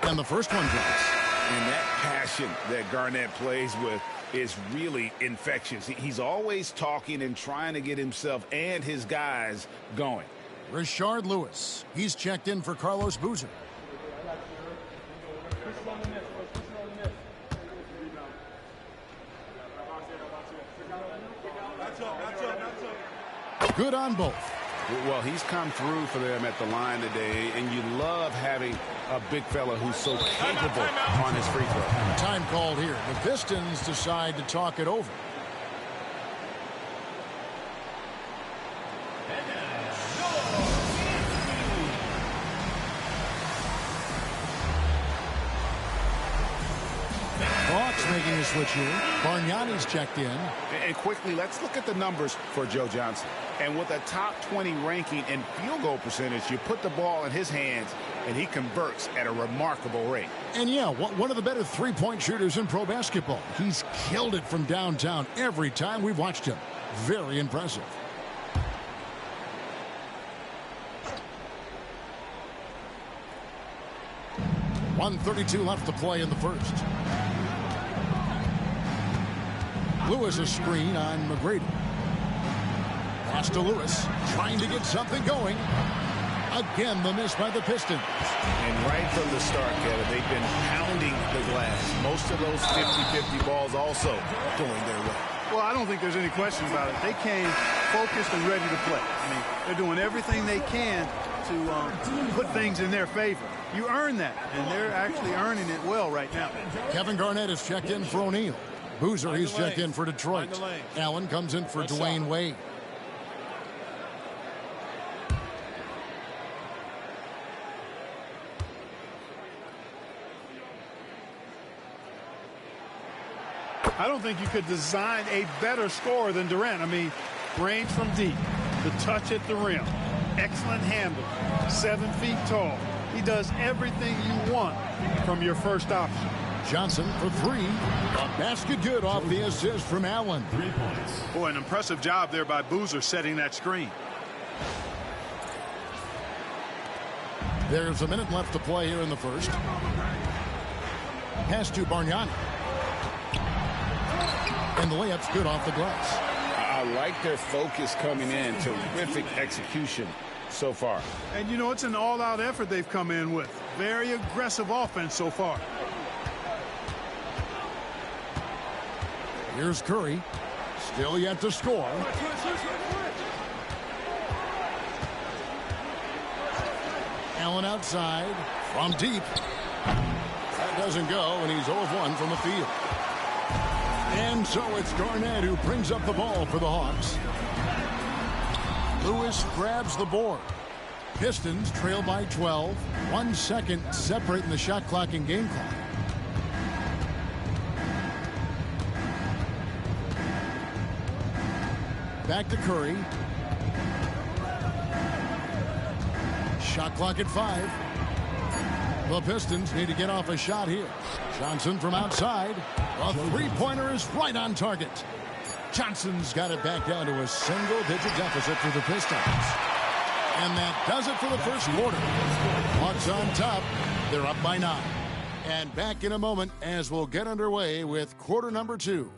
And the first one drops. And that passion that Garnett plays with is really infectious. He's always talking and trying to get himself and his guys going. Rashard Lewis. He's checked in for Carlos Boozer. Good on both. Well, he's come through for them at the line today, and you love having a big fella who's so capable on his free throw. Time called here. The Pistons decide to talk it over. Hawks making a switch here. Bargnani's checked in. And quickly, let's look at the numbers for Joe Johnson. And with a top 20 ranking in field goal percentage, you put the ball in his hands, and he converts at a remarkable rate. And, yeah, one of the better three-point shooters in pro basketball. He's killed it from downtown every time we've watched him. Very impressive. .132 left to play in the first. Lewis a screen on McGrady. Pass to Lewis, trying to get something going. Again, the miss by the Pistons. And right from the start, Kevin, they've been pounding the glass. Most of those 50-50 balls also going their way. Well, I don't think there's any question about it. They came focused and ready to play. I mean, they're doing everything they can to put things in their favor. You earn that, and they're actually earning it well right now. Kevin Garnett is checked in for O'Neal. Boozer, he's checked in for Detroit. Allen comes in for Dwayne Wade. I don't think you could design a better scorer than Durant. I mean, range from deep, the touch at the rim, excellent handle, 7 feet tall. He does everything you want from your first option. Johnson for 3. A basket good off the assist from Allen. 3 points. Boy, an impressive job there by Boozer setting that screen. There's a minute left to play here in the first. Pass to Bargnani. And the layup's good off the glass. I like their focus coming in. Terrific execution so far. And, you know, it's an all-out effort they've come in with. Very aggressive offense so far. Here's Curry. Still yet to score. Allen outside from deep. That doesn't go, and he's 0 of 1 from the field. And so it's Garnett who brings up the ball for the Hawks. Lewis grabs the board. Pistons trail by 12. 1 second separating the shot clock and game clock. Back to Curry. Shot clock at 5. The Pistons need to get off a shot here. Johnson from outside. A three-pointer is right on target. Johnson's got it back down to a single-digit deficit for the Pistons. And that does it for the first quarter. Hawks on top. They're up by 9. And back in a moment as we'll get underway with quarter number 2.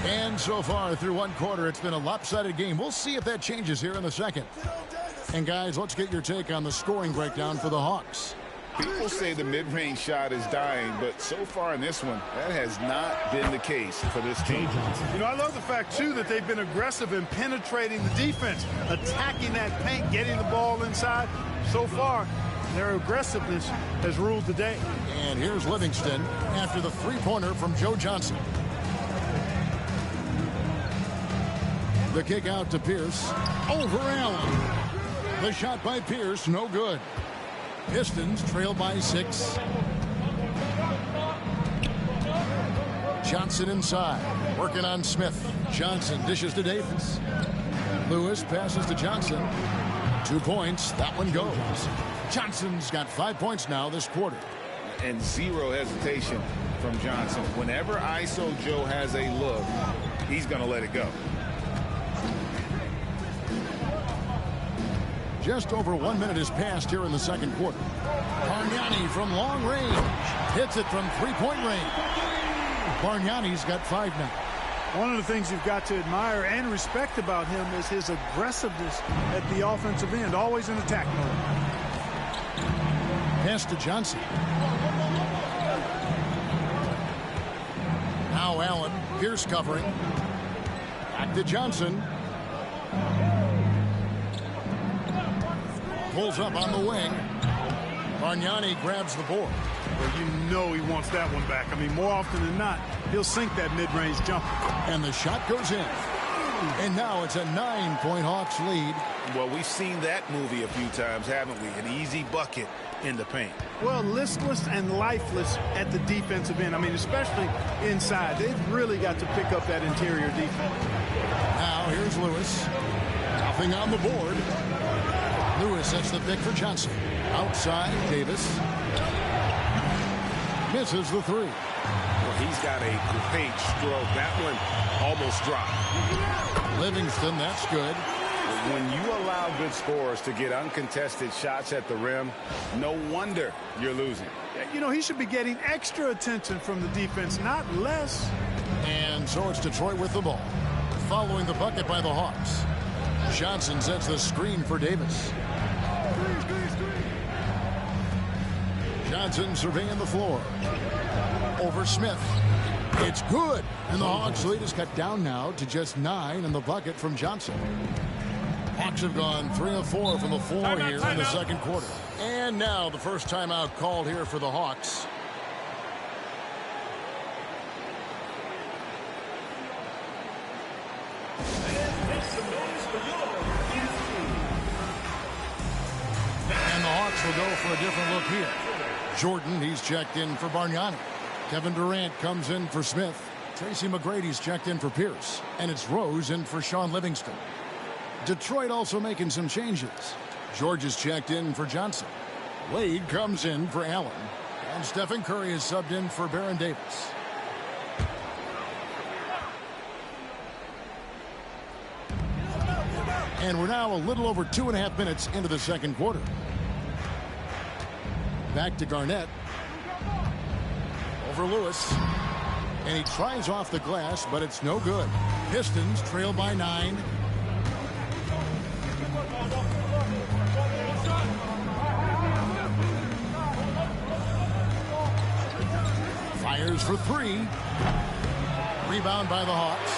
And so far through 1 quarter, it's been a lopsided game. We'll see if that changes here in the second. And guys, let's get your take on the scoring breakdown for the Hawks. People say the mid-range shot is dying, but so far in this one, that has not been the case for this team. You know, I love the fact, too, that they've been aggressive in penetrating the defense, attacking that paint, getting the ball inside. So far, their aggressiveness has ruled the day. And here's Livingston after the three-pointer from Joe Johnson. The kick out to Pierce. Over Allen. The shot by Pierce, no good. Pistons trail by 6. Johnson inside. Working on Smith. Johnson dishes to Davis. Lewis passes to Johnson. 2 points. That one goes. Johnson's got 5 points now this quarter. And zero hesitation from Johnson. Whenever ISO Joe has a look, he's going to let it go. Just over 1 minute has passed here in the second quarter. Bargnani from long range. Hits it from three-point range. Bargnani's got 5 now. One of the things you've got to admire and respect about him is his aggressiveness at the offensive end. Always in attack mode. Pass to Johnson. Now Allen. Pierce covering. Back to Johnson. Pulls up on the wing. Bargnani grabs the board. Well, you know he wants that one back. I mean, more often than not, he'll sink that mid-range jumper. And the shot goes in. And now it's a 9-point Hawks lead. Well, we've seen that movie a few times, haven't we? An easy bucket in the paint. Well, listless and lifeless at the defensive end. I mean, especially inside. They've really got to pick up that interior defense. Now here's Lewis. Nothing on the board. Lewis sets the pick for Johnson. Outside, Davis. Misses the 3. Well, he's got a great stroke. That one almost dropped. Livingston, that's good. When you allow good scorers to get uncontested shots at the rim. No wonder you're losing. You know, he should be getting extra attention from the defense, not less. And so it's Detroit with the ball. Following the bucket by the Hawks. Johnson sets the screen for Davis. Johnson surveying the floor. Over Smith. It's good. And the Hawks lead is cut down now to just 9 in the bucket from Johnson. Hawks have gone 3 of 4 from the floor here in the second quarter. And now the first timeout called here for the Hawks. And the Hawks will go for a different look here. Jordan, he's checked in for Bargnani. Kevin Durant comes in for Smith. Tracy McGrady's checked in for Pierce. And it's Rose in for Sean Livingston. Detroit also making some changes. George is checked in for Johnson. Wade comes in for Allen. And Stephen Curry is subbed in for Baron Davis. And we're now a little over 2.5 minutes into the second quarter. Back to Garnett. Over Lewis. And he tries off the glass, but it's no good. Pistons trail by 9. Fires for 3. Rebound by the Hawks.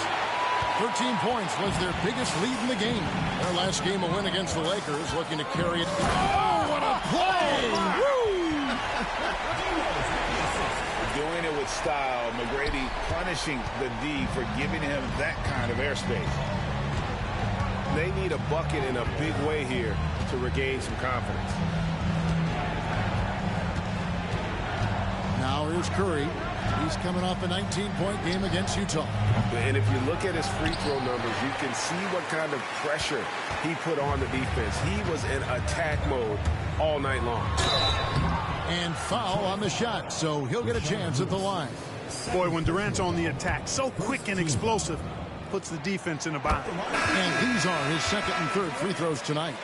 13 points was their biggest lead in the game. Their last game, a win against the Lakers, looking to carry it. Oh, what a play! Woo! Doing it with style. McGrady punishing the D for giving him that kind of airspace. They need a bucket in a big way here to regain some confidence. Now here's Curry. He's coming off a 19-point game against Utah. And if you look at his free throw numbers, you can see what kind of pressure he put on the defense. He was in attack mode all night long. And foul on the shot, so he'll get a chance at the line. Boy, when Durant's on the attack, so quick and explosive, puts the defense in a bind. And these are his second and third free throws tonight.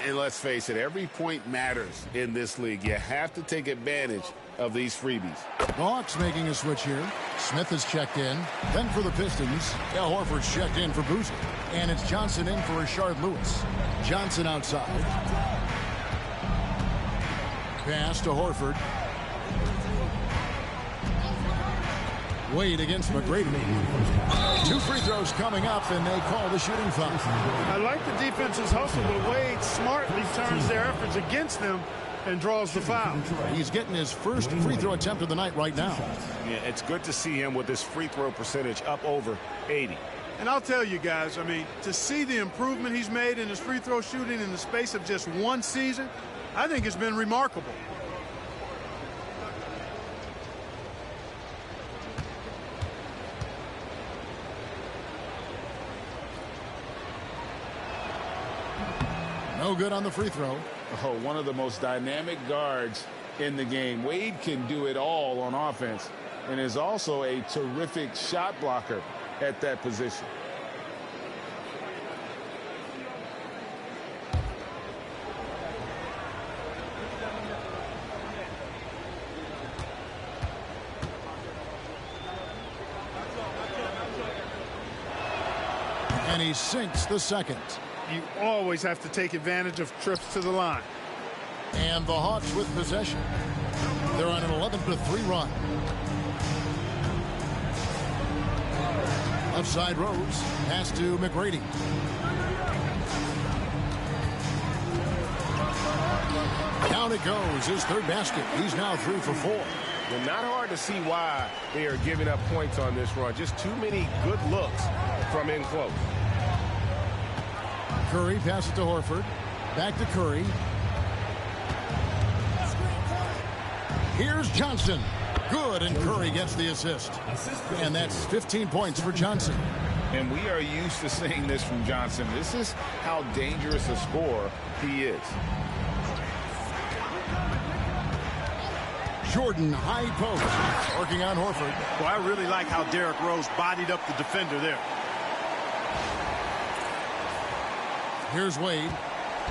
And let's face it, every point matters in this league. You have to take advantage of these freebies. The Hawks making a switch here. Smith is checked in. Then for the Pistons, Al Horford's checked in for Boozer. And it's Johnson in for Rashard Lewis. Johnson outside. Pass to Horford. Wade against McGrady. 2 free throws coming up, and they call the shooting foul. I like the defense's hustle, but Wade smartly turns their efforts against them and draws the foul. He's getting his first free throw attempt of the night right now. Yeah, it's good to see him with his free throw percentage up over 80. And I'll tell you guys, I mean, to see the improvement he's made in his free throw shooting in the space of just 1 season, I think it's been remarkable. No good on the free throw. Oh, one of the most dynamic guards in the game. Wade can do it all on offense and is also a terrific shot blocker at that position. And he sinks the second. You always have to take advantage of trips to the line. And the Hawks with possession. They're on an 11-3 run. Left side Rose. Pass to McGrady. Down it goes. His third basket. He's now 3 for 4. Well, not hard to see why they are giving up points on this run. Just too many good looks from in close. Curry passes to Horford. Back to Curry. Here's Johnson. Good, and Curry gets the assist. And that's 15 points for Johnson. And we are used to seeing this from Johnson. This is how dangerous a scorer he is. Jordan, high post. Working on Horford. Well, I really like how Derrick Rose bodied up the defender there. Here's Wade.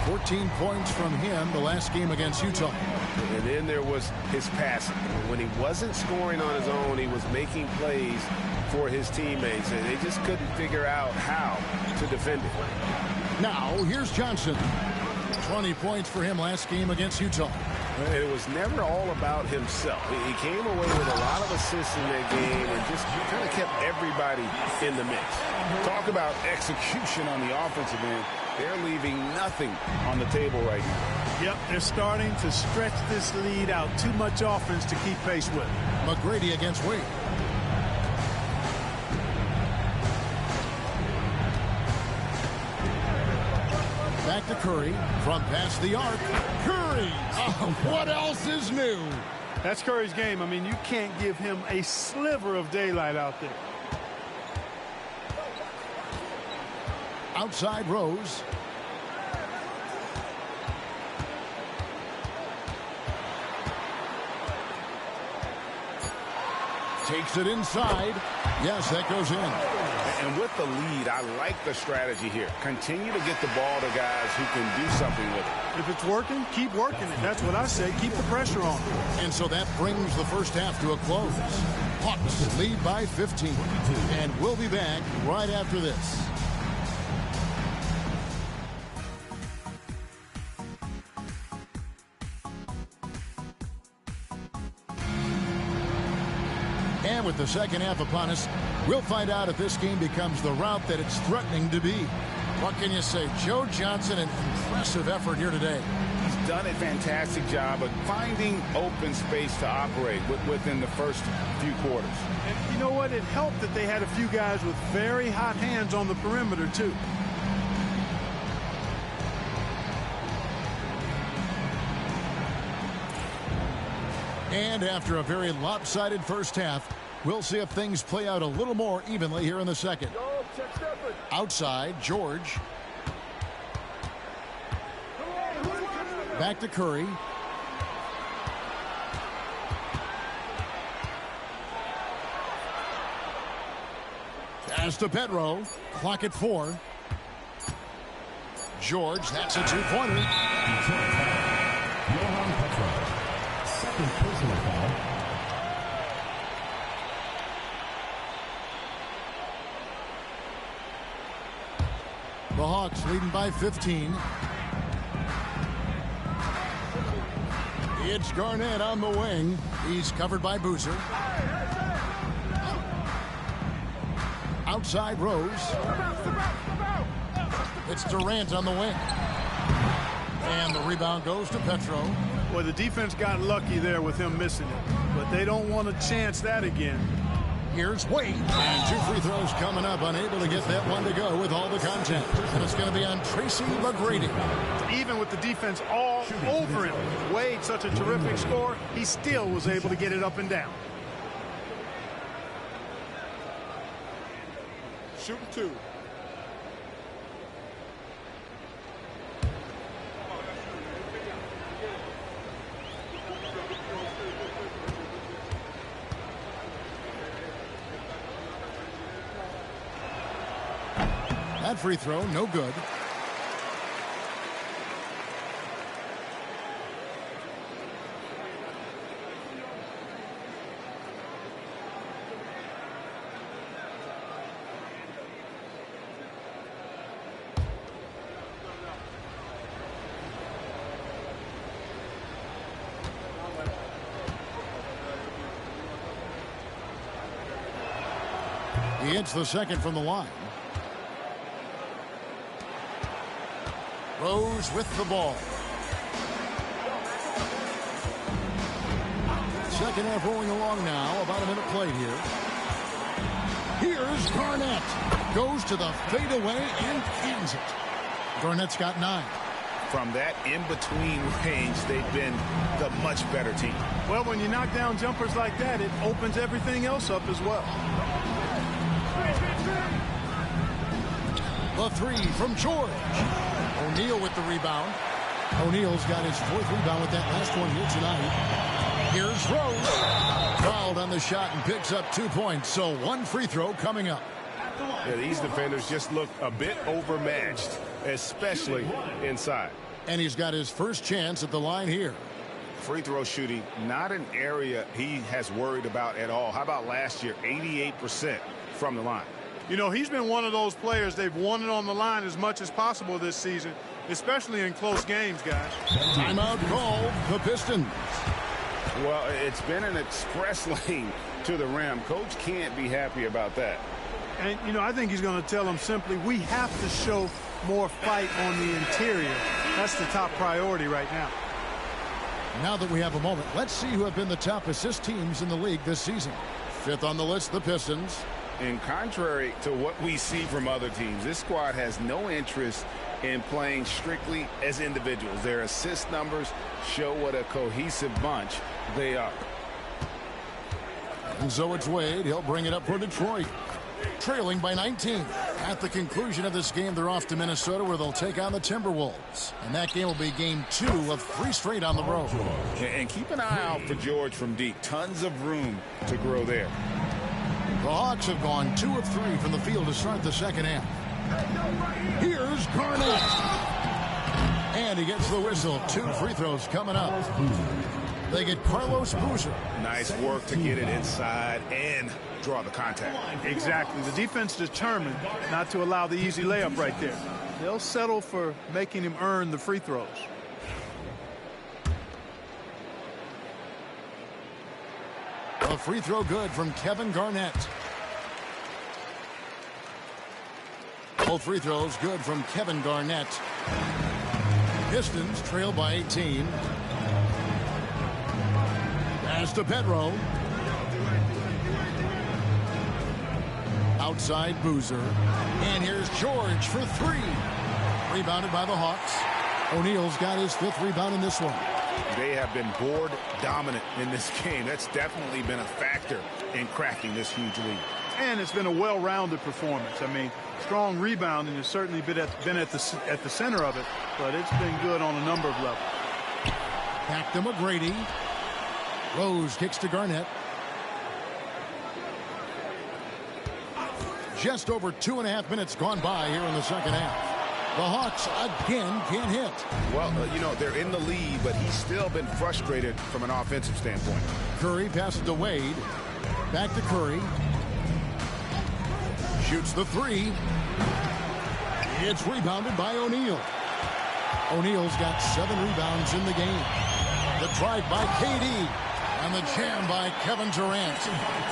14 points from him the last game against Utah. And then there was his passing. When he wasn't scoring on his own, he was making plays for his teammates, and they just couldn't figure out how to defend it. Now, here's Johnson. 20 points for him last game against Utah. It was never all about himself. He came away with a lot of assists in that game and just kind of kept everybody in the mix. Talk about execution on the offensive end. They're leaving nothing on the table right now. Yep, they're starting to stretch this lead out. Too much offense to keep pace with. McGrady against Wade. Back to Curry from past the arc. Curry! Oh, what else is new? That's Curry's game. I mean, you can't give him a sliver of daylight out there. Outside Rose. Takes it inside. Yes, that goes in. And with the lead, I like the strategy here. Continue to get the ball to guys who can do something with it. If it's working, keep working it. That's what I say. Keep the pressure on. And so that brings the first half to a close. Hawks lead by 15. And we'll be back right after this. And with the second half upon us, we'll find out if this game becomes the route that it's threatening to be. What can you say? Joe Johnson, an impressive effort here today. He's done a fantastic job of finding open space to operate within the first few quarters. And you know what? It helped that they had a few guys with very hot hands on the perimeter, too. And after a very lopsided first half, we'll see if things play out a little more evenly here in the second. Outside, George. Back to Curry. Pass to Pedro. Clock at 4. George, that's a two-pointer. Second personal foul. The Hawks leading by 15. It's Garnett on the wing. He's covered by Boozer. Outside Rose. It's Durant on the wing. And the rebound goes to Petro. Boy, the defense got lucky there with him missing it. But they don't want to chance that again. Here's Wade. And two free throws coming up. Unable to get that one to go with all the content. And it's going to be on Tracy McGrady. Even with the defense all over him. Wade, such a terrific scorer, he still was able to get it up and down. Shooting 2. That free throw, no good. He hits the second from the line. Rose with the ball. Second half rolling along now. About a minute played here. Here's Garnett. Goes to the fadeaway and cans it. Garnett's got 9. From that in-between range, they've been the much better team. Well, when you knock down jumpers like that, it opens everything else up as well. The three from George. O'Neal with the rebound. O'Neal's got his 4th rebound with that last one here tonight. Here's Rose. Fouled on the shot and picks up 2 points. So 1 free throw coming up. Yeah, these defenders just look a bit overmatched. especially inside. And he's got his first chance at the line here. Free throw shooting, not an area he has worried about at all. How about last year, 88% from the line? You know, he's been one of those players they've wanted on the line as much as possible this season, especially in close games, guys. Timeout called the Pistons. Well, it's been an express lane to the rim. Coach can't be happy about that. And, you know, I think he's going to tell them simply, we have to show more fight on the interior. That's the top priority right now. Now that we have a moment, let's see who have been the top assist teams in the league this season. Fifth on the list, the Pistons. And contrary to what we see from other teams, this squad has no interest in playing strictly as individuals. Their assist numbers show what a cohesive bunch they are. And so it's Wade. He'll bring it up for Detroit. Trailing by 19. At the conclusion of this game, they're off to Minnesota, where they'll take on the Timberwolves. And that game will be game 2 of 3 straight on the road. And keep an eye out for George from deep. Tons of room to grow there. The Hawks have gone 2 of 3 from the field to start the second half. Here's Garnett. And he gets the whistle. 2 free throws coming up. They get Carlos Boozer. Nice work to get it inside and draw the contact. Exactly. The defense determined not to allow the easy layup right there. They'll settle for making him earn the free throws. A free throw good from Kevin Garnett. Both free throws good from Kevin Garnett. Pistons trail by 18. Pass to Pedro. Outside Boozer. And here's George for 3. Rebounded by the Hawks. O'Neal's got his 5th rebound in this one. They have been board dominant in this game. That's definitely been a factor in cracking this huge lead. And it's been a well-rounded performance. I mean, strong rebounding has certainly been at the center of it, but it's been good on a number of levels. Back to McGrady. Rose kicks to Garnett. Just over 2.5 minutes gone by here in the second half. The Hawks again can't hit. Well, you know, they're in the lead, but he's still been frustrated from an offensive standpoint. Curry passes to Wade. Back to Curry. Shoots the 3. It's rebounded by O'Neal. O'Neal's got 7 rebounds in the game. The drive by KD. And the jam by Kevin Durant.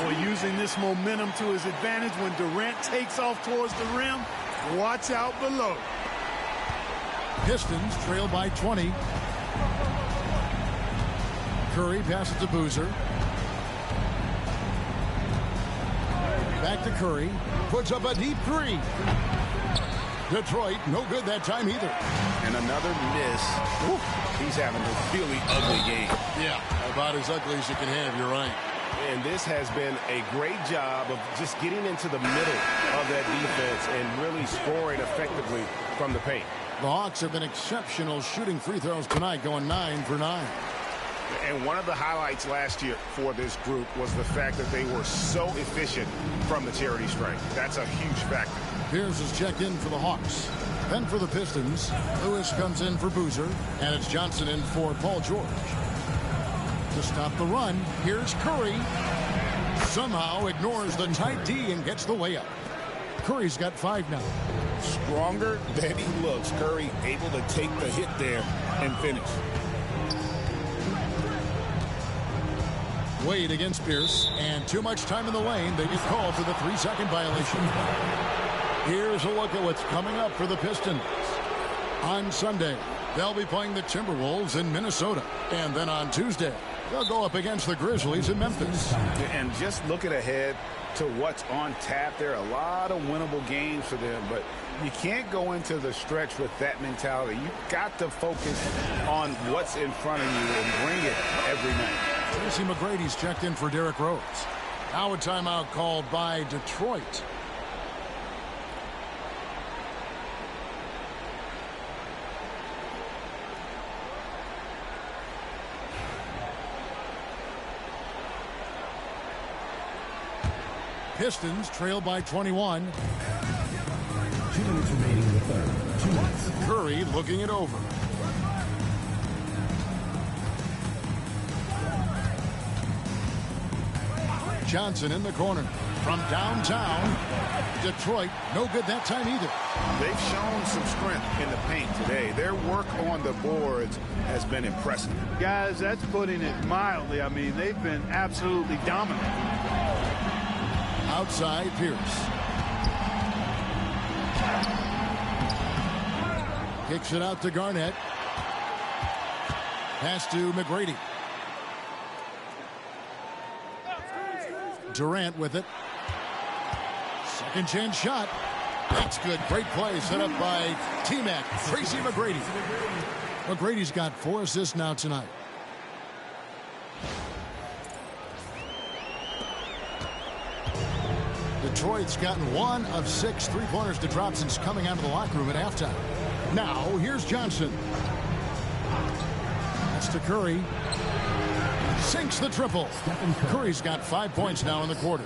Boy, using this momentum to his advantage when Durant takes off towards the rim. Watch out below. Pistons trail by 20. Curry passes to Boozer. Back to Curry. Puts up a deep 3. Detroit, no good that time either. And another miss. Woo. He's having a really ugly game. Yeah, about as ugly as you can have, you're right. And this has been a great job of just getting into the middle of that defense and really scoring effectively from the paint. The Hawks have been exceptional shooting free throws tonight, going 9 for 9. And one of the highlights last year for this group was the fact that they were so efficient from the charity stripe. That's a huge factor. Pierce is checked in for the Hawks. Then for the Pistons, Lewis comes in for Boozer, and it's Johnson in for Paul George. To stop the run, here's Curry. Somehow ignores the tight D and gets the way up. Curry's got 5 now. Stronger than he looks. Curry able to take the hit there and finish. Wade against Pierce, and too much time in the lane. They get called for the 3-second violation. Here's a look at what's coming up for the Pistons. On Sunday, they'll be playing the Timberwolves in Minnesota. And then on Tuesday, they'll go up against the Grizzlies in Memphis. And just looking ahead to what's on tap, there are a lot of winnable games for them, but you can't go into the stretch with that mentality. You've got to focus on what's in front of you and bring it every night. Tracy McGrady's checked in for Derrick Rose. Now a timeout called by Detroit. Pistons trail by 21. 2 minutes remaining in the third. 2 minutes. Curry looking it over. Johnson in the corner. From downtown, Detroit, no good that time either. They've shown some strength in the paint today. Their work on the boards has been impressive. Guys, that's putting it mildly. I mean, they've been absolutely dominant. Outside, Pierce. Kicks it out to Garnett. Pass to McGrady. Durant with it. Second chance shot. That's good. Great play set up by T-Mac. Tracy McGrady. McGrady's got 4 assists now tonight. Detroit's gotten 1 of 6 3-pointers to drop since coming out of the locker room at halftime. Now, here's Johnson. That's to Curry. Sinks the triple. Curry's got 5 points now in the quarter.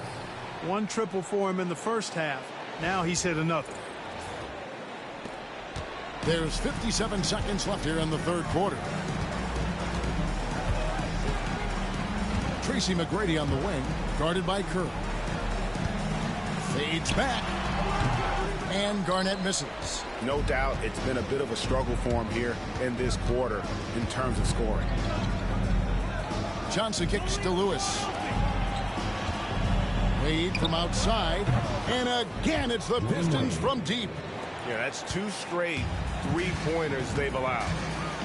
1 triple for him in the first half. Now he's hit another. There's 57 seconds left here in the third quarter. Tracy McGrady on the wing, guarded by Curry. Fades back. And Garnett misses. No doubt it's been a bit of a struggle for him here in this quarter in terms of scoring. Johnson kicks to Lewis. Wade from outside. And again, it's the Pistons from deep. Yeah, that's 2 straight 3-pointers they've allowed.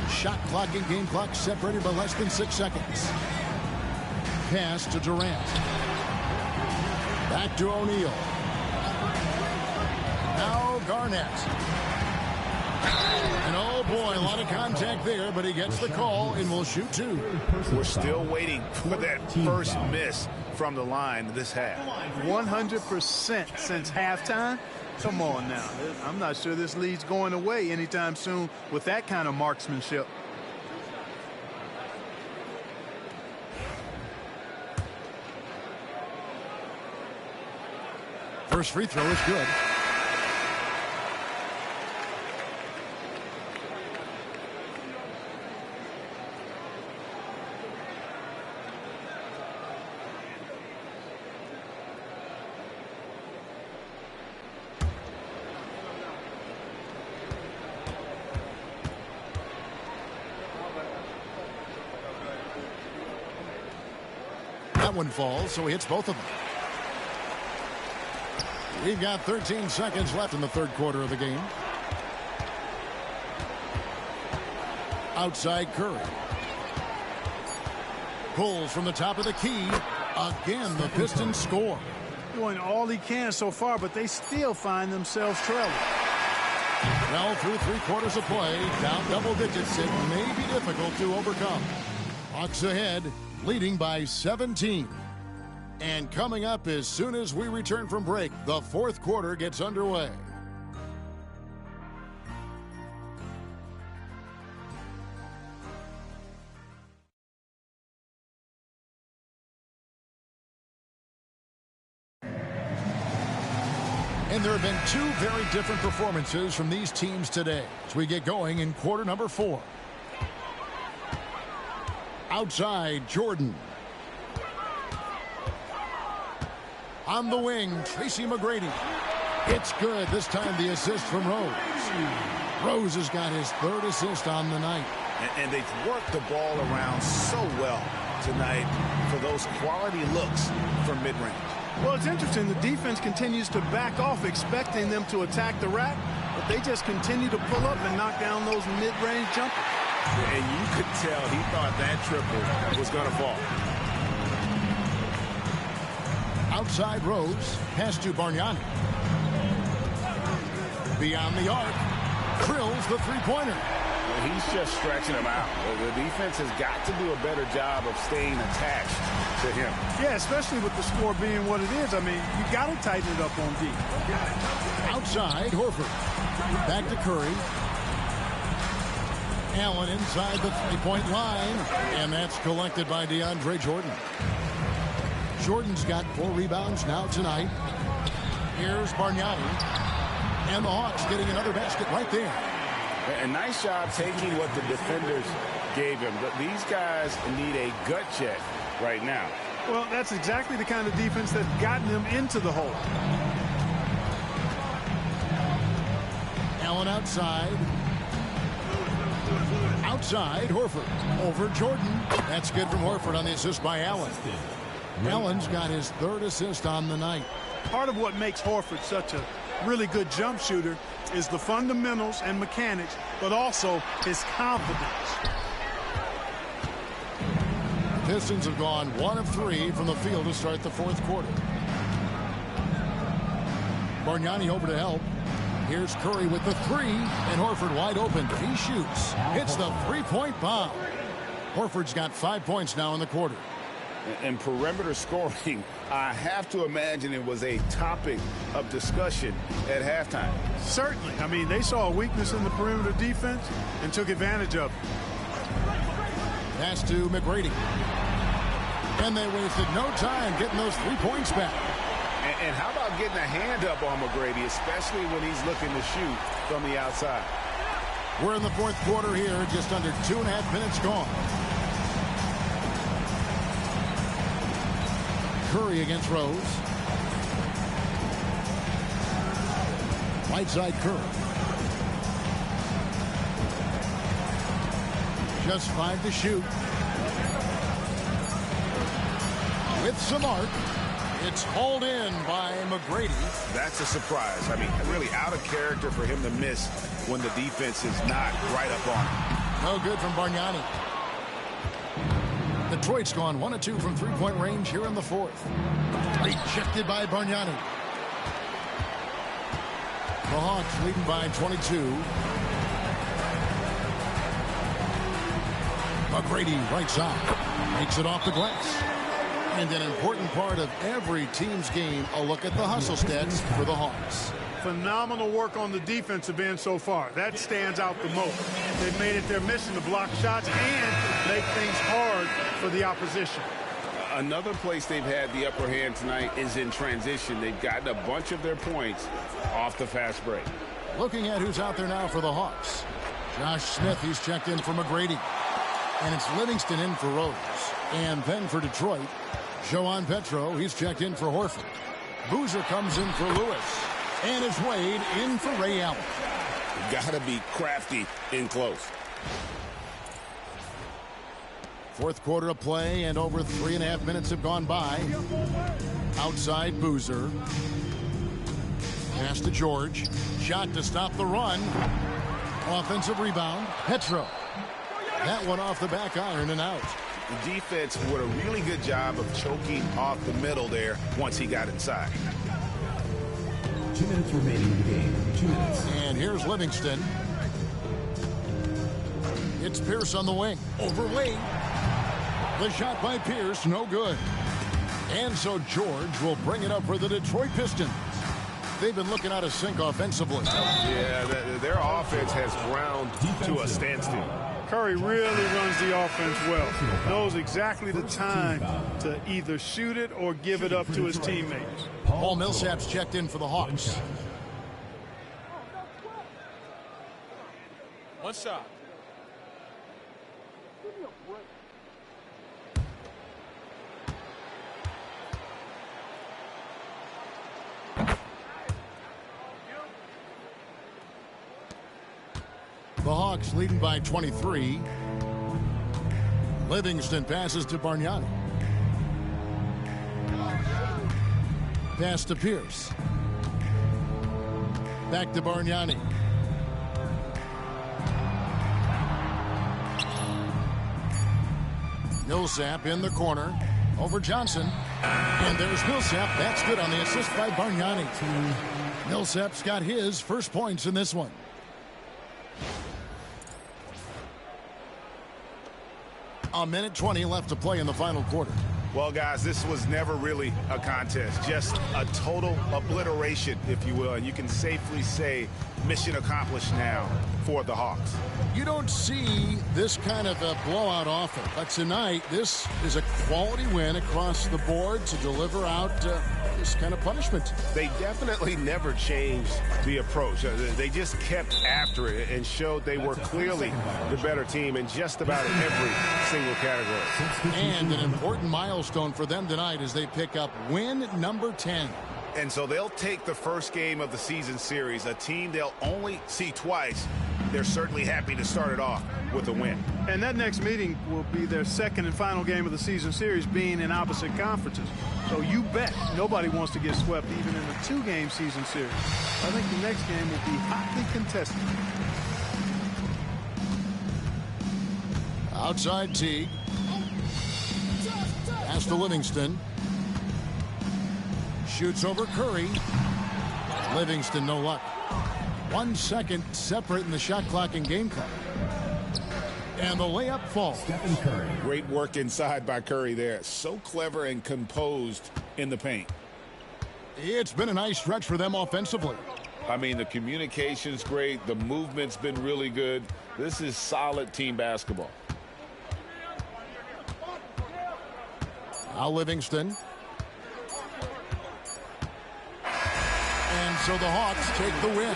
Shot clock and game clock separated by less than 6 seconds. Pass to Durant. Back to O'Neal. Now Garnett. And oh boy, a lot of contact there, but he gets the call and will shoot 2. We're still waiting for that first miss from the line this half. 100% since halftime. Come on now. I'm not sure this lead's going away anytime soon with that kind of marksmanship. First free throw is good. That one falls, so he hits both of them. We've got 13 seconds left in the third quarter of the game. Outside Curry. Pulls from the top of the key. Again, the Pistons score. Doing all he can so far, but they still find themselves trailing. Well, through 3 quarters of play, down double digits, it may be difficult to overcome. Hawks ahead, leading by 17. And coming up as soon as we return from break, the fourth quarter gets underway. And there have been 2 very different performances from these teams today as we get going in quarter number 4. Outside, Jordan. On the wing, Tracy McGrady. It's good. This time the assist from Rose. Rose has got his 3rd assist on the night. And they've worked the ball around so well tonight for those quality looks from mid-range. Well, it's interesting. The defense continues to back off, expecting them to attack the rack, but they just continue to pull up and knock down those mid-range jumpers. And you could tell he thought that triple was going to fall. Outside Rose, pass to Bargnani. Beyond the arc, drills the 3-pointer. Well, he's just stretching him out. The defense has got to do a better job of staying attached to him. Yeah, especially with the score being what it is. I mean, you got to tighten it up on D. Outside, Horford. Back to Curry. Allen inside the 3-point line, and that's collected by DeAndre Jordan. Jordan's got 4 rebounds now tonight. Here's Bargnani. And the Hawks getting another basket right there. A nice job taking what the defenders gave him. But these guys need a gut check right now. Well, that's exactly the kind of defense that's gotten them into the hole. Allen outside. Outside, Horford. Over Jordan. That's good from Horford on the assist by Allen. Allen's got his 3rd assist on the night. Part of what makes Horford such a really good jump shooter is the fundamentals and mechanics, but also his confidence. The Pistons have gone 1 of 3 from the field to start the 4th quarter. Bargnani over to help. Here's Curry with the 3, and Horford wide open. He shoots. Hits the 3-point bomb. Horford's got 5 points now in the quarter. And perimeter scoring, I have to imagine it was a topic of discussion at halftime. Certainly. I mean, they saw a weakness in the perimeter defense and took advantage of it. Pass to McGrady. And they wasted no time getting those 3 points back. And how about getting a hand up on McGrady, especially when he's looking to shoot from the outside? We're in the 4th quarter here, just under 2.5 minutes gone. Curry against Rose. Right side Curry. Just 5 to shoot. With some arc. It's hauled in by McGrady. That's a surprise. I mean, really out of character for him to miss when the defense is not right up on him. No good from Bargnani. Detroit's gone 1 of 2 from 3-point range here in the 4th. Rejected by Bargnani. The Hawks leading by 22. McGrady right side. Makes it off the glass. And an important part of every team's game, a look at the hustle stats for the Hawks. Phenomenal work on the defensive end so far. That stands out the most. They've made it their mission to block shots and make things hard for the opposition. Another place they've had the upper hand tonight is in transition. They've gotten a bunch of their points off the fast break. Looking at who's out there now for the Hawks. Josh Smith, he's checked in for McGrady. And it's Livingston in for Rose. And then for Detroit, Joan Petro, he's checked in for Horford. Boozer comes in for Lewis. And it's Wade in for Ray Allen. Got to be crafty in close. 4th quarter of play, and over 3.5 minutes have gone by. Outside Boozer. Pass to George. Shot to stop the run. Offensive rebound. Petro. That one off the back iron and out. The defense did a really good job of choking off the middle there once he got inside. 2 minutes remaining in the game. 2 minutes. And here's Livingston. It's Pierce on the wing. Over Wade. The shot by Pierce, no good. And so George will bring it up for the Detroit Pistons. They've been looking out of sync offensively. Yeah, their offense has ground to a standstill. Curry really runs the offense well. Knows exactly the time to either shoot it or give it up to his teammates. Paul Millsap's checked in for the Hawks. One shot. The Hawks leading by 23. Livingston passes to Bargnani. Pass to Pierce. Back to Bargnani. Millsap in the corner. Over Johnson. And there's Millsap. That's good on the assist by Bargnani. Millsap's got his first points in this one. A minute 20 left to play in the final quarter. Well, guys, this was never really a contest, just a total obliteration, if you will. And you can safely say mission accomplished now for the Hawks. You don't see this kind of a blowout often, but tonight this is a quality win across the board to deliver out this kind of punishment. They definitely never changed the approach. They just kept after it and showed they were clearly the better team in just about every single category. And an important milestone for them tonight as they pick up win number 10. And so they'll take the first game of the season series, a team they'll only see twice. They're certainly happy to start it off with a win. And that next meeting will be their second and final game of the season series, being in opposite conferences. So you bet nobody wants to get swept even in a two-game season series. I think the next game will be hotly contested. Outside Teague. Pass to Livingston. Shoots over Curry. Livingston, no luck. 1 second separating the shot clock and game clock. And the layup falls. Stephen Curry. Great work inside by Curry there. So clever and composed in the paint. It's been a nice stretch for them offensively. I mean, the communication's great. The movement's been really good. This is solid team basketball. Now Livingston. And so the Hawks take the win.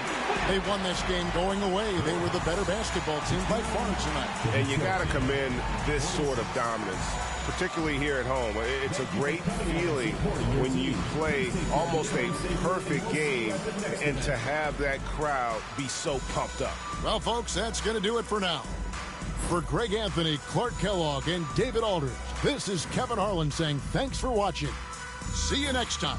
They won this game going away. They were the better basketball team by far tonight. And you got to commend this sort of dominance, particularly here at home. It's a great feeling when you play almost a perfect game and to have that crowd be so pumped up. Well, folks, that's going to do it for now. For Greg Anthony, Clark Kellogg, and David Aldridge, this is Kevin Harlan saying thanks for watching. See you next time.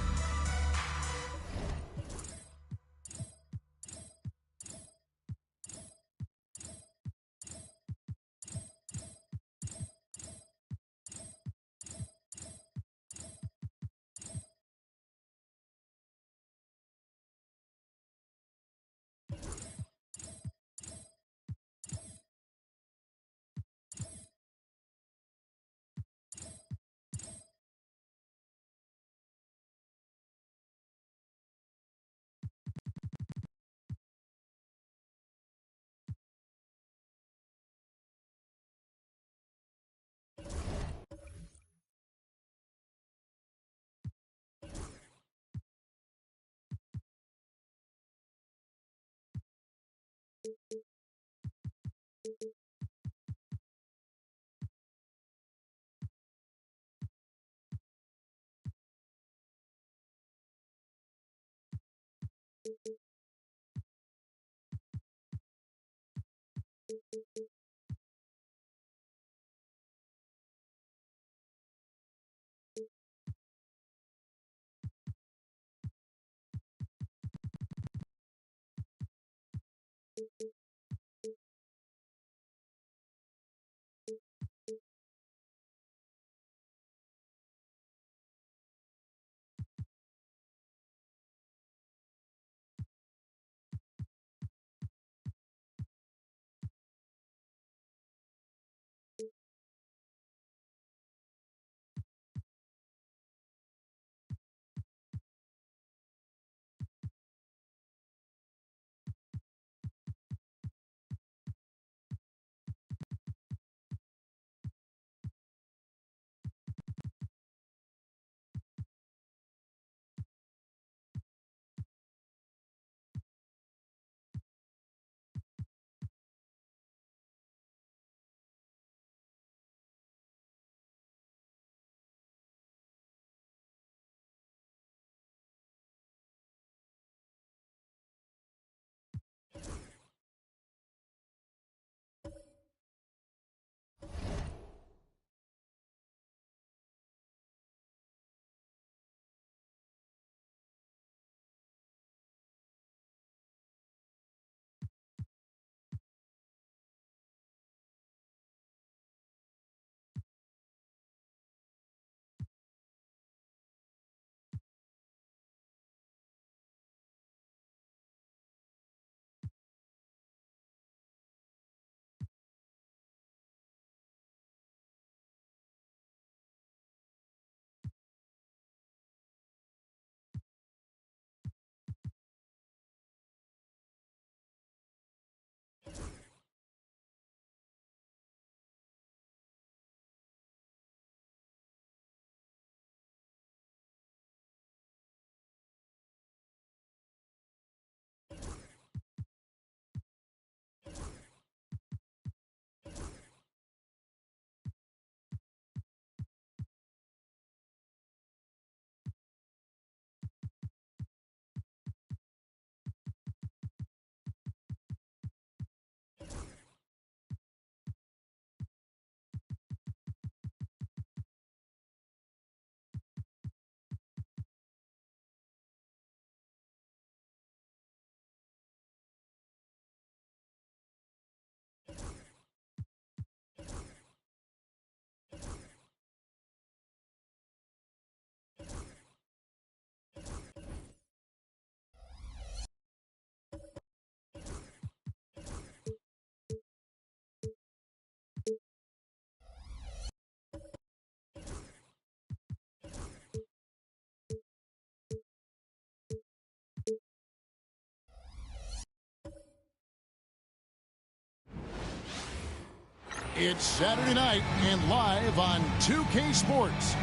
It's Saturday night and live on 2K Sports.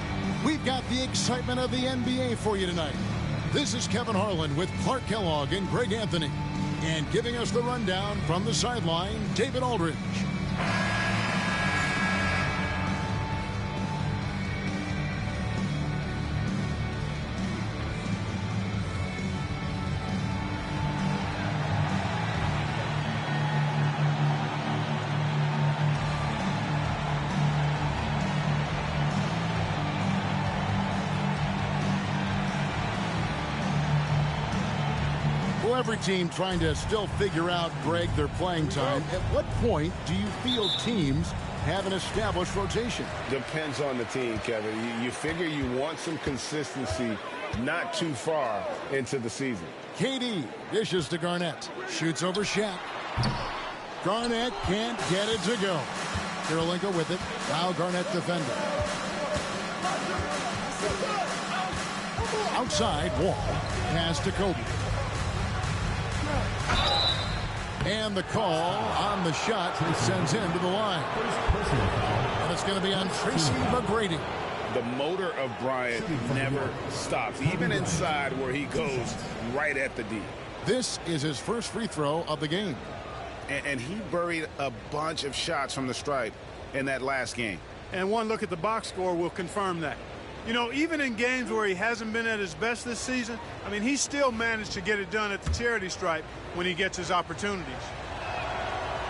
We've got the excitement of the NBA for you tonight. This is Kevin Harlan with Clark Kellogg and Greg Anthony. And giving us the rundown from the sideline, David Aldridge. Every team trying to still figure out, Greg, their playing time. At what point do you feel teams have an established rotation? Depends on the team, Kevin. You figure you want some consistency not too far into the season. KD dishes to Garnett. Shoots over Shaq. Garnett can't get it to go. Kirilenko with it. Now Garnett defending. Outside, Wall. Pass to Kobe. And the call on the shot sends him to the line. And it's going to be on Tracy McGrady. The motor of Bryant never stops, even inside where he goes right at the D. This is his first free throw of the game. And he buried a bunch of shots from the stripe in that last game. And one look at the box score will confirm that. You know, even in games where he hasn't been at his best this season, I mean, he still managed to get it done at the charity stripe when he gets his opportunities.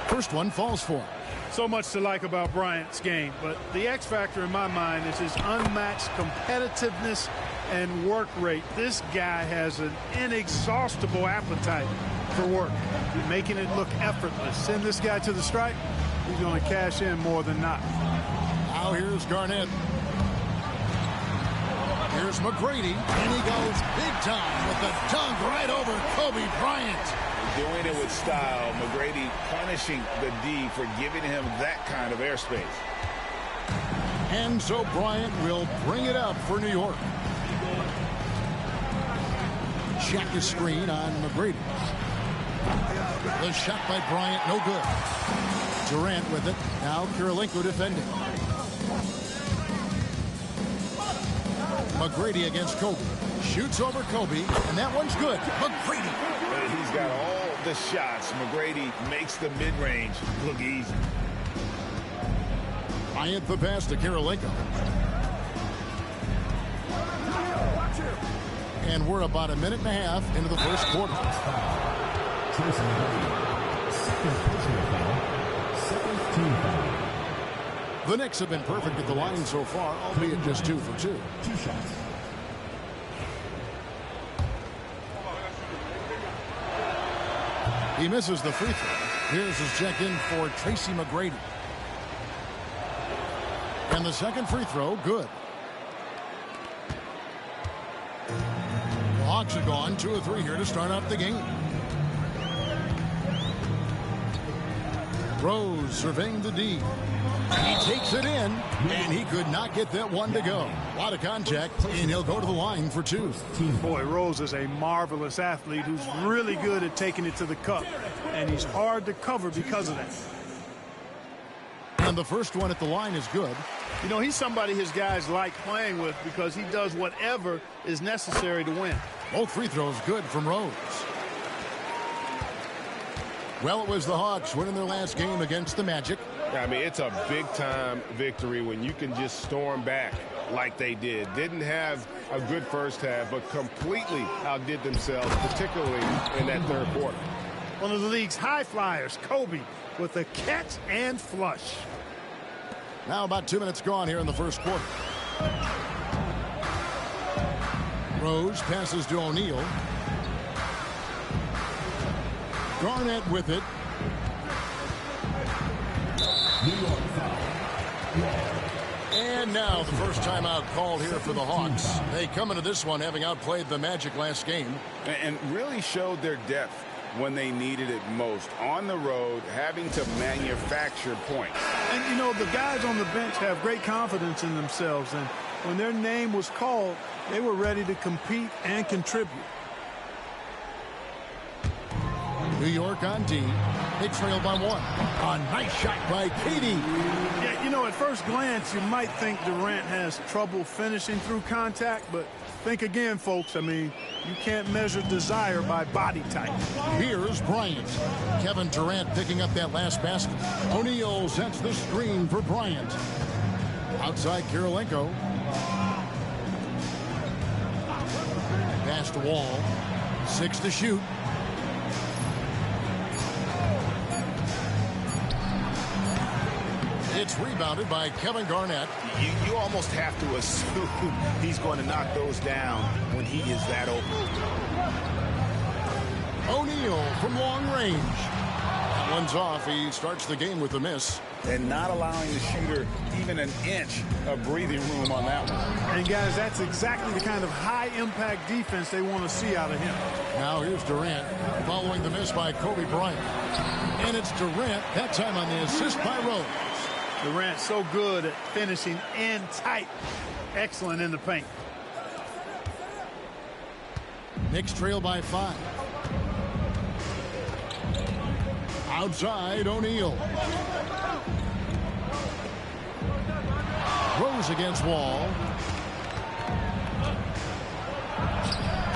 First one falls for him. So much to like about Bryant's game, but the X factor in my mind is his unmatched competitiveness and work rate. This guy has an inexhaustible appetite for work, making it look effortless. Send this guy to the stripe, he's going to cash in more than not. Now here's Garnett. Here's McGrady, and he goes big time with the dunk right over Kobe Bryant. Doing it with style. McGrady punishing the D for giving him that kind of airspace. And so Bryant will bring it up for New York. Check the screen on McGrady. The shot by Bryant, no good. Durant with it. Now Kirilenko defending. McGrady against Kobe. Shoots over Kobe, and that one's good. McGrady. He's got all the shots. McGrady makes the mid-range look easy. Bryant the pass to Kirilenko. And we're about a minute and a half into the first quarter. The Knicks have been perfect at the line so far, albeit just 2 for 2. 2 shots. He misses the free throw. Here's his check-in for Tracy McGrady. And the second free throw, good. The Hawks are gone 2 of 3 here to start off the game. Rose surveying the D. He takes it in, and he could not get that one to go. A lot of contact, and he'll go to the line for 2. Boy, Rose is a marvelous athlete who's really good at taking it to the cup, and he's hard to cover because of that. And the first one at the line is good. You know, he's somebody his guys like playing with because he does whatever is necessary to win. Both free throws good from Rose. Well, it was the Hawks winning their last game against the Magic. I mean, it's a big-time victory when you can just storm back like they did. Didn't have a good first half, but completely outdid themselves, particularly in that third quarter. One of the league's high flyers, Kobe, with a catch and flush. Now about 2 minutes gone here in the first quarter. Rose passes to O'Neal. Garnett with it. And now the first timeout called here for the Hawks. They come into this one having outplayed the Magic last game. And really showed their depth when they needed it most. On the road, having to manufacture points. And, you know, the guys on the bench have great confidence in themselves. And when their name was called, they were ready to compete and contribute. New York on D. They trail by 1. A nice shot by Katie. Yeah, you know, at first glance, you might think Durant has trouble finishing through contact, but think again, folks. I mean, you can't measure desire by body type. Here's Bryant. Kevin Durant picking up that last basket. O'Neal sets the screen for Bryant. Outside Kirilenko. Pass to Wall. 6 to shoot. It's rebounded by Kevin Garnett. You almost have to assume he's going to knock those down when he is that open. O'Neal from long range. That one's off. He starts the game with a miss. And not allowing the shooter even an inch of breathing room on that one. And, guys, that's exactly the kind of high-impact defense they want to see out of him. Now here's Durant following the miss by Kobe Bryant. And it's Durant, that time on the assist by Rose. Durant so good at finishing in tight. Excellent in the paint. Knicks trail by 5. Outside, O'Neal. Rose against Wall.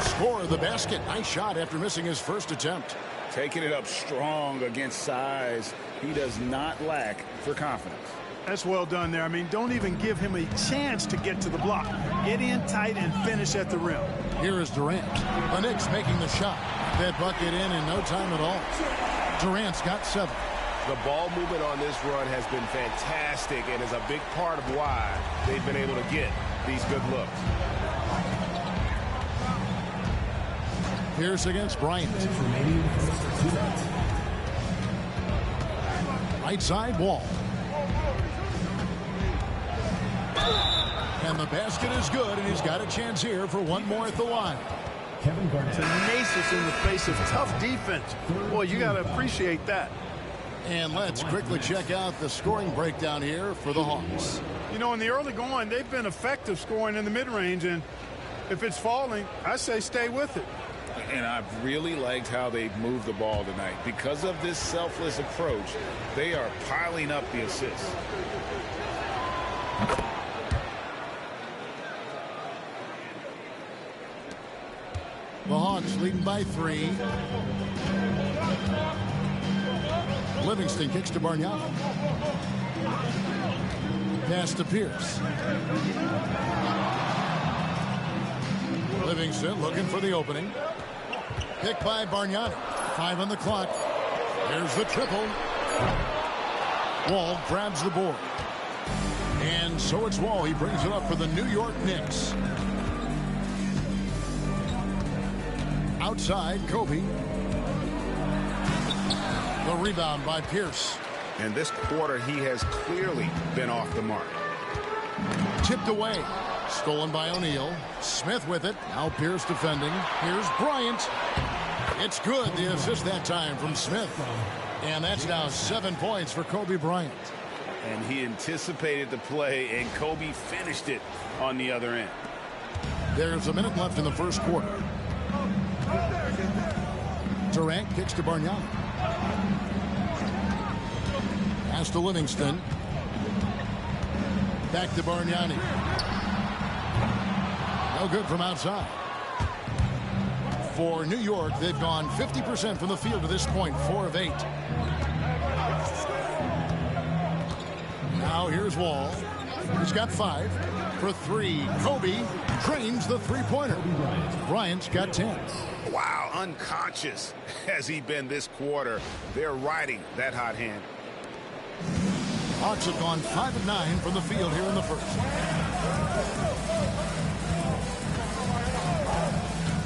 Score the basket. Nice shot after missing his first attempt. Taking it up strong against size. He does not lack for confidence. That's well done there. I mean, don't even give him a chance to get to the block. Get in tight and finish at the rim. Here is Durant. The Knicks making the shot. That bucket in no time at all. Durant's got 7. The ball movement on this run has been fantastic and is a big part of why they've been able to get these good looks. Pierce against Bryant. Right side, Wall. And the basket is good, and he's got a chance here for one more at the line. Kevin Garnett. Tenacious in the face of tough defense. Boy, you got to appreciate that. And let's quickly check out the scoring breakdown here for the Hawks. You know, in the early going, they've been effective scoring in the mid-range, and if it's falling, I say stay with it. And I've really liked how they've moved the ball tonight. Because of this selfless approach, they are piling up the assists. The Hawks leading by 3. Livingston kicks to Bargnani. Pass to Pierce. Livingston looking for the opening. Picked by Bargnani. 5 on the clock. Here's the triple. Wall grabs the board. And so it's Wall. He brings it up for the New York Knicks. Outside, Kobe. The rebound by Pierce. And this quarter, he has clearly been off the mark. Tipped away. Stolen by O'Neal. Smith with it. Now Pierce defending. Here's Bryant. It's good. The assist that time from Smith. And that's now 7 points for Kobe Bryant. And he anticipated the play, and Kobe finished it on the other end. There's a minute left in the first quarter. Durant kicks to Bargnani. Pass to Livingston. Back to Bargnani. No good from outside. For New York, they've gone 50% from the field to this point, 4 of 8. Now here's Wall. He's got 5 for 3. Kobe drains the three-pointer. Bryant's got 10. Wow, unconscious has he been this quarter. They're riding that hot hand. Hawks have gone 5 of 9 from the field here in the first.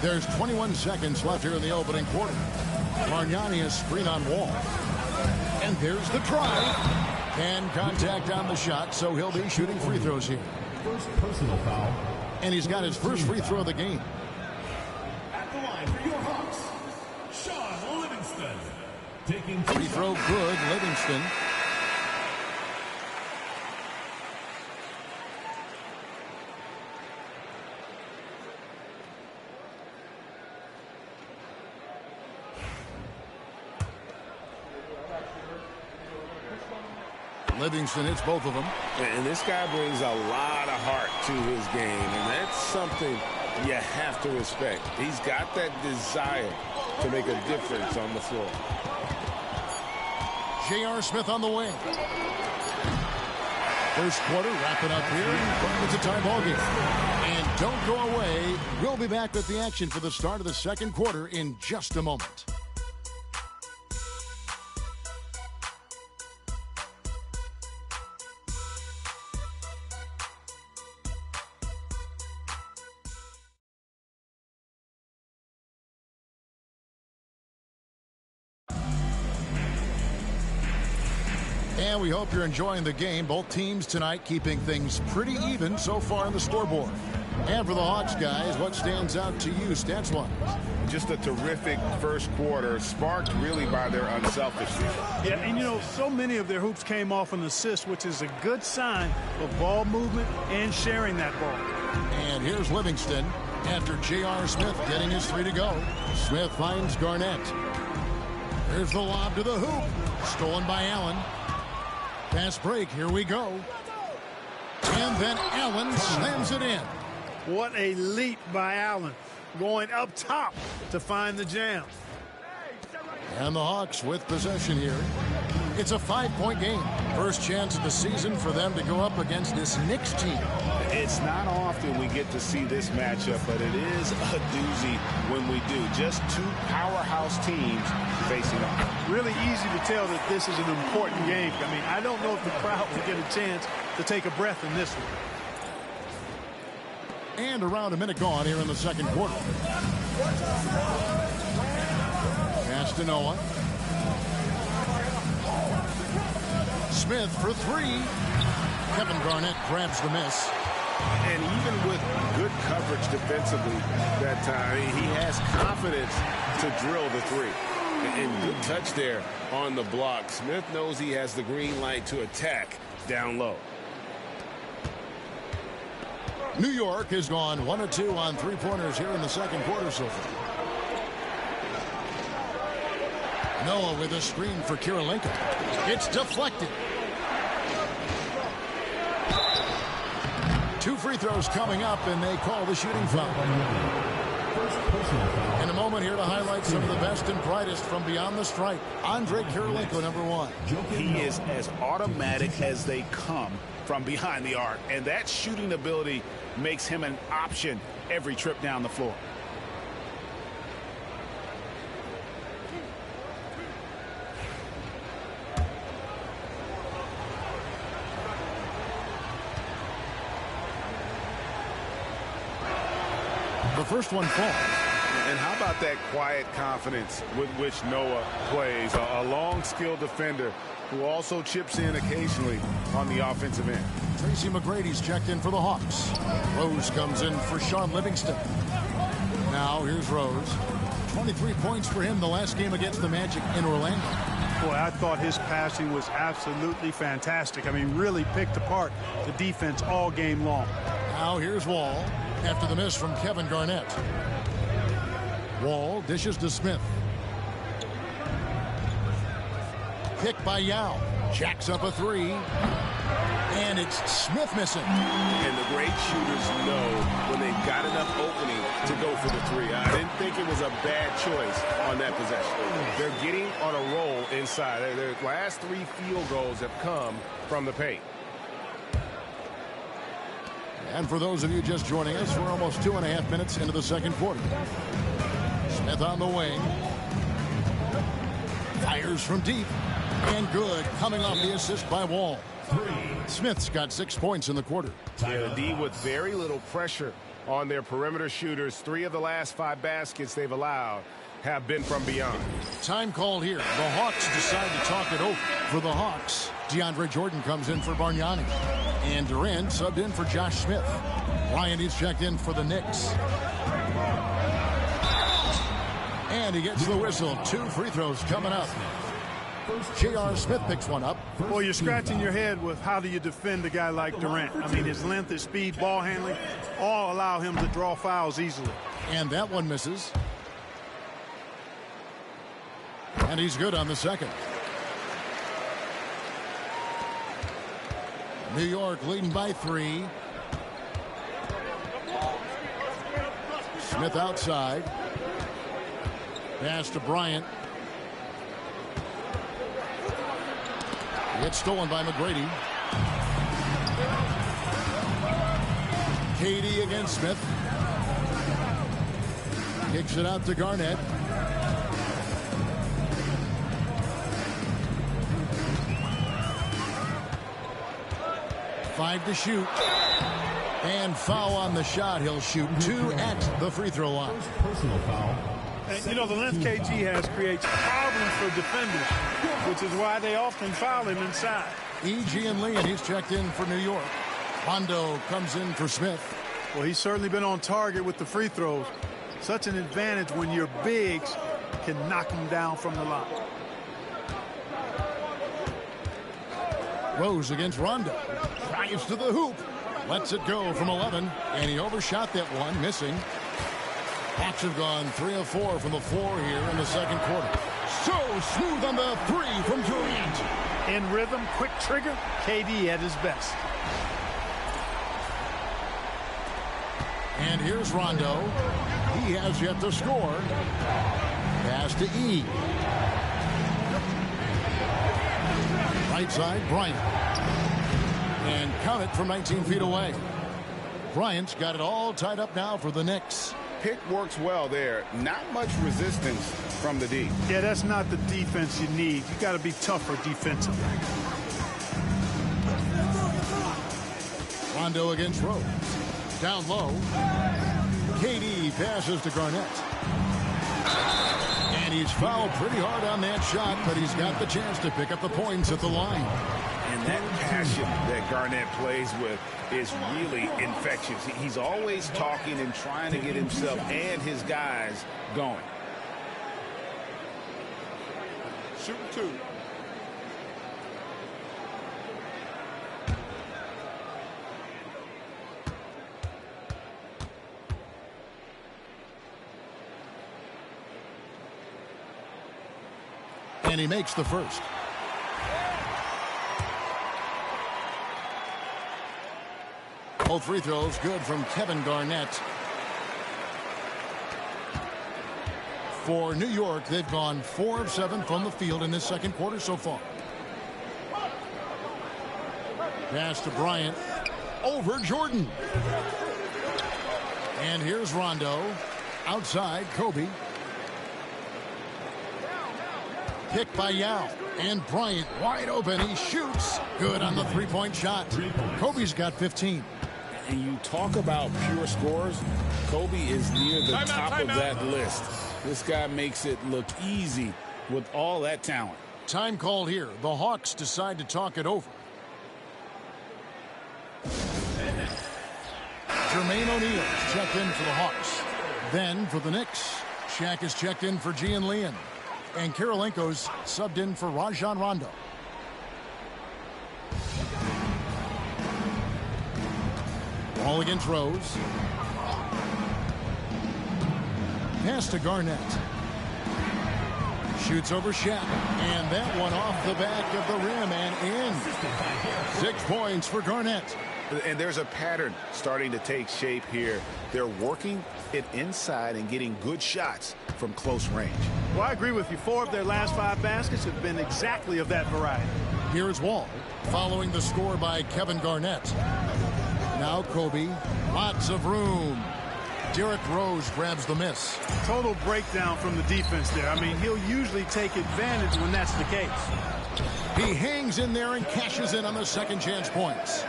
There's 21 seconds left here in the opening quarter. Bargnani is screen on Wall. And there's the try. And contact on the shot, so he'll be shooting free throws here. First personal foul. And he's got his first free throw of the game. At the line for your Hawks, Sean Livingston. Taking Free throw good, Livingston. Livingston hits both of them. And this guy brings a lot of heart to his game, and that's something you have to respect. He's got that desire to make a difference on the floor. J.R. Smith on the wing. First quarter wrapping up here. It's a tie ball game. And don't go away. We'll be back with the action for the start of the second quarter in just a moment. And we hope you're enjoying the game. Both teams tonight keeping things pretty even so far on the scoreboard. And for the Hawks, guys, what stands out to you stats-wise? Just a terrific first quarter, sparked really by their unselfishness. Yeah, and you know, so many of their hoops came off an assist, which is a good sign of ball movement and sharing that ball. And here's Livingston after J.R. Smith getting his 3 to go. Smith finds Garnett. Here's the lob to the hoop. Stolen by Allen. Fast break, here we go. And then Allen slams it in. What a leap by Allen, going up top to find the jam. And the Hawks with possession here. It's a 5-point game. First chance of the season for them to go up against this Knicks team. It's not often we get to see this matchup, but it is a doozy when we do. Just two powerhouse teams facing off. Really easy to tell that this is an important game. I mean, I don't know if the crowd will get a chance to take a breath in this one. And around a minute gone here in the second quarter. Pass to Noah. Smith for 3. Kevin Garnett grabs the miss. And even with good coverage defensively that time, he has confidence to drill the 3. And good touch there on the block. Smith knows he has the green light to attack down low. New York has gone 1 of 2 on 3-pointers here in the second quarter so far. Noah with a screen for Kirilenko. It's deflected. 2 free throws coming up, and they call the shooting foul. In a moment here to highlight some of the best and brightest from beyond the stripe. Andre Kirilenko, number 1. He is as automatic as they come from behind the arc, and that shooting ability makes him an option every trip down the floor. The first one falls. And how about that quiet confidence with which Noah plays? A long, skilled defender who also chips in occasionally on the offensive end. Tracy McGrady's checked in for the Hawks. Rose comes in for Sean Livingston. Now here's Rose. 23 points for him the last game against the Magic in Orlando. Boy, I thought his passing was absolutely fantastic. I mean, really picked apart the defense all game long. Now here's Wall after the miss from Kevin Garnett. Wall dishes to Smith. Pick by Yao. Jacks up a 3. And it's Smith missing. And the great shooters know when they've got enough opening to go for the 3. I didn't think it was a bad choice on that possession. They're getting on a roll inside. Their last 3 field goals have come from the paint. And for those of you just joining us, we're almost 2.5 minutes into the second quarter. Smith on the wing. Fires from deep. And good. Coming off the assist by Wall. Smith's got 6 points in the quarter. Yeah, the D with very little pressure on their perimeter shooters. 3 of the last 5 baskets they've allowed have been from beyond. Time called here. The Hawks decide to talk it over. For the Hawks, DeAndre Jordan comes in for Bargnani. And Durant subbed in for Josh Smith. Ryan is checked in for the Knicks. And he gets the whistle. 2 free throws coming up. J.R. Smith picks one up. Well, you're scratching your head with how do you defend a guy like Durant. I mean, his length, his speed, ball handling, all allow him to draw fouls easily. And that one misses. And he's good on the second. New York leading by 3. Smith outside. Pass to Bryant. It's stolen by McGrady. KD against Smith. Kicks it out to Garnett. Five to shoot. And foul on the shot. He'll shoot 2 at the free throw line. Personal foul. And, you know, the length KG has creates problems for defenders, which is why they often foul him inside. E.G. and Lee, and he's checked in for New York. Rondo comes in for Smith. Well, he's certainly been on target with the free throws. Such an advantage when your bigs can knock them down from the line. Rose against Rondo. Drives to the hoop. Lets it go from 11. And he overshot that one, missing. Hawks have gone 3 of 4 from the floor here in the second quarter. So smooth on the 3 from Durant. In rhythm, quick trigger, KD at his best. And here's Rondo. He has yet to score. Pass to E. Right side, Bryant. And count it from 19 feet away. Bryant's got it all tied up now for the Knicks. Pick works well there. Not much resistance from the D. Yeah, that's not the defense you need. You got to be tougher defensively. Rondo against Rose. Down low. KD passes to Garnett. And he's fouled pretty hard on that shot, but he's got the chance to pick up the points at the line. And that passion that Garnett plays with is really infectious. He's always talking and trying to get himself and his guys going. Shooting 2. And he makes the first. Both free throws good from Kevin Garnett. For New York, they've gone 4 of 7 from the field in this second quarter so far. Pass to Bryant. Over Jordan. And here's Rondo. Outside, Kobe. Picked by Yao. And Bryant wide open. He shoots. Good on the three-point shot. Kobe's got 15. And you talk about pure scores, Kobe is near the top of that list. This guy makes it look easy with all that talent. Time called here. The Hawks decide to talk it over. Jermaine O'Neal's checked in for the Hawks. Then for the Knicks, Shaq is checked in for Gian Leon. And Kirilenko's subbed in for Rajon Rondo. Ball against Rose. Pass to Garnett. Shoots over Shaq. And that one off the back of the rim and in. 6 points for Garnett. And there's a pattern starting to take shape here. They're working it inside and getting good shots from close range. Well, I agree with you. 4 of their last 5 baskets have been exactly of that variety. Here's Wall following the score by Kevin Garnett. Now Kobe. Lots of room. Derrick Rose grabs the miss. Total breakdown from the defense there. I mean, he'll usually take advantage when that's the case. He hangs in there and cashes in on the second chance points.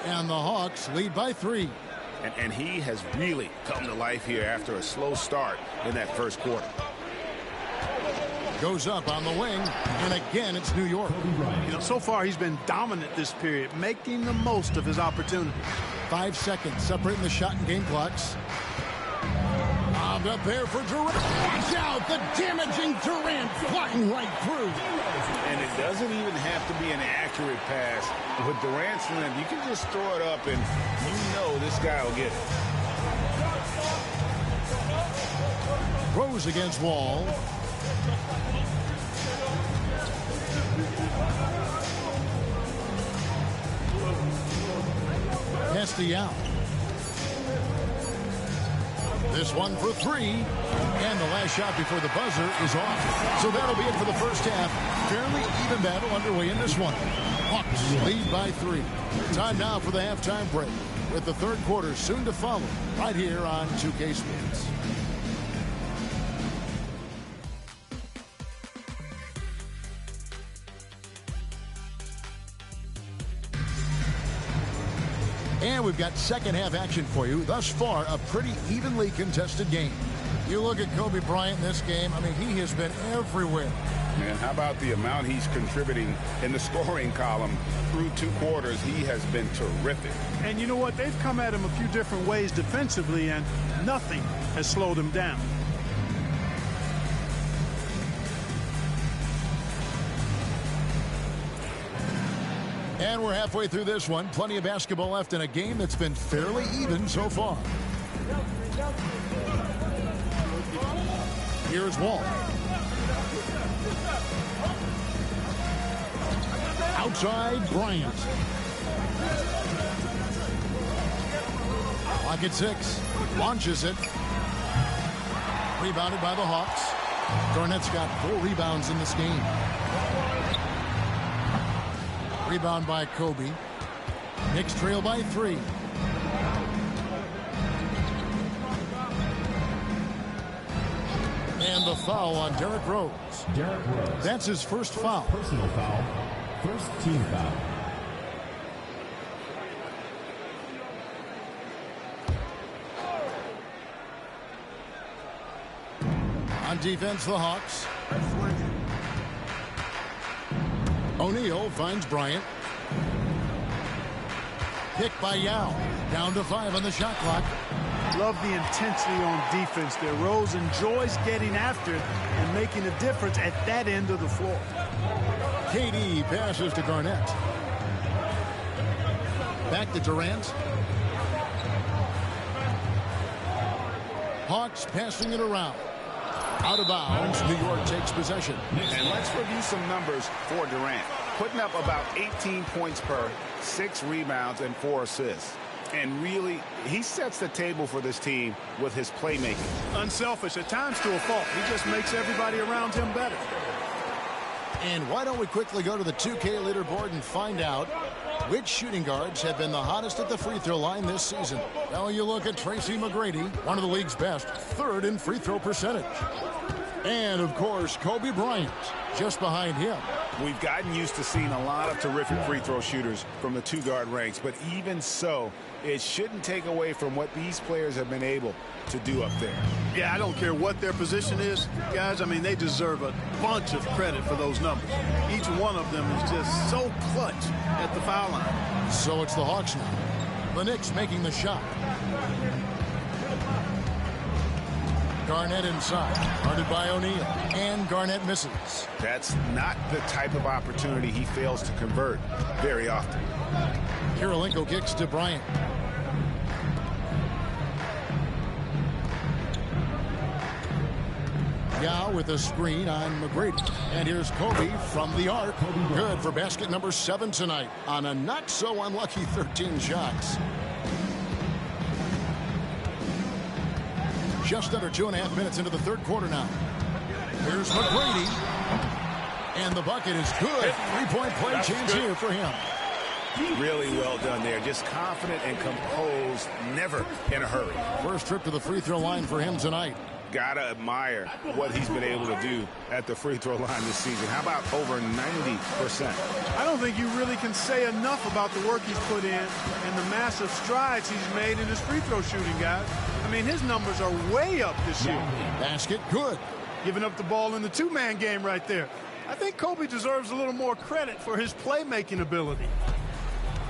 And the Hawks lead by 3. And he has really come to life here after a slow start in that first quarter. Goes up on the wing, and again it's New York. You know, so far he's been dominant this period, making the most of his opportunity. 5 seconds separating the shot and game clocks. Bombed up there for Durant. Watch out, the damaging Durant flying right through. And it doesn't even have to be an accurate pass. With Durant's length, you can just throw it up and you know this guy will get it. Rose against Wall. Gets to Yao. This one for three. And the last shot before the buzzer is off. So that'll be it for the first half. Fairly even battle underway in this one. Hawks lead by 3. Time now for the halftime break, with the third quarter soon to follow right here on 2K Sports. And we've got second half action for you. Thus far, a pretty evenly contested game. You look at Kobe Bryant in this game, I mean, he has been everywhere. Man, how about the amount he's contributing in the scoring column through 2 quarters? He has been terrific. And you know what? They've come at him a few different ways defensively, and nothing has slowed him down. And we're halfway through this one. Plenty of basketball left in a game that's been fairly even so far. Here's Wall. Outside Bryant. Clock at 6. Launches it. Rebounded by the Hawks. Garnett's got 4 rebounds in this game. Rebound by Kobe. Knicks trail by 3. And the foul on Derrick Rose. That's his first foul. Personal foul. First team foul. On defense, the Hawks. O'Neal finds Bryant. Picked by Yao. Down to 5 on the shot clock. Love the intensity on defense there. Rose enjoys getting after it and making a difference at that end of the floor. KD passes to Garnett. Back to Durant. Hawks passing it around. Out of bounds. New York takes possession. And let's review some numbers for Durant. Putting up about 18 points per, 6 rebounds, and 4 assists. And really, he sets the table for this team with his playmaking. Unselfish, at times to a fault. He just makes everybody around him better. And why don't we quickly go to the 2K leaderboard and find out which shooting guards have been the hottest at the free throw line this season. Now you look at Tracy McGrady, one of the league's best, 3rd in free throw percentage. And, of course, Kobe Bryant, just behind him. We've gotten used to seeing a lot of terrific free throw shooters from the 2-guard ranks, but even so, it shouldn't take away from what these players have been able to do up there. Yeah, I don't care what their position is, guys. I mean, they deserve a bunch of credit for those numbers. Each one of them is just so clutch at the foul line. So it's the Hawks now. The Knicks making the shot. Garnett inside, guarded by O'Neal, and Garnett misses. That's not the type of opportunity he fails to convert very often. Kirilenko kicks to Bryant. Yao with a screen on McGrady. And here's Kobe from the arc. Good for basket number 7 tonight on a not so unlucky 13 shots. Just under 2.5 minutes into the third quarter now. Here's McGrady. And the bucket is good. 3-point play chance here for him. Really well done there. Just confident and composed, never in a hurry. First trip to the free throw line for him tonight. Gotta admire what he's been able to do at the free throw line this season. How about over 90%? I don't think you really can say enough about the work he's put in and the massive strides he's made in his free throw shooting, guys. I mean, his numbers are way up this year. Basket good. Giving up the ball in the 2-man game right there. I think Kobe deserves a little more credit for his playmaking ability.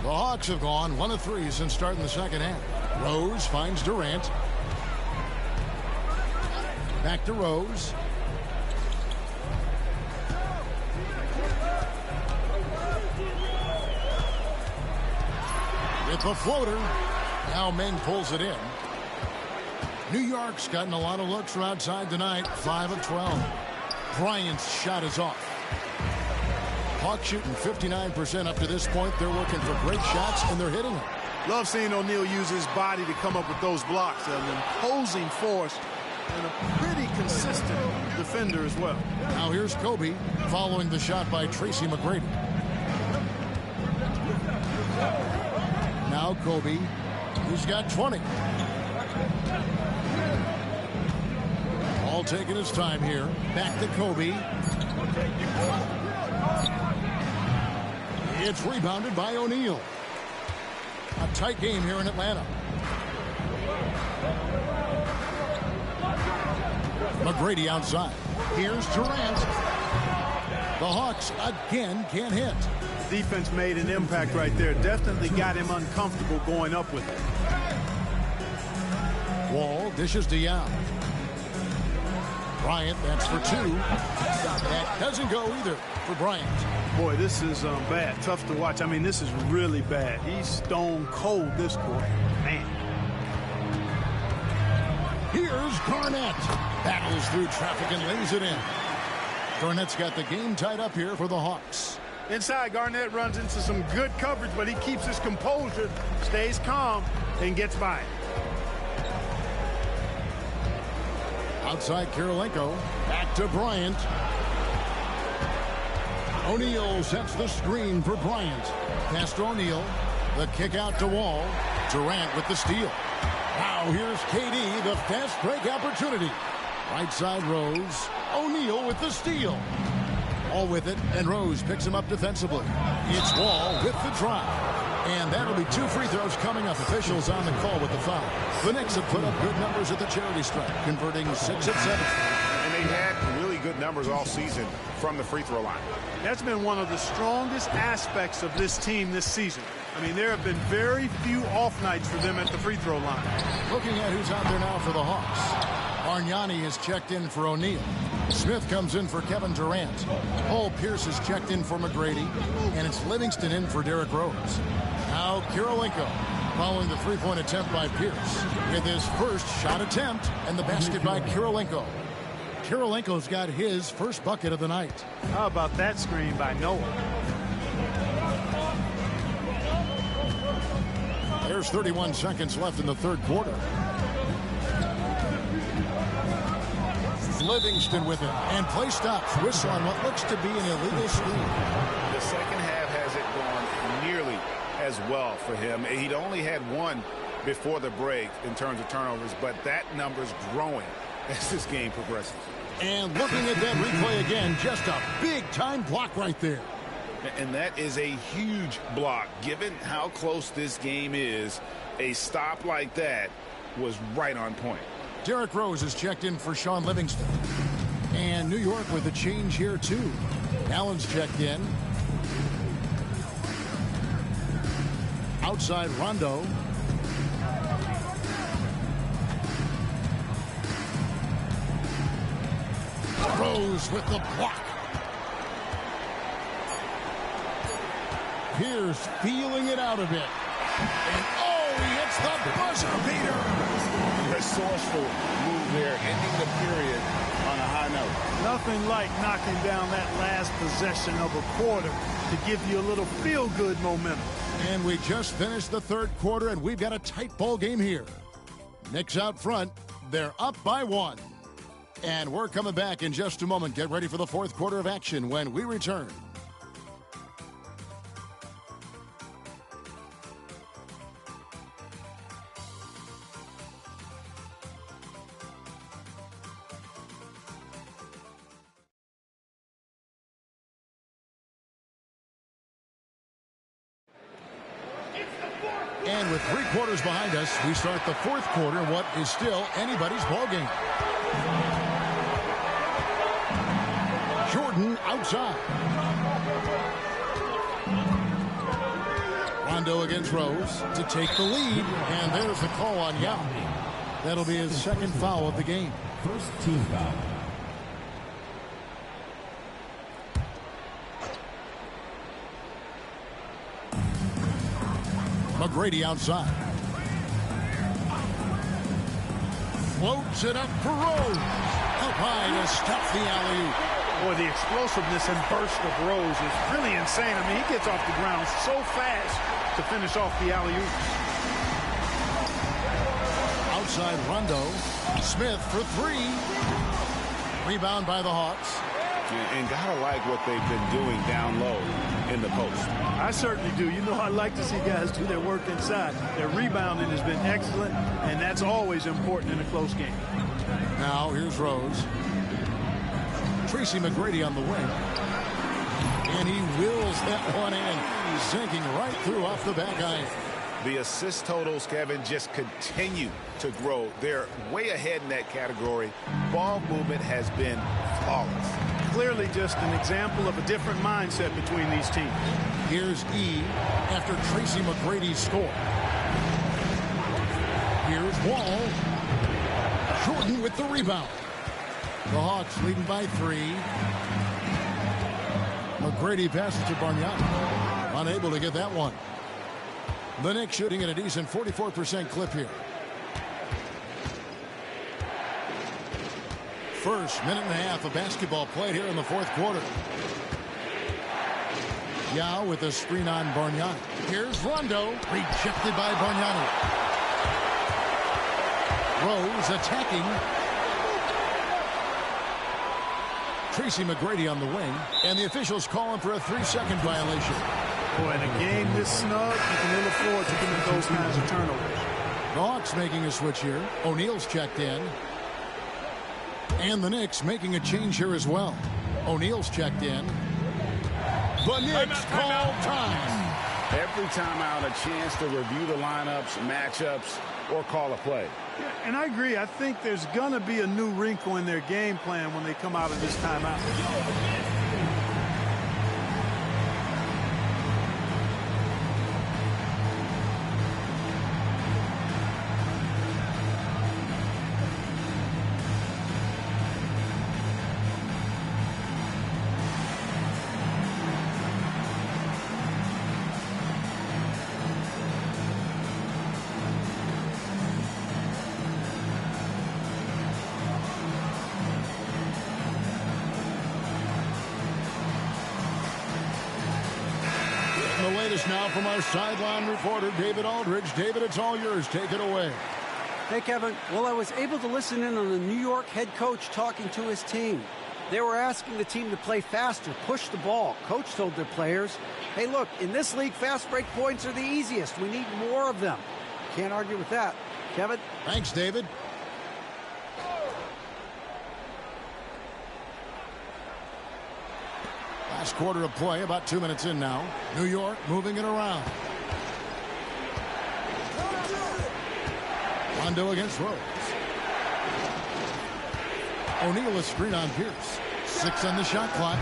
The Hawks have gone 1 of 3 since starting the second half. Rose finds Durant. Back to Rose. With the floater. Now Meng pulls it in. New York's gotten a lot of looks from outside tonight. 5 of 12. Bryant's shot is off. Hawks shooting 59% up to this point. They're looking for great shots, and they're hitting them. Love seeing O'Neal use his body to come up with those blocks. An imposing force and a pretty consistent defender as well. Now here's Kobe following the shot by Tracy McGrady. Now Kobe, who's got 20. All taking his time here. Back to Kobe. It's rebounded by O'Neal. A tight game here in Atlanta. McGrady outside. Here's Durant. The Hawks again can't hit. Defense made an impact right there. Definitely got him uncomfortable going up with it. Wall dishes to Young. Bryant, that's for 2. That doesn't go either for Bryant. Boy, this is bad. Tough to watch. I mean, this is really bad. He's stone cold this quarter. Man. Here's Garnett. Battles through traffic and lays it in. Garnett's got the game tied up here for the Hawks. Inside, Garnett runs into some good coverage, but he keeps his composure, stays calm, and gets by it. Outside Kirilenko. Back to Bryant. O'Neal sets the screen for Bryant. Pass to O'Neal. The kick out to Wall. Durant with the steal. Now here's KD, the fast break opportunity. Right side Rose. O'Neal with the steal. All with it, and Rose picks him up defensively. It's Wall with the drive. And that'll be 2 free throws coming up. Officials on the call with the foul. The Knicks have put up good numbers at the charity stripe, converting 6 of 7. And they've had really good numbers all season from the free throw line. That's been one of the strongest aspects of this team this season. I mean, there have been very few off nights for them at the free throw line. Looking at who's out there now for the Hawks. Bargnani is checked in for O'Neal. Smith comes in for Kevin Durant. Paul Pierce is checked in for McGrady. And it's Livingston in for Derrick Rose. Now Kirilenko following the three-point attempt by Pierce with his first shot attempt and the basket by Kirilenko. Kirilenko's got his first bucket of the night. How about that screen by Noah? There's 31 seconds left in the third quarter. Livingston with it, and play stops. Whistle on what looks to be an illegal screen. The second half hasn't gone nearly as well for him. He'd only had 1 before the break in terms of turnovers, but that number's growing as this game progresses. And looking at that replay again, just a big-time block right there. And that is a huge block. Given how close this game is, a stop like that was right on point. Derrick Rose is checked in for Sean Livingston. And New York with a change here, too. Allen's checked in. Outside Rondo. Rose with the block. Pierce feeling it out a bit. And oh, he hits the buzzer beater. Resourceful move there, ending the period on a high note. Nothing like knocking down that last possession of a quarter to give you a little feel-good momentum. And we just finished the third quarter, and we've got a tight ball game here. Knicks out front. They're up by 1. And we're coming back in just a moment. Get ready for the fourth quarter of action when we return. And with 3 quarters behind us, we start the fourth quarter in what is still anybody's ball game. Jordan outside. Rondo against Rose to take the lead. And there's the call on Young. That'll be his second foul of the game. First team foul. McGrady outside. Floats it up for Rose. Up high to stuff the alley-oop. Boy, the explosiveness and burst of Rose is really insane. I mean, he gets off the ground so fast to finish off the alley-oop. outside Rondo. Smith for three. Rebound by the Hawks. And gotta like what they've been doing down low in the post. I certainly do. You know, I like to see guys do their work inside. Their rebounding has been excellent, and that's always important in a close game. Now here's Rose. Tracy McGrady on the wing. And he wills that one in, sinking right through off the back iron. The assist totals, Kevin, just continue to grow. They're way ahead in that category. Ball movement has been flawless. Clearly just an example of a different mindset between these teams. Here's E after Tracy McGrady's score. Here's Wall. Jordan with the rebound. The Hawks leading by 3. McGrady passes to Bargnani. Unable to get that one. The Knicks shooting at a decent 44% clip here. First minute and a half of basketball played here in the fourth quarter. Yao with a screen on Bargnani. Here's Rondo. Rejected by Bargnani. Rose attacking. Tracy McGrady on the wing. And the officials calling for a 3-second violation. Boy, in a game this snug, you can ill afford to commit those kinds of turnovers. The Hawks making a switch here. O'Neal's checked in. And the Knicks making a change here as well. O'Neal's checked in. The Knicks call time. Every time out, a chance to review the lineups, matchups, or call a play. Yeah, and I agree. I think there's going to be a new wrinkle in their game plan when they come out of this timeout. The latest now from our sideline reporter, David Aldridge. David, it's all yours. Take it away. Hey, Kevin. Well, I was able to listen in on the New York head coach talking to his team. They were asking the team to play faster, push the ball. Coach told their players, hey, look, in this league, fast break points are the easiest. We need more of them. Can't argue with that. Kevin? Thanks, David. Last quarter of play, about 2 minutes in now. New York moving it around. Rondo against Rose. O'Neal a screen on Pierce. 6 on the shot clock.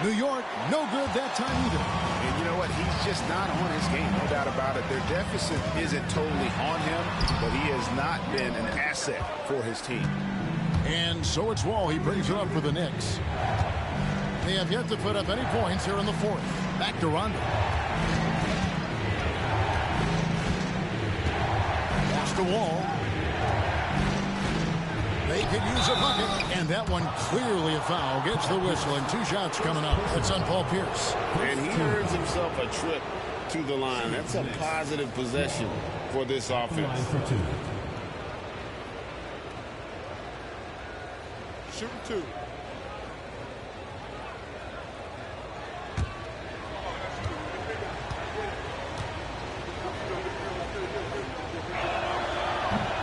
New York, no good that time either. And you know what? He's just not on his game, no doubt about it. Their deficit isn't totally on him, but he has not been an asset for his team. And so it's Wall. He brings it up for the Knicks. They have yet to put up any points here in the fourth. Back to Rondo. Pass to Wall. They could use a bucket, and that one clearly a foul. Gets the whistle, and 2 shots coming up. It's on Paul Pierce. And he earns himself a trip to the line. That's a positive possession for this offense. Shooting 2.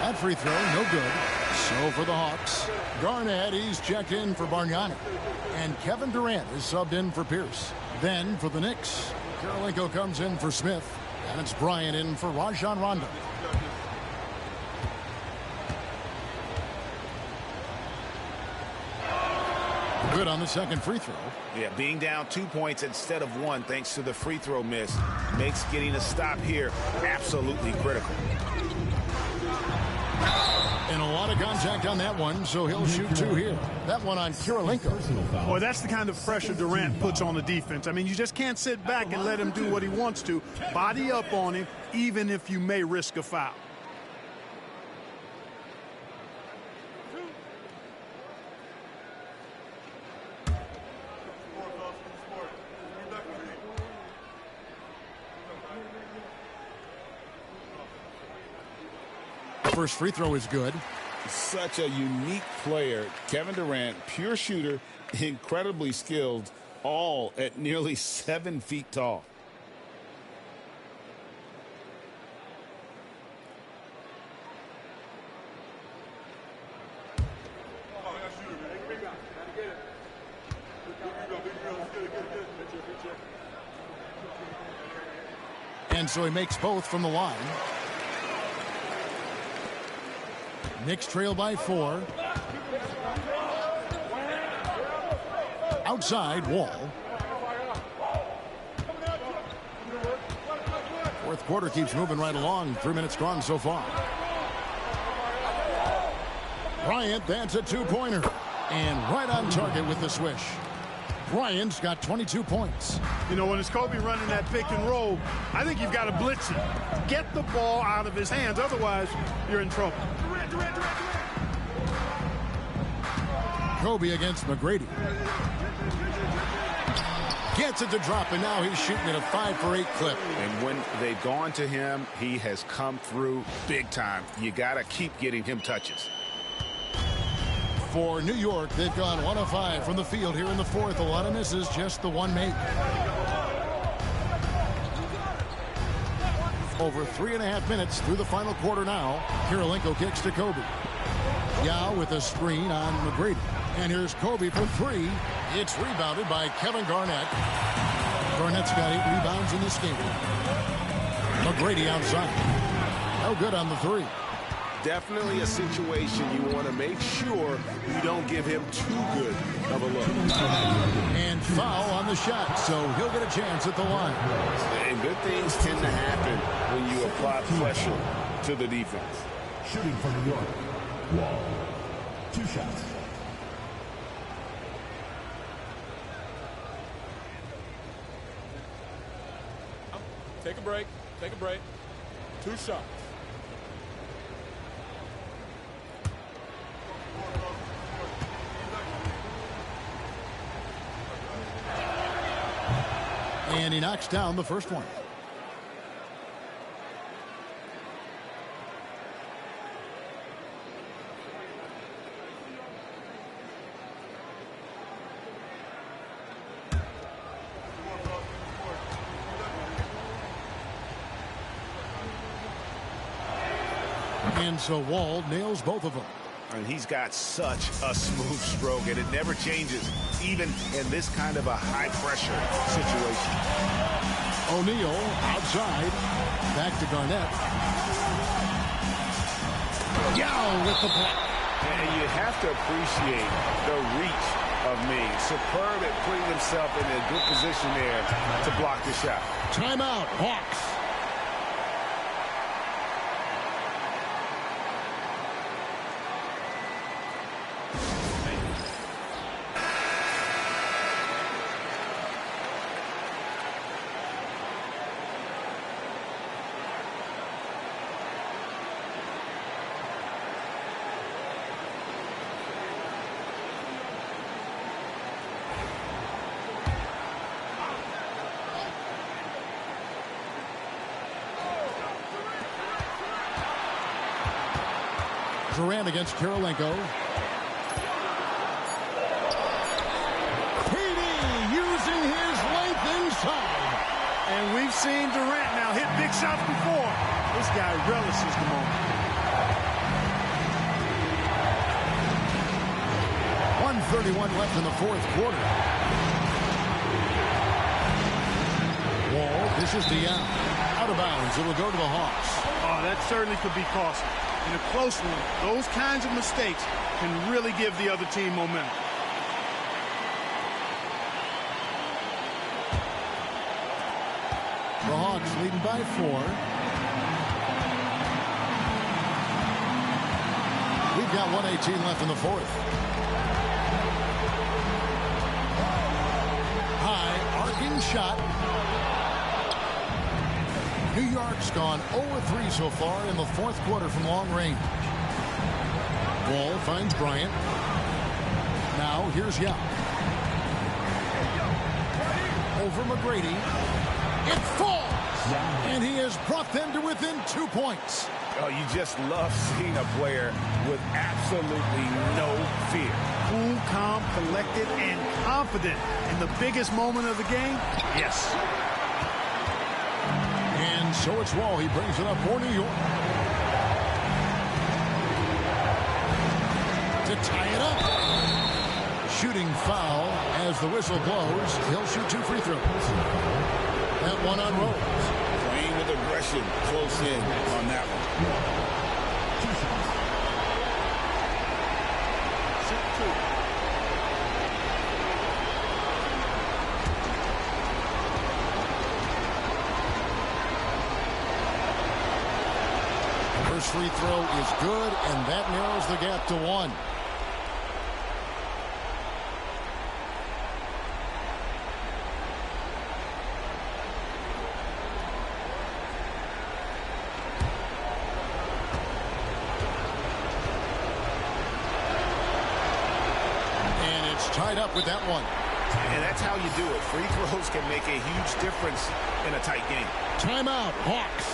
That free throw, no good. So for the Hawks, Garnett, he's checked in for Bargnani. And Kevin Durant is subbed in for Pierce. Then for the Knicks, Karolinko comes in for Smith. And it's Bryant in for Rajon Rondo. Good on the second free throw. Yeah, being down 2 points instead of 1 thanks to the free throw miss makes getting a stop here absolutely critical. And a lot of contact on that one, so he'll shoot 2 here. That one on Karolinko. Boy, that's the kind of pressure Durant puts on the defense. I mean, you just can't sit back and let him do what he wants to. Body up on him, even if you may risk a foul. first free throw is good. Such a unique player. Kevin Durant, pure shooter, incredibly skilled, all at nearly 7 feet tall. And so he makes both from the line. Knicks trail by 4. Outside, Wall. Fourth quarter keeps moving right along. 3 minutes gone so far. Bryant, that's a two-pointer. And right on target with the swish. Bryant's got 22 points. You know, when it's Kobe running that pick and roll, I think you've got to blitz it. Get the ball out of his hands. Otherwise, you're in trouble. Kobe against McGrady. Gets it to drop, and now he's shooting at a 5-for-8 clip. And when they've gone to him, he has come through big time. You got to keep getting him touches. For New York, they've gone 1 of 5 from the field here in the fourth. A lot of misses, just the one make. Over 3.5 minutes through the final quarter now. Kirilenko kicks to Kobe. Yao with a screen on McGrady. And here's Kobe for 3. It's rebounded by Kevin Garnett. Garnett's got 8 rebounds in this game. McGrady outside. No good on the 3. Definitely a situation you want to make sure you don't give him too good of a look. And foul on the shot, so he'll get a chance at the line. And good things tend to happen when you apply pressure to the defense. Shooting from New York, Wall. 2 shots. Take a break. Take a break. 2 shots. And he knocks down the first one. And so Wall nails both of them. And he's got such a smooth stroke, and it never changes, even in this kind of a high-pressure situation. O'Neal outside. Back to Garnett. Yao with the block. And you have to appreciate the reach of Ming. Superb at putting himself in a good position there to block the shot. Timeout, Hawks. Durant against Kirilenko. PD using his length inside. And we've seen Durant now hit big shots before. This guy relishes the moment. 1:31 left in the fourth quarter. Wall, this is Yao. Out of bounds. It will go to the Hawks. Oh, that certainly could be costly. In a close one, those kinds of mistakes can really give the other team momentum. The Hawks leading by 4. We've got 1:18 left in the fourth. High arcing shot. New York's gone 0-3 so far in the fourth quarter from long range. Wall finds Bryant. Now here's Yao. Over McGrady. It falls. And he has brought them to within 2 points. Oh, you just love seeing a player with absolutely no fear. Cool, calm, collected, and confident in the biggest moment of the game. Yes. And so it's Wall. He brings it up for New York. To tie it up. Shooting foul as the whistle blows. He'll shoot 2 free throws. That one on Rose. Playing with aggression close in on that one. First free throw is good, and that narrows the gap to 1. Tied up with that one. And that's how you do it. Free throws can make a huge difference in a tight game. Timeout, Hawks.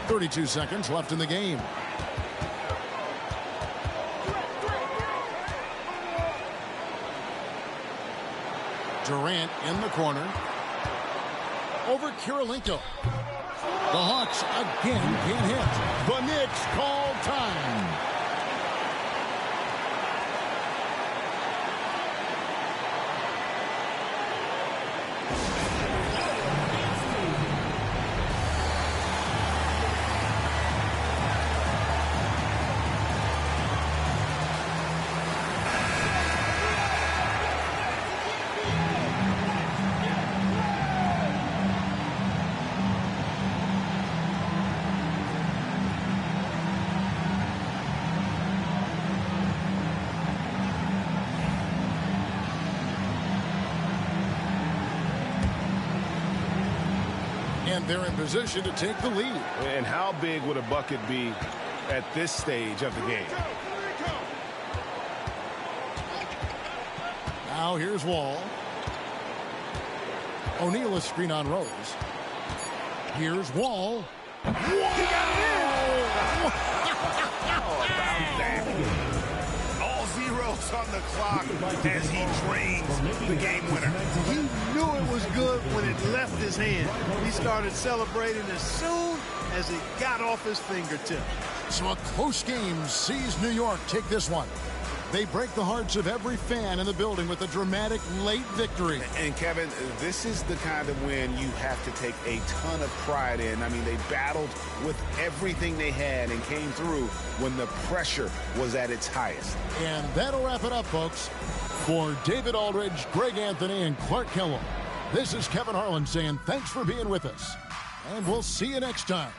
.32 seconds left in the game. Durant in the corner. Over Kirilenko. The Hawks again can't hit. The Knicks call time. And they're in position to take the lead. And how big would a bucket be at this stage of the game? Now here's Wall. O'Neal a screen on Rose. Here's Wall. He got it in! How about that? All zeros on the clock as he drains the game winner. He knew it was good when it left his hand. He started celebrating as soon as it got off his fingertip. So a close game sees New York take this one. They break the hearts of every fan in the building with a dramatic late victory. And Kevin, this is the kind of win you have to take a ton of pride in. I mean, they battled with everything they had and came through when the pressure was at its highest. And that'll wrap it up, folks. For David Aldridge, Greg Anthony, and Clark Kellogg, this is Kevin Harlan saying thanks for being with us. And we'll see you next time.